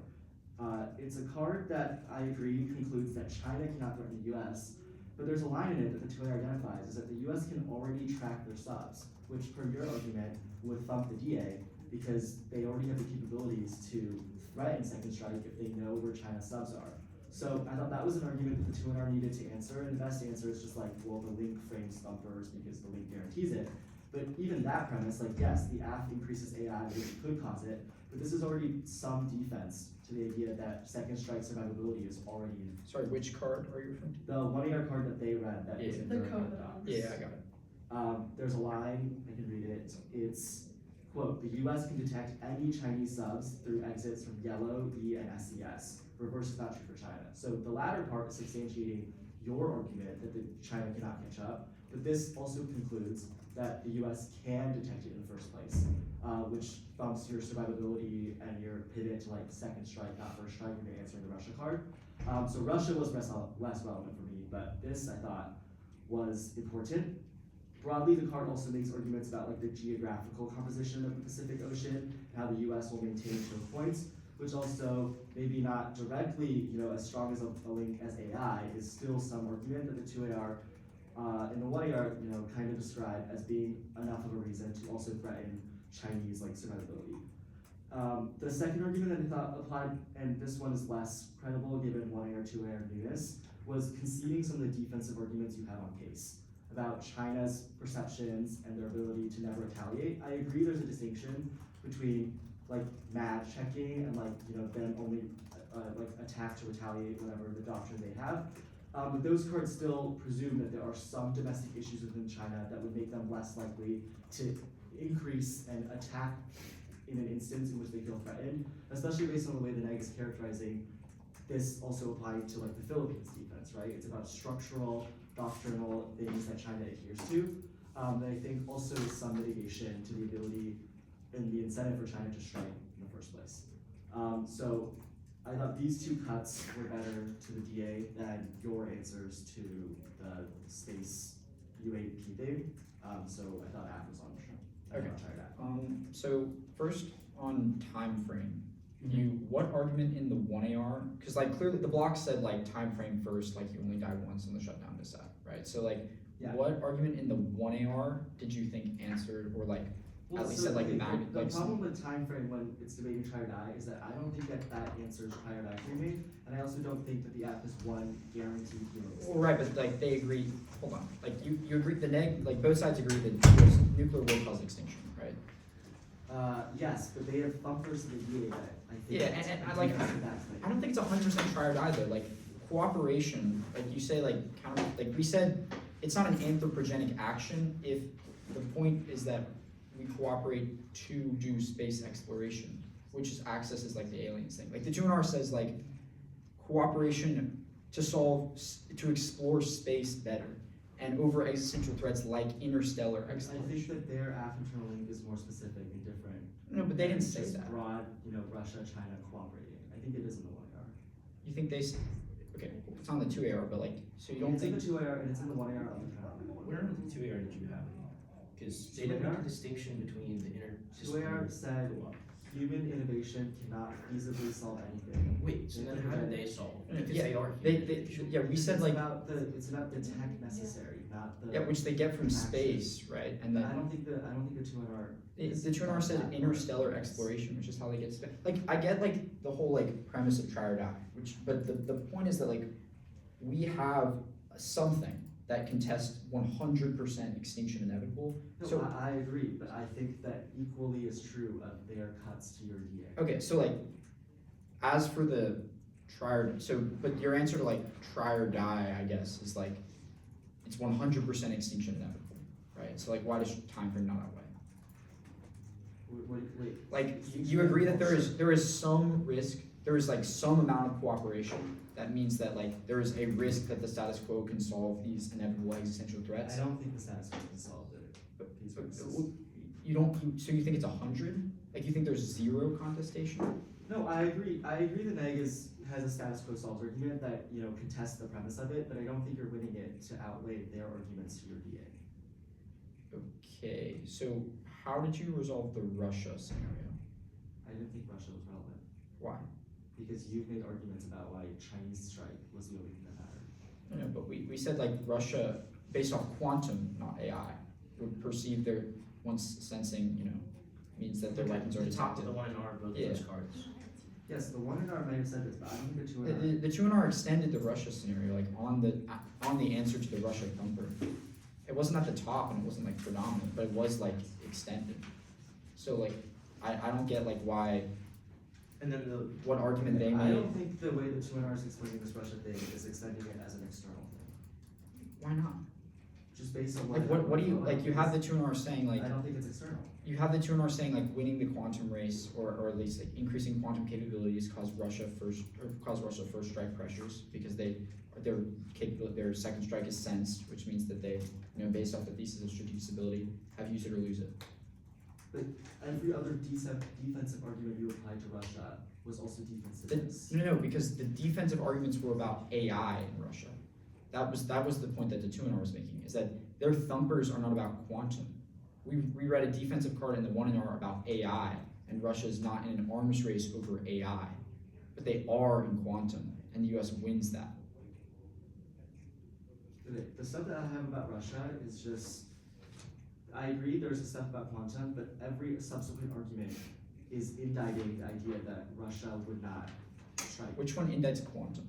It's a card that I agree concludes that China cannot threaten the US, but there's a line in it that the 2A identifies is that the US can already track their subs, which per your argument would thump the DA because they already have the capabilities to threaten Second Strike if they know where China's subs are. So I thought that was an argument that the 2NR needed to answer, and the best answer is just like, well, the link frames thumpers because the link guarantees it. But even that premise, like, yes, the app increases AI, which could cause it, but this is already some defense to the idea that Second Strike survivability is already in. Sorry, which card are you referring to? The 1AR card that they read that was in The their code card. that Yeah, I got it. There's a line, I can read it. It's, quote, the US can detect any Chinese subs through exits from yellow, E, and SCS. Reverse is not true for China. So the latter part is substantiating your argument that China cannot catch up, but this also concludes that the US can detect it in the first place, which bumps your survivability and your pivot to like Second Strike, not First Strike, when you're answering the Russia card. So Russia was less relevant for me, but this I thought was important. Broadly, the card also makes arguments about like the geographical composition of the Pacific Ocean and how the US will maintain choke points, which also maybe not directly, as strong as a link as AI is still some argument that the 2AR and the 1AR, kind of describe as being enough of a reason to also threaten Chinese like survivability. The second argument that I thought applied, and this one is less credible given 1AR, 2AR newness, was conceding some of the defensive arguments you have on case about China's perceptions and their ability to never retaliate. I agree there's a distinction between like match checking and them only attack to retaliate whatever the doctrine they have. But those cards still presume that there are some domestic issues within China that would make them less likely to increase and attack in an instance in which they feel threatened, especially based on the way the neg is characterizing this also applied to like the Philippines defense, right? It's about structural, doctrinal things that China adheres to. That I think also is some mitigation to the ability and the incentive for China to strike in the first place. So I thought these two cuts were better to the DA than your answers to the space UAP thing. So I thought app was on the show. Okay. I'll try that. So first on time frame, what argument in the 1AR? Because like clearly the block said like time frame first, like you only die once in the shutdown is set, right? So like Yeah. what argument in the 1AR did you think answered or like at least said like the like problem with time frame when it's debating try or die is that I don't think that answers try or die framing, and I also don't think that the app is one guaranteed human. Well, right, but like they agree. Hold on, like you agree the neg like both sides agree that nuclear war causes extinction, right? Yes, but they have thumpers in the DA that I think. Yeah, and I like I don't think it's 100% try or die though. Like cooperation, like you say, like counter, like we said, it's not an anthropogenic action if the point is that we cooperate to do space exploration, which is accesses like the aliens thing. Like the 2NR says like cooperation to explore space better and over existential threats like interstellar exploration. I think that their app internal link is more specific and different. No, but they didn't say Just that. broad, Russia, China cooperating. I think it is in the 1AR. You think okay, it's on the 2AR, but like, so you don't It's think, in the 2AR and it's in the 1AR of the internal link. Where in the 2AR did you have it? Because they didn't make a distinction between the 2AR said human innovation cannot feasibly solve anything. Wait, so then how did they solve? Because Yeah, they are yeah, we said like, It's about the tech necessary, not the. yeah, which they get from space, right? And I then don't think the 2NR. the 2NR said interstellar exploration, which is how they get space. Like, I get like the whole like premise of try or die, but the point is that like we have something that can test 100% extinction inevitable. No, So I agree, but I think that equally is true of their cuts to your DA. okay, so like as for the try or but your answer to like try or die, I guess, is like it's 100% extinction inevitable, right? So like why does time frame not outweigh? Wait. Like, you agree that there is some risk, there is like some amount of cooperation. That means that like there is a risk that the status quo can solve these inevitable existential threats. I don't think the status quo can solve these risks. So you think it's 100? Like you think there's zero contestation? No, I agree. I agree the neg has a status quo solved argument that, you know, contests the premise of it, but I don't think you're winning it to outweigh their arguments to your DA. Okay, so how did you resolve the Russia scenario? I didn't think Russia was relevant. Why? Because you've made arguments about why Chinese strike was the only thing that mattered. No, but we said like Russia, based off quantum, not AI, would perceive their once sensing, you know, means that their weapons are The top of detected. the 1 and R, both Yeah. those cards. Yes, the 1 in R might have said this, but I don't think the 2 in R. The 2 and R extended the Russia scenario, like on the answer to the Russia thumper. It wasn't at the top and it wasn't like predominant, but it was like extended. So like, I don't get like why, And then what argument they I made. don't think the way the 2 in R is explaining this Russia thing is extending it as an external thing. Why not? Just based on Like what do you, like you have the 2 and R saying like, I don't think it's external. you have the 2 and R saying like winning the quantum race or at least like increasing quantum capabilities cause Russia first strike pressures because their second strike is sensed, which means that they, you know, based off the thesis of strategic stability, have use it or lose it. Every other defensive argument you applied to Russia was also defensive. No, because the defensive arguments were about AI in Russia. That was the point that the 2 and R was making, is that their thumpers are not about quantum. We read a defensive card in the 1 and R about AI, and Russia is not in an arms race over AI, but they are in quantum, and the US wins that. Okay, the stuff that I have about Russia is just, I agree there's stuff about quantum, but every subsequent argument is indicting the idea that Russia would not strike. Which one indicts quantum?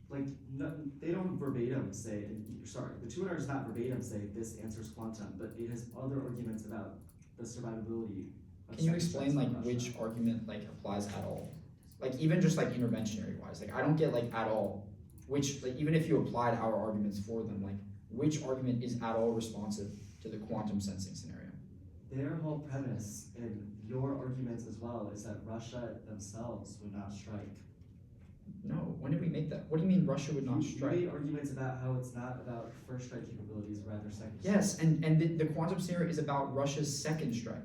Like, no, they don't verbatim say, sorry, the 2 and R does not verbatim say this answers quantum, but it has other arguments about the survivability of Can you second explain strikes like in Russia. which argument like applies at all? Like even just like interventionary wise, like I don't get like at all, which like even if you applied our arguments for them, like which argument is at all responsive to the quantum sensing scenario? Their whole premise, and your arguments as well, is that Russia themselves would not strike. No, when did we make that? What do you mean Russia would not You strike? made arguments about how it's not about first strike capabilities, rather second strike. Yes, and the quantum scenario is about Russia's second strike.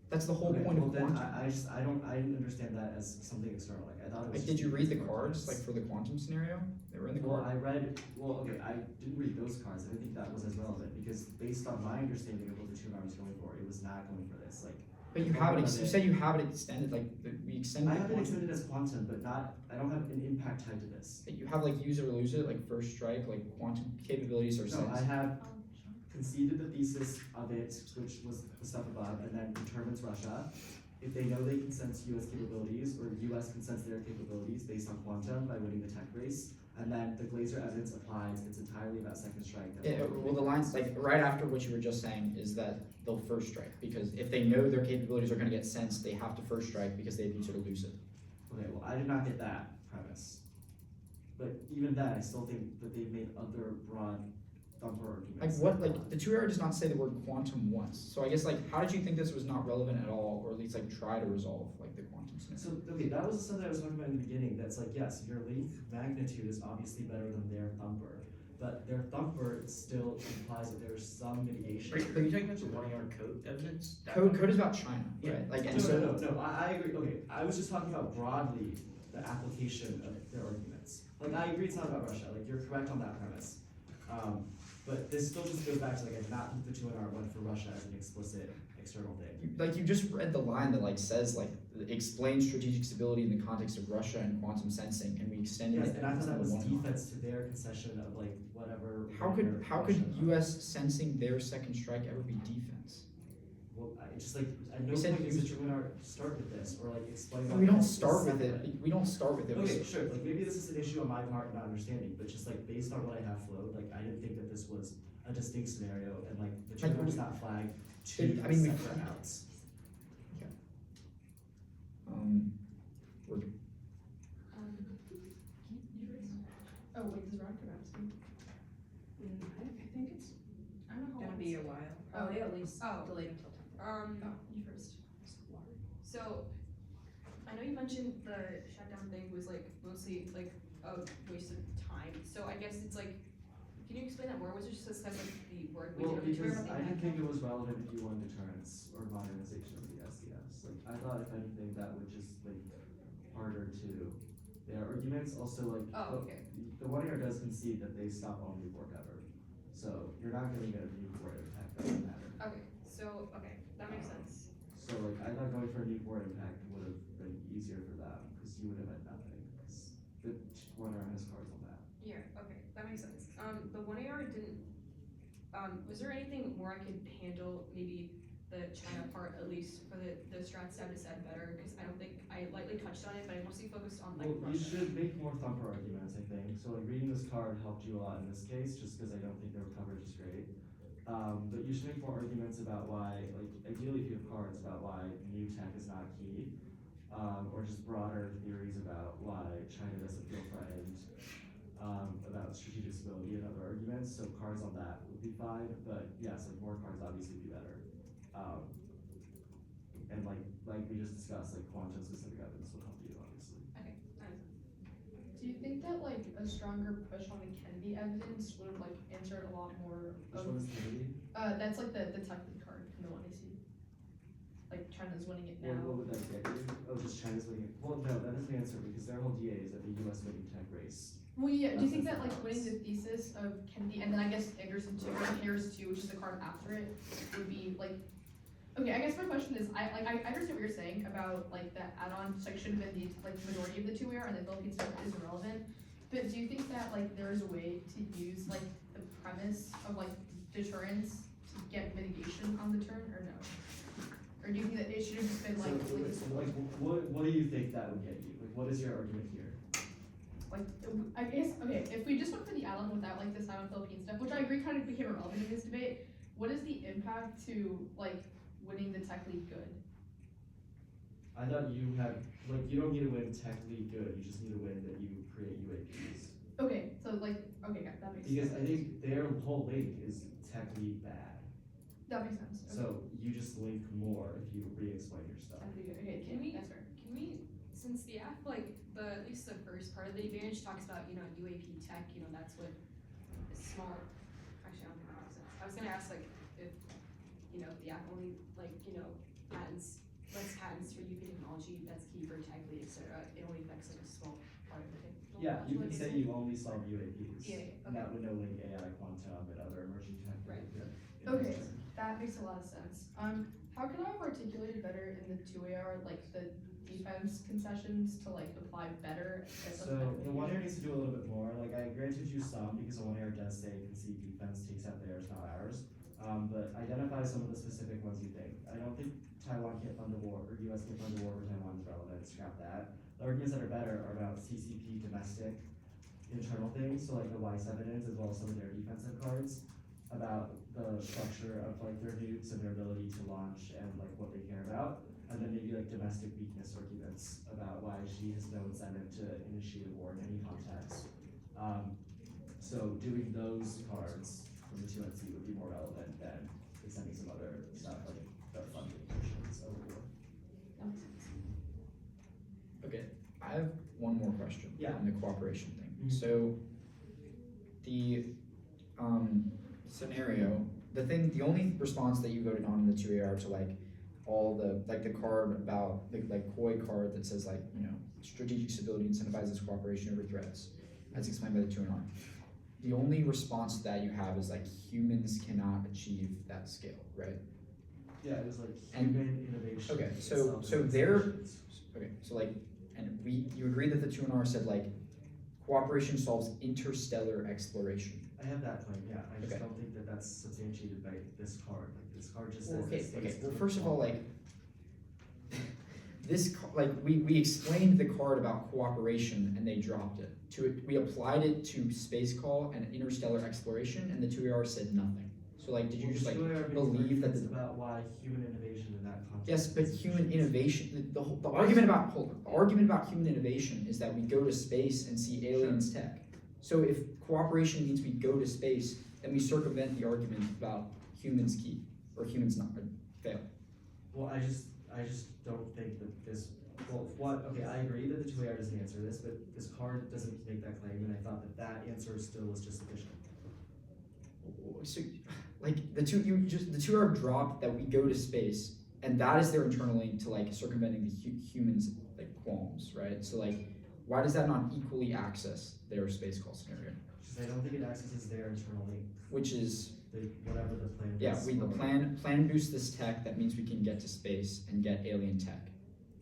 That's the whole Okay, point well of then quantum. I didn't understand that as something external. Like I thought it was. Like, just did you read the defensive cards like arguments. for the quantum scenario? They were in the Well, card. I didn't read those cards. I didn't think that was as relevant because based on my understanding of what the 2 and R was going for, it was not going for this. Like But you have it. You said you have it extended. Like we extended. I the have it quantum. extended as quantum, but not. I don't have an impact tied to this. You have like use it or lose it, like first strike, like quantum capabilities are No, I sensed. have conceded the thesis of it, which was the stuff above, and then determines Russia. If they know they can sense US capabilities, or US can sense their capabilities based on quantum by winning the tech race, and then the Glaser evidence applies, it's entirely about second strike. That's all. Well, the lines like right after what you were just saying is that they'll first strike because if they know their capabilities are going to get sensed, they have to first strike because they have use it or lose it. Okay, well, I did not get that premise. But even then, I still think that they've made other broad thumper Like arguments. what? Like the 2 error does not say the word quantum once. So I guess like how did you think this was not relevant at all, or at least like try to resolve like the quantum scenario? So, okay, that was the stuff that I was talking about in the beginning, that's like, yes, your link magnitude is obviously better than their thumper, but their thumper still implies that there's some mitigation. Are you talking about the 1 AR code evidence? Code is about China, Yeah. right? Like and No, I agree, okay, I was just talking about broadly the application of their arguments. Like, I agree it's not about Russia, like, you're correct on that premise. But this still just goes back to like, I did not think the 2 and R went for Russia as an explicit external thing. you just read the line that like says like explain strategic stability in the context of Russia and quantum sensing, and we extended Yes, it. and I thought that to was the 1 and R. defense to their concession of like, whatever. How could Russia- U.S. sensing their second strike ever be defense? Well, I just like, at no We said point does the use- 2 and R start with this, or like explain. No, why we don't this is start with separate. it. We don't start with it. We Okay, sure, like maybe this is an issue on my part not understanding, but just like based on what I have flowed, like I didn't think that this was a distinct scenario and like the 2 Like, and R is not flagged two I mean, we- separate outs. we're Can you They at least Oh. delayed until 10. Oh, you first. So, I know you mentioned the shutdown thing was like mostly like a waste of time. So I guess it's like, can you explain that more? Was it just because like the work we Well, did on the tour because about I the didn't impact? think it was relevant if you want deterrence or modernization of the SDS. Like, I thought if anything, that would just make harder to, their arguments, also like, Oh, okay. the 1AR does concede that they stop all new work ever. So, you're not gonna get a new board impact, that doesn't matter. Okay, so, okay, that makes sense. So like, I thought going for a new board impact would have been easier for them, cause you would have had nothing, cause the 1AR has cards on that. Yeah, okay, that makes sense. The 1AR didn't, was there anything more I could handle, maybe the China part at least for the strat status said better? Because I don't think, I lightly touched on it, but I mostly focused on like Well, you Russia. should make more thumper arguments, I think. So like reading this card helped you a lot in this case, just because I don't think their coverage is great. But you should make more arguments about why, like ideally if you have cards about why new tech is not key, or just broader theories about why China doesn't feel threatened, about strategic stability and other arguments. So cards on that would be fine, but yes, like more cards obviously would be better. And like we just discussed, like quantum specific evidence will help you obviously. Okay, Do you think that like a stronger push on the Kennedy evidence would have like answered a lot more Which of one is Kennedy? that's like the tech lead card in the one I see. Like China's winning it now. What would that get you? Oh, just China's winning it. Well, no, that doesn't answer because their whole DA is that the US winning tech race. Well, yeah. Do you think That's that like the winning the thesis of Kennedy and then I guess Anderson too, or Harris too, which is the card after it, would be like? Okay, I guess my question is, I understand what you're saying about like that add-on section should have been the like majority of the 2AR and the Philippines stuff is irrelevant. But do you think that like there's a way to use like the premise of like deterrence to get mitigation on the turn or no? Or do you think that it should have just been like What do you think that would get you? Like, what is your argument here? like I guess okay, if we just went for the add-on without like the Silent Philippines stuff, which I agree kind of became irrelevant in this debate, what is the impact to like winning the tech league good? I thought you had, like, you don't need to win tech league good, you just need to win that you create UAPs. Okay, so like okay, yeah, that makes Because sense. I think their whole link is tech league bad. That makes sense. Okay. So you just link more if you re-explain your stuff. Tech league good. Okay, Can we- that's fair. Can we, since the app, like, at least the first part of the advantage talks about, UAP tech, that's what is small, actually, I don't think that makes sense. I was gonna ask, like, if, the app only, like, lets patents for UP technology that's key for tech lead, et cetera, it only affects, like, a small part of the technology. Yeah, you can say you only solve UAPs. Yeah, And that would no link AI, quantum, and other emerging tech. Right. Yeah. Okay, that makes a lot of sense. How can I have articulated better in the 2AR, like the defense concessions to like apply better? So the 1AR needs to do a little bit more. Like I granted you some because the 1AR does say concede defense takes out theirs, not ours. But identify some of the specific ones you think. I don't think Taiwan can't fund a war or US can't fund a war over Taiwan is relevant. Scrap that. The arguments that are better are about CCP domestic internal things, so like the Weiss evidence as well as some of their defensive cards about the structure of like their nukes and their ability to launch and like what they care about. And then maybe like domestic weakness arguments about why she has no incentive to initiate a war in any context. So doing those cards from the 2NC would be more relevant than extending some other stuff like the funding portions of the war. That makes sense. Okay, I have one more question Yeah. on the cooperation thing. Mhm. So the scenario, the only response that you voted on in the 2AR to like all the card about the COI card that says like, strategic stability incentivizes cooperation over threats, as explained by the 2NR. The only response to that you have is like humans cannot achieve that scale, right? Yeah, it was like And- human innovation. okay, and so self-innovation. they're- Okay, so like, and you agree that the 2NR said like, cooperation solves interstellar exploration. I have that claim, yeah. I just Okay. don't think that that's substantiated by this card. Like this card just Well, says. okay, that okay. states Well, to first of all, cooperate. like we explained the card about cooperation and they dropped it. We applied it to space call and interstellar exploration, and the 2AR said nothing. So like, did you Well, just like the 2AR makes believe that arguments the about why human innovation in that context? yes, but is human efficient. innovation. The argument about the argument about human innovation is that we go to space and see aliens tech. So if cooperation means we go to space, then we circumvent the argument about humans key. or humans not fail. Well, I just don't think that this. Well, okay, I agree that the 2AR doesn't answer this, but this card doesn't make that claim, and I thought that answer still was just sufficient. So, like the two are dropped that we go to space, and that is their internal link to like circumventing the humans like qualms, right? So like, why does that not equally access their space call scenario? Because I don't think it accesses their internal link, Which is whatever the plan. yeah, is. we plan boost this tech. That means we can get to space and get alien tech.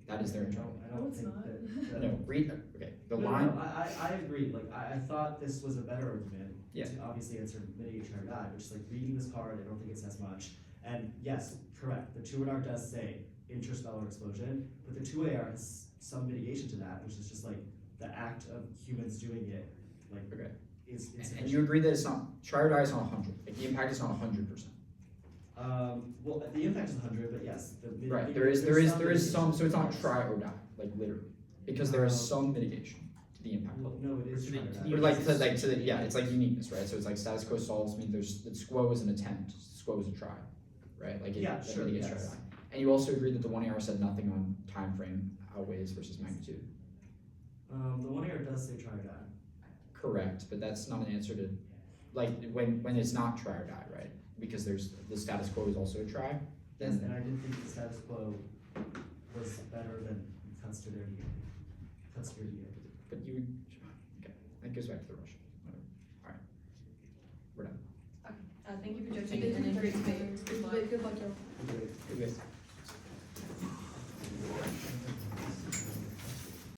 That is their internal. I don't No, it's think not. that. No, read okay. The No, line. I agree. Like I thought this was a better argument Yeah. to obviously answer mitigate try or die, which is like reading this card, I don't think it says much. And yes, correct. The 2AR does say interstellar explosion, but the 2AR has some mitigation to that, which is just like the act of humans doing it, like Okay. is And insufficient. you agree that it's not try or die is not 100. Like the impact is not 100%. Well, the impact is 100, but yes, Right. There is some. So it's not try or die, like literally, because there is some mitigation to the impact. Well, no, it is To the- try or to die. the Or like to the yeah, it's like uniqueness, right? So it's like status quo solves means there's the squo is an attempt, squo is a try, right? Like Yeah, that sure, mitigates try or yes. die. And you also agree that the 1AR said nothing on time frame outweighs versus magnitude. The 1AR does say try or die. Correct, but that's not an answer to like when it's not try or die, right? Because there's the status quo is also a try. Yes, Then and I did think the status quo was better than cuts to their year. but you okay, that goes back to the Russian. Whatever. All right, we're done. Thank you for Thank judging you and for great your debate. Good luck, y'all. Okay. Good guys.